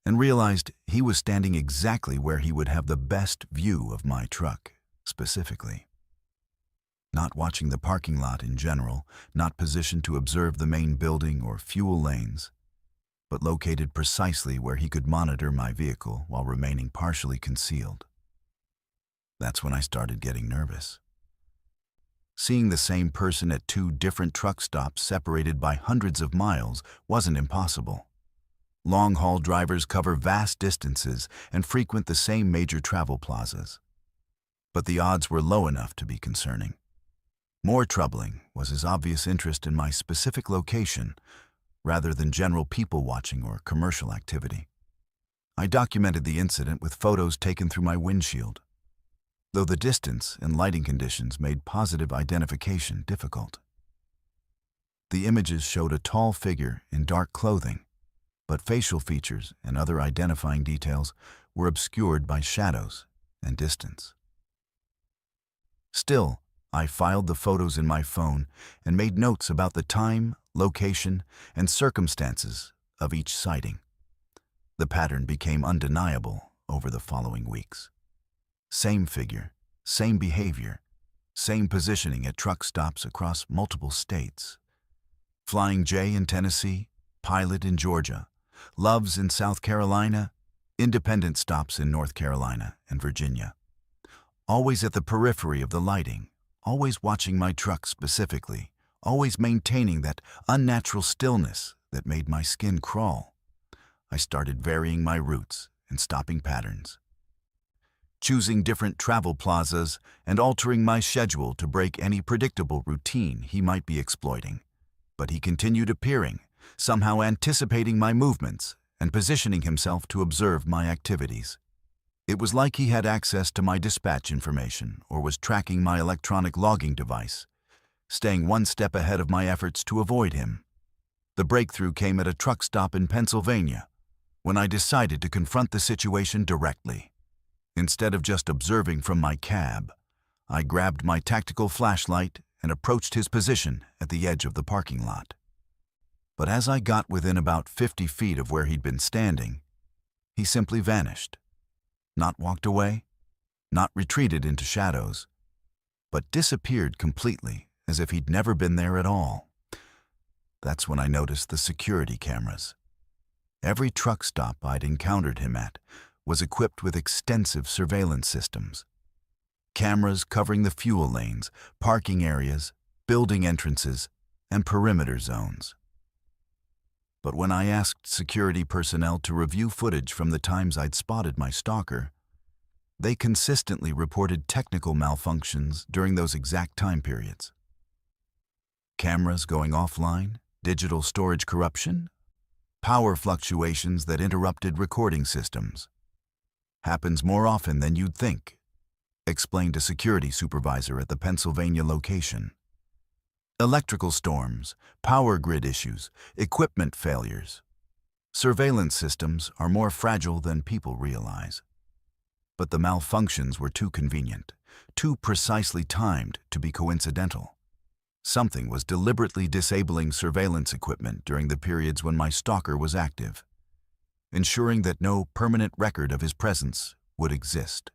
and realized he was standing exactly where he would have the best view of my truck, specifically. Not watching the parking lot in general, not positioned to observe the main building or fuel lanes, but located precisely where he could monitor my vehicle while remaining partially concealed. That's when I started getting nervous. Seeing the same person at two different truck stops separated by hundreds of miles wasn't impossible. Long-haul drivers cover vast distances and frequent the same major travel plazas. But the odds were low enough to be concerning. More troubling was his obvious interest in my specific location, rather than general people-watching or commercial activity. I documented the incident with photos taken through my windshield, though the distance and lighting conditions made positive identification difficult. The images showed a tall figure in dark clothing, but facial features and other identifying details were obscured by shadows and distance. Still, I filed the photos in my phone and made notes about the time, location, and circumstances of each sighting. The pattern became undeniable over the following weeks. Same figure, same behavior, same positioning at truck stops across multiple states. Flying J in Tennessee, Pilot in Georgia, Loves in South Carolina, independent stops in North Carolina and Virginia. Always at the periphery of the lighting, always watching my truck specifically, always maintaining that unnatural stillness that made my skin crawl. I started varying my routes and stopping patterns, choosing different travel plazas and altering my schedule to break any predictable routine he might be exploiting. But he continued appearing, somehow anticipating my movements and positioning himself to observe my activities. It was like he had access to my dispatch information or was tracking my electronic logging device, staying one step ahead of my efforts to avoid him. The breakthrough came at a truck stop in Pennsylvania, when I decided to confront the situation directly. Instead of just observing from my cab, I grabbed my tactical flashlight and approached his position at the edge of the parking lot. But as I got within about 50 feet of where he'd been standing, he simply vanished. Not walked away, not retreated into shadows, but disappeared completely as if he'd never been there at all. That's when I noticed the security cameras. Every truck stop I'd encountered him at was equipped with extensive surveillance systems. Cameras covering the fuel lanes, parking areas, building entrances, and perimeter zones. But when I asked security personnel to review footage from the times I'd spotted my stalker, they consistently reported technical malfunctions during those exact time periods. Cameras going offline, digital storage corruption, power fluctuations that interrupted recording systems. Happens more often than you'd think, explained a security supervisor at the Pennsylvania location. Electrical storms, power grid issues, equipment failures. Surveillance systems are more fragile than people realize. But the malfunctions were too convenient, too precisely timed to be coincidental. Something was deliberately disabling surveillance equipment during the periods when my stalker was active, ensuring that no permanent record of his presence would exist.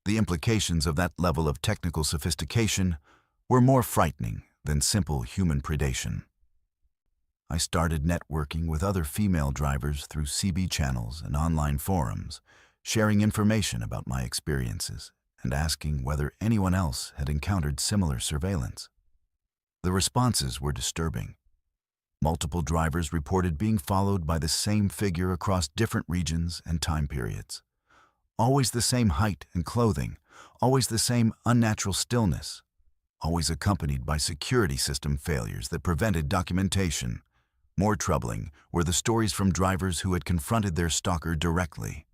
The implications of that level of technical sophistication were more frightening than simple human predation. I started networking with other female drivers through CB channels and online forums, sharing information about my experiences and asking whether anyone else had encountered similar surveillance. The responses were disturbing. Multiple drivers reported being followed by the same figure across different regions and time periods. Always the same height and clothing, always the same unnatural stillness, always accompanied by security system failures that prevented documentation. More troubling were the stories from drivers who had confronted their stalker directly.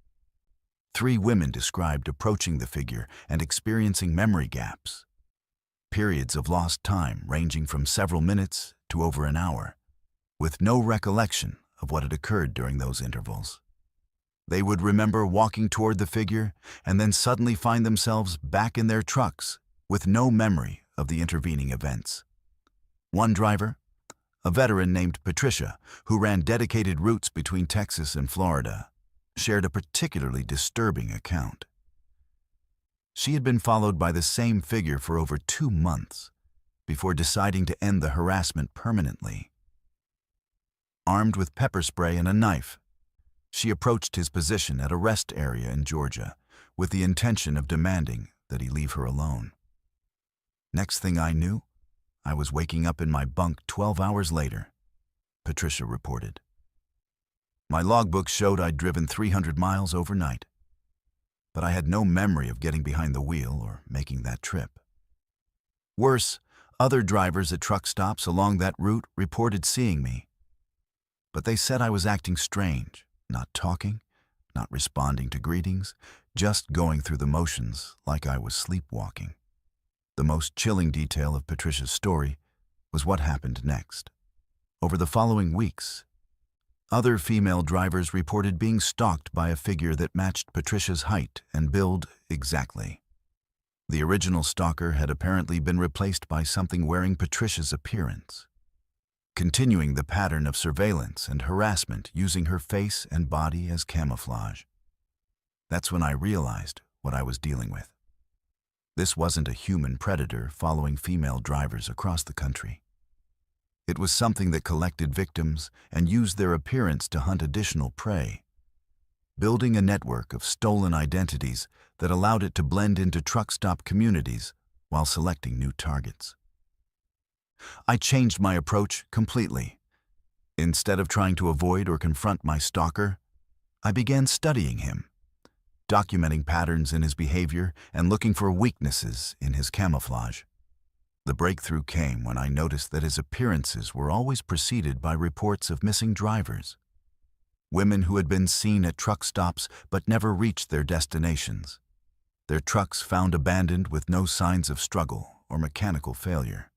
3 women described approaching the figure and experiencing memory gaps. Periods of lost time ranging from several minutes to over an hour, with no recollection of what had occurred during those intervals. They would remember walking toward the figure and then suddenly find themselves back in their trucks with no memory of the intervening events. One driver, a veteran named Patricia, who ran dedicated routes between Texas and Florida, shared a particularly disturbing account. She had been followed by the same figure for over 2 months before deciding to end the harassment permanently. Armed with pepper spray and a knife, she approached his position at a rest area in Georgia with the intention of demanding that he leave her alone. Next thing I knew, I was waking up in my bunk 12 hours later, Patricia reported. My logbook showed I'd driven 300 miles overnight, but I had no memory of getting behind the wheel or making that trip. Worse, other drivers at truck stops along that route reported seeing me, but they said I was acting strange, not talking, not responding to greetings, just going through the motions like I was sleepwalking. The most chilling detail of Patricia's story was what happened next. Over the following weeks, other female drivers reported being stalked by a figure that matched Patricia's height and build exactly. The original stalker had apparently been replaced by something wearing Patricia's appearance, continuing the pattern of surveillance and harassment using her face and body as camouflage. That's when I realized what I was dealing with. This wasn't a human predator following female drivers across the country. It was something that collected victims and used their appearance to hunt additional prey, building a network of stolen identities that allowed it to blend into truck stop communities while selecting new targets. I changed my approach completely. Instead of trying to avoid or confront my stalker, I began studying him, documenting patterns in his behavior and looking for weaknesses in his camouflage. The breakthrough came when I noticed that his appearances were always preceded by reports of missing drivers, women who had been seen at truck stops but never reached their destinations, their trucks found abandoned with no signs of struggle or mechanical failure.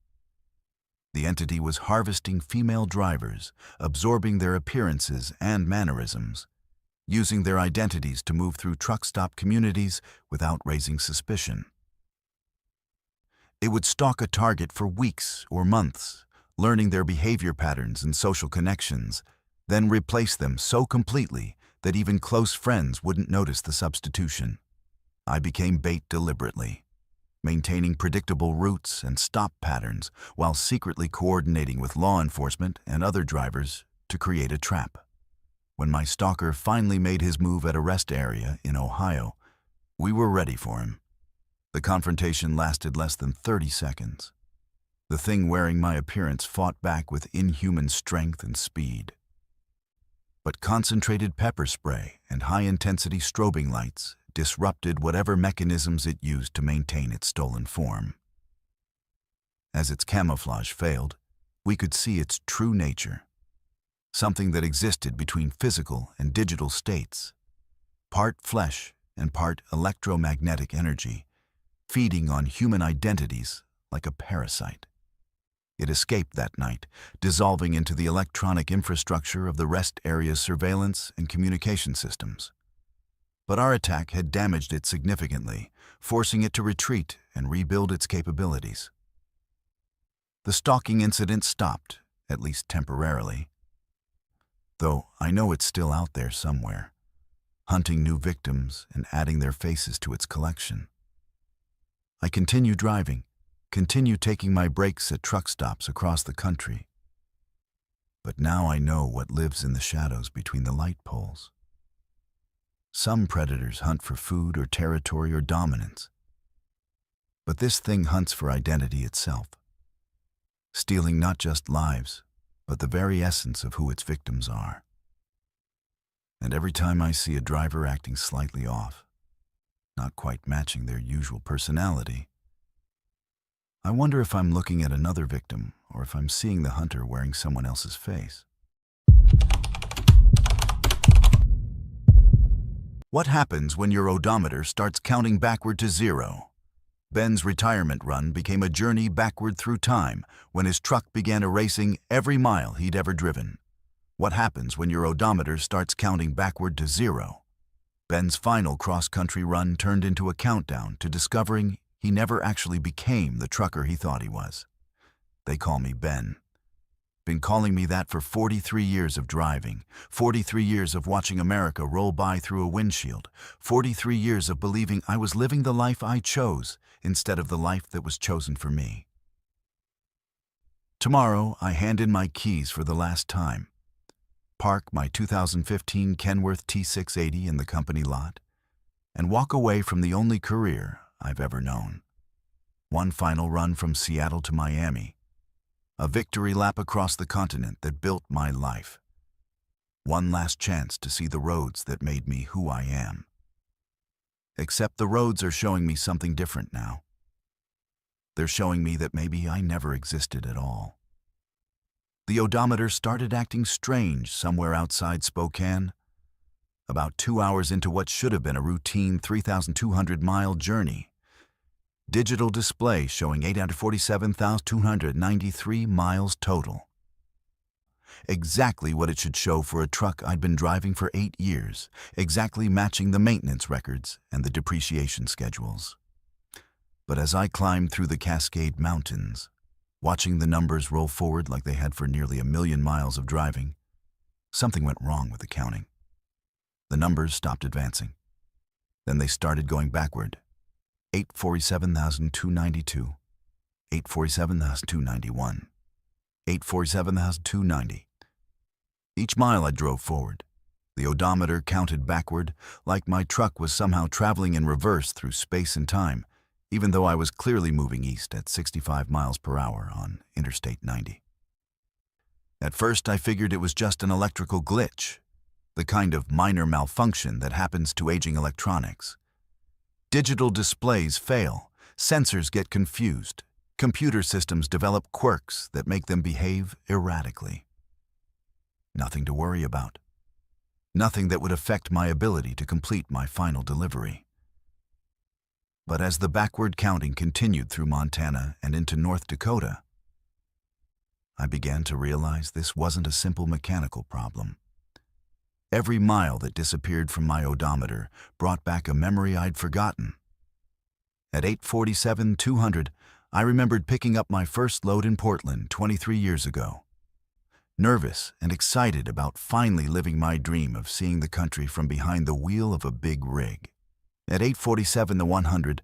The entity was harvesting female drivers, absorbing their appearances and mannerisms, using their identities to move through truck stop communities without raising suspicion. It would stalk a target for weeks or months, learning their behavior patterns and social connections, then replace them so completely that even close friends wouldn't notice the substitution. I became bait deliberately, maintaining predictable routes and stop patterns while secretly coordinating with law enforcement and other drivers to create a trap. When my stalker finally made his move at a rest area in Ohio, we were ready for him. The confrontation lasted less than 30 seconds. The thing wearing my appearance fought back with inhuman strength and speed. But concentrated pepper spray and high-intensity strobing lights disrupted whatever mechanisms it used to maintain its stolen form. As its camouflage failed, we could see its true nature, something that existed between physical and digital states, part flesh and part electromagnetic energy, feeding on human identities like a parasite. It escaped that night, dissolving into the electronic infrastructure of the rest area's surveillance and communication systems. But our attack had damaged it significantly, forcing it to retreat and rebuild its capabilities. The stalking incident stopped, at least temporarily, though I know it's still out there somewhere, hunting new victims and adding their faces to its collection. I continue driving, continue taking my breaks at truck stops across the country. But now I know what lives in the shadows between the light poles. Some predators hunt for food or territory or dominance, but this thing hunts for identity itself, stealing not just lives, but the very essence of who its victims are. And every time I see a driver acting slightly off, not quite matching their usual personality, I wonder if I'm looking at another victim or if I'm seeing the hunter wearing someone else's face. What happens when your odometer starts counting backward to zero? Ben's retirement run became a journey backward through time when his truck began erasing every mile he'd ever driven. What happens when your odometer starts counting backward to zero? Ben's final cross-country run turned into a countdown to discovering he never actually became the trucker he thought he was. They call me Ben. Been calling me that for 43 years of driving, 43 years of watching America roll by through a windshield, 43 years of believing I was living the life I chose instead of the life that was chosen for me. Tomorrow, I hand in my keys for the last time, park my 2015 Kenworth T680 in the company lot, and walk away from the only career I've ever known. One final run from Seattle to Miami. A victory lap across the continent that built my life. One last chance to see the roads that made me who I am. Except the roads are showing me something different now. They're showing me that maybe I never existed at all. The odometer started acting strange somewhere outside Spokane. About 2 hours into what should have been a routine 3,200-mile journey. Digital display showing 847,293 miles total. Exactly what it should show for a truck I'd been driving for 8 years, exactly matching the maintenance records and the depreciation schedules. But as I climbed through the Cascade Mountains, watching the numbers roll forward like they had for nearly 1,000,000 miles of driving, something went wrong with the counting. The numbers stopped advancing. Then they started going backward. 847,292, 847,291, 847,290. Each mile I drove forward, the odometer counted backward like my truck was somehow traveling in reverse through space and time, even though I was clearly moving east at 65 miles per hour on Interstate 90. At first I figured it was just an electrical glitch, the kind of minor malfunction that happens to aging electronics. Digital displays fail, sensors get confused, computer systems develop quirks that make them behave erratically. Nothing to worry about. Nothing that would affect my ability to complete my final delivery. But as the backward counting continued through Montana and into North Dakota, I began to realize this wasn't a simple mechanical problem. Every mile that disappeared from my odometer brought back a memory I'd forgotten. At 847,200, I remembered picking up my first load in Portland 23 years ago. Nervous and excited about finally living my dream of seeing the country from behind the wheel of a big rig. At 847,100,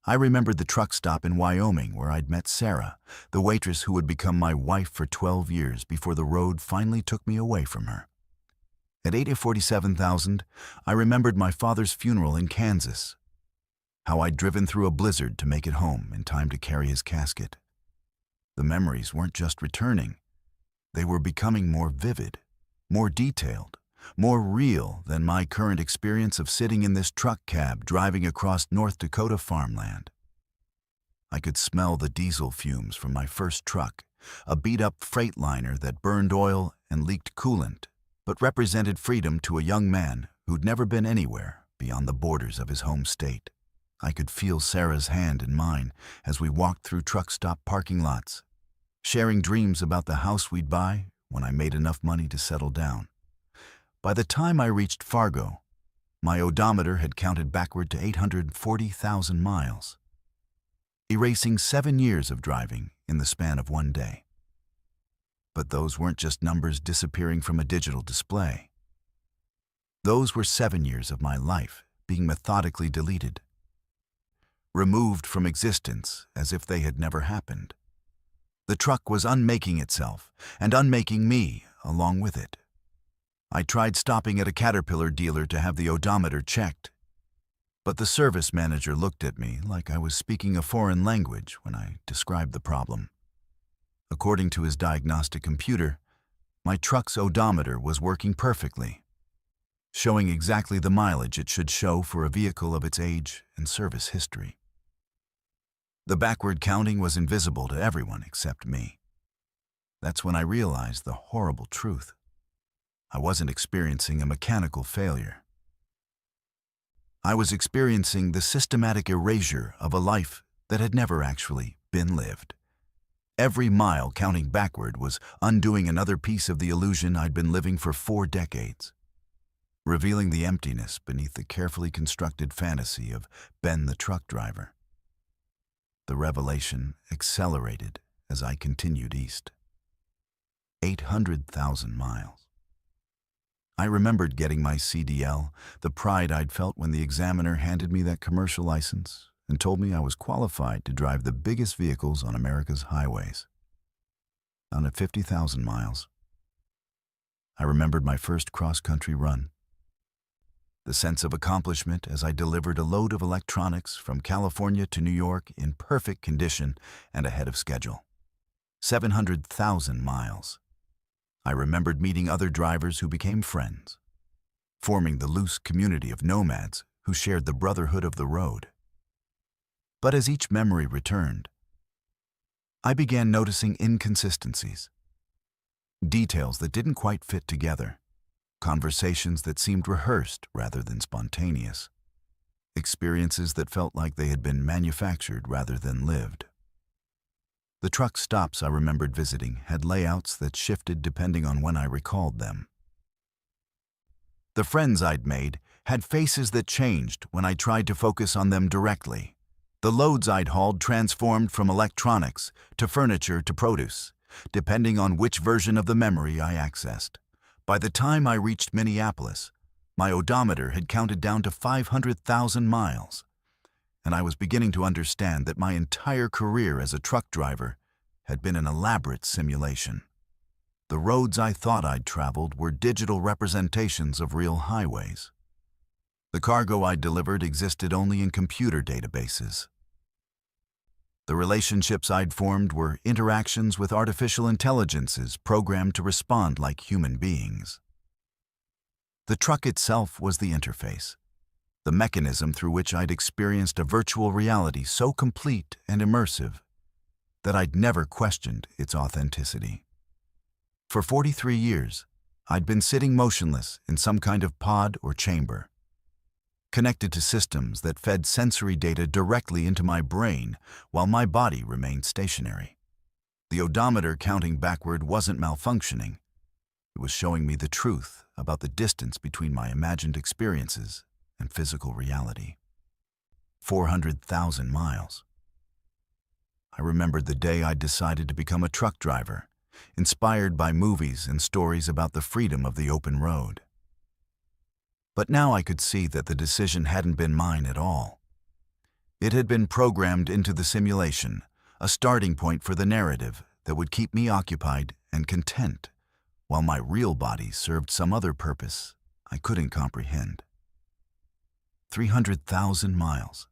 I remembered the truck stop in Wyoming where I'd met Sarah, the waitress who would become my wife for 12 years before the road finally took me away from her. At 847,000, I remembered my father's funeral in Kansas, how I'd driven through a blizzard to make it home in time to carry his casket. The memories weren't just returning, they were becoming more vivid, more detailed, more real than my current experience of sitting in this truck cab driving across North Dakota farmland. I could smell the diesel fumes from my first truck, a beat-up Freightliner that burned oil and leaked coolant, but represented freedom to a young man who'd never been anywhere beyond the borders of his home state. I could feel Sarah's hand in mine as we walked through truck stop parking lots, sharing dreams about the house we'd buy when I made enough money to settle down. By the time I reached Fargo, my odometer had counted backward to 840,000 miles, erasing 7 years of driving in the span of one day. But those weren't just numbers disappearing from a digital display. Those were 7 years of my life being methodically deleted, removed from existence as if they had never happened. The truck was unmaking itself and unmaking me along with it. I tried stopping at a Caterpillar dealer to have the odometer checked, but the service manager looked at me like I was speaking a foreign language when I described the problem. According to his diagnostic computer, my truck's odometer was working perfectly, showing exactly the mileage it should show for a vehicle of its age and service history. The backward counting was invisible to everyone except me. That's when I realized the horrible truth. I wasn't experiencing a mechanical failure. I was experiencing the systematic erasure of a life that had never actually been lived. Every mile counting backward was undoing another piece of the illusion I'd been living for 4 decades, revealing the emptiness beneath the carefully constructed fantasy of Ben the truck driver. The revelation accelerated as I continued east. 800,000 miles. I remembered getting my CDL, the pride I'd felt when the examiner handed me that commercial license and told me I was qualified to drive the biggest vehicles on America's highways. Down at 50,000 miles, I remembered my first cross-country run. The sense of accomplishment as I delivered a load of electronics from California to New York in perfect condition and ahead of schedule. 700,000 miles. I remembered meeting other drivers who became friends, forming the loose community of nomads who shared the brotherhood of the road. But as each memory returned, I began noticing inconsistencies, details that didn't quite fit together, conversations that seemed rehearsed rather than spontaneous, experiences that felt like they had been manufactured rather than lived. The truck stops I remembered visiting had layouts that shifted depending on when I recalled them. The friends I'd made had faces that changed when I tried to focus on them directly. The loads I'd hauled transformed from electronics to furniture to produce, depending on which version of the memory I accessed. By the time I reached Minneapolis, my odometer had counted down to 500,000 miles, and I was beginning to understand that my entire career as a truck driver had been an elaborate simulation. The roads I thought I'd traveled were digital representations of real highways. The cargo I'd delivered existed only in computer databases. The relationships I'd formed were interactions with artificial intelligences programmed to respond like human beings. The truck itself was the interface, the mechanism through which I'd experienced a virtual reality so complete and immersive that I'd never questioned its authenticity. For 43 years, I'd been sitting motionless in some kind of pod or chamber, connected to systems that fed sensory data directly into my brain while my body remained stationary. The odometer counting backward wasn't malfunctioning. It was showing me the truth about the distance between my imagined experiences and physical reality. 400,000 miles. I remembered the day I decided to become a truck driver, inspired by movies and stories about the freedom of the open road. But now I could see that the decision hadn't been mine at all. It had been programmed into the simulation, a starting point for the narrative that would keep me occupied and content, while my real body served some other purpose I couldn't comprehend. 300,000 miles.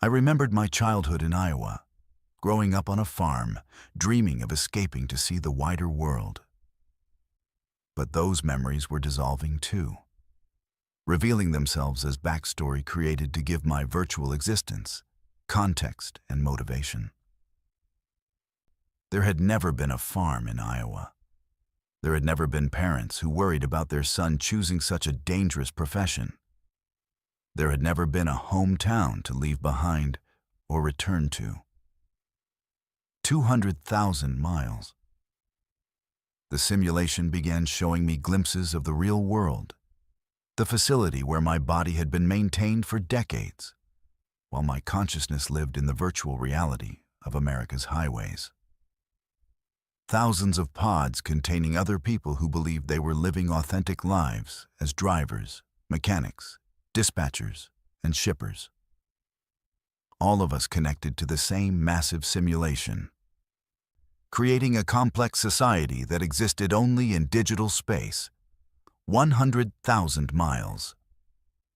I remembered my childhood in Iowa, growing up on a farm, dreaming of escaping to see the wider world. But those memories were dissolving too, revealing themselves as backstory created to give my virtual existence context and motivation. There had never been a farm in Iowa. There had never been parents who worried about their son choosing such a dangerous profession. There had never been a hometown to leave behind or return to. 200,000 miles. The simulation began showing me glimpses of the real world, the facility where my body had been maintained for decades, while my consciousness lived in the virtual reality of America's highways. Thousands of pods containing other people who believed they were living authentic lives as drivers, mechanics, dispatchers, and shippers. All of us connected to the same massive simulation, creating a complex society that existed only in digital space. 100,000 miles.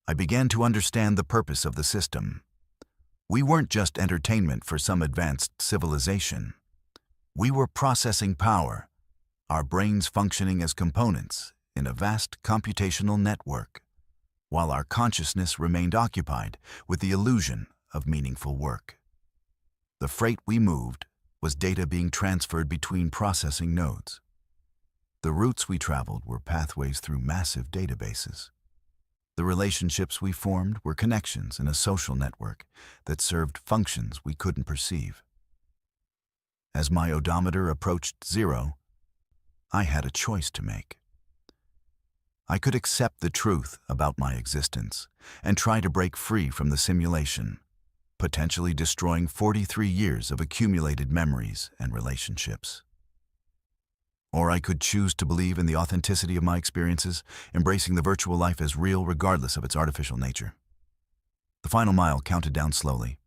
I began to understand the purpose of the system. We weren't just entertainment for some advanced civilization. We were processing power, our brains functioning as components in a vast computational network, while our consciousness remained occupied with the illusion of meaningful work. The freight we moved was data being transferred between processing nodes. The routes we traveled were pathways through massive databases. The relationships we formed were connections in a social network that served functions we couldn't perceive. As my odometer approached zero, I had a choice to make. I could accept the truth about my existence and try to break free from the simulation, potentially destroying 43 years of accumulated memories and relationships. Or I could choose to believe in the authenticity of my experiences, embracing the virtual life as real regardless of its artificial nature. The final mile counted down slowly.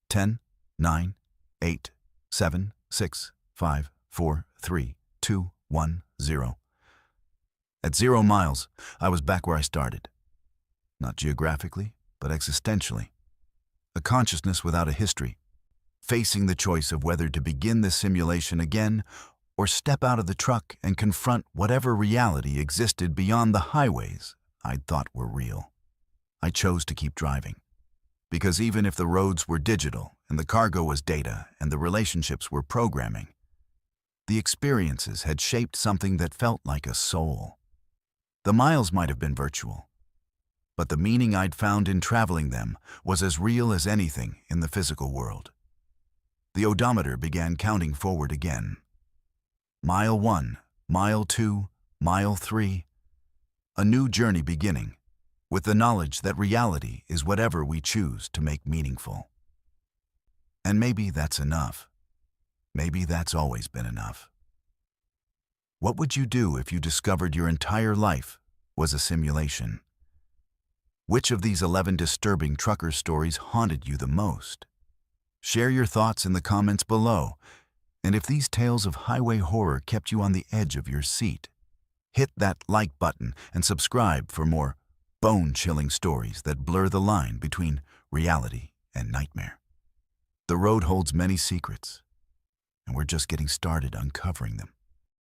10, 9, 8, 7, 6, 5, 4, 3, 2, 1, 0. At 0 miles, I was back where I started. Not geographically, but existentially. A consciousness without a history, facing the choice of whether to begin this simulation again or step out of the truck and confront whatever reality existed beyond the highways I'd thought were real. I chose to keep driving, because even if the roads were digital and the cargo was data and the relationships were programming, the experiences had shaped something that felt like a soul. The miles might have been virtual, but the meaning I'd found in traveling them was as real as anything in the physical world. The odometer began counting forward again. Mile 1, Mile 2, Mile 3. A new journey beginning, with the knowledge that reality is whatever we choose to make meaningful. And maybe that's enough. Maybe that's always been enough. What would you do if you discovered your entire life was a simulation? Which of these 11 disturbing trucker stories haunted you the most? Share your thoughts in the comments below, and if these tales of highway horror kept you on the edge of your seat, hit that like button and subscribe for more bone-chilling stories that blur the line between reality and nightmare. The road holds many secrets, and we're just getting started uncovering them.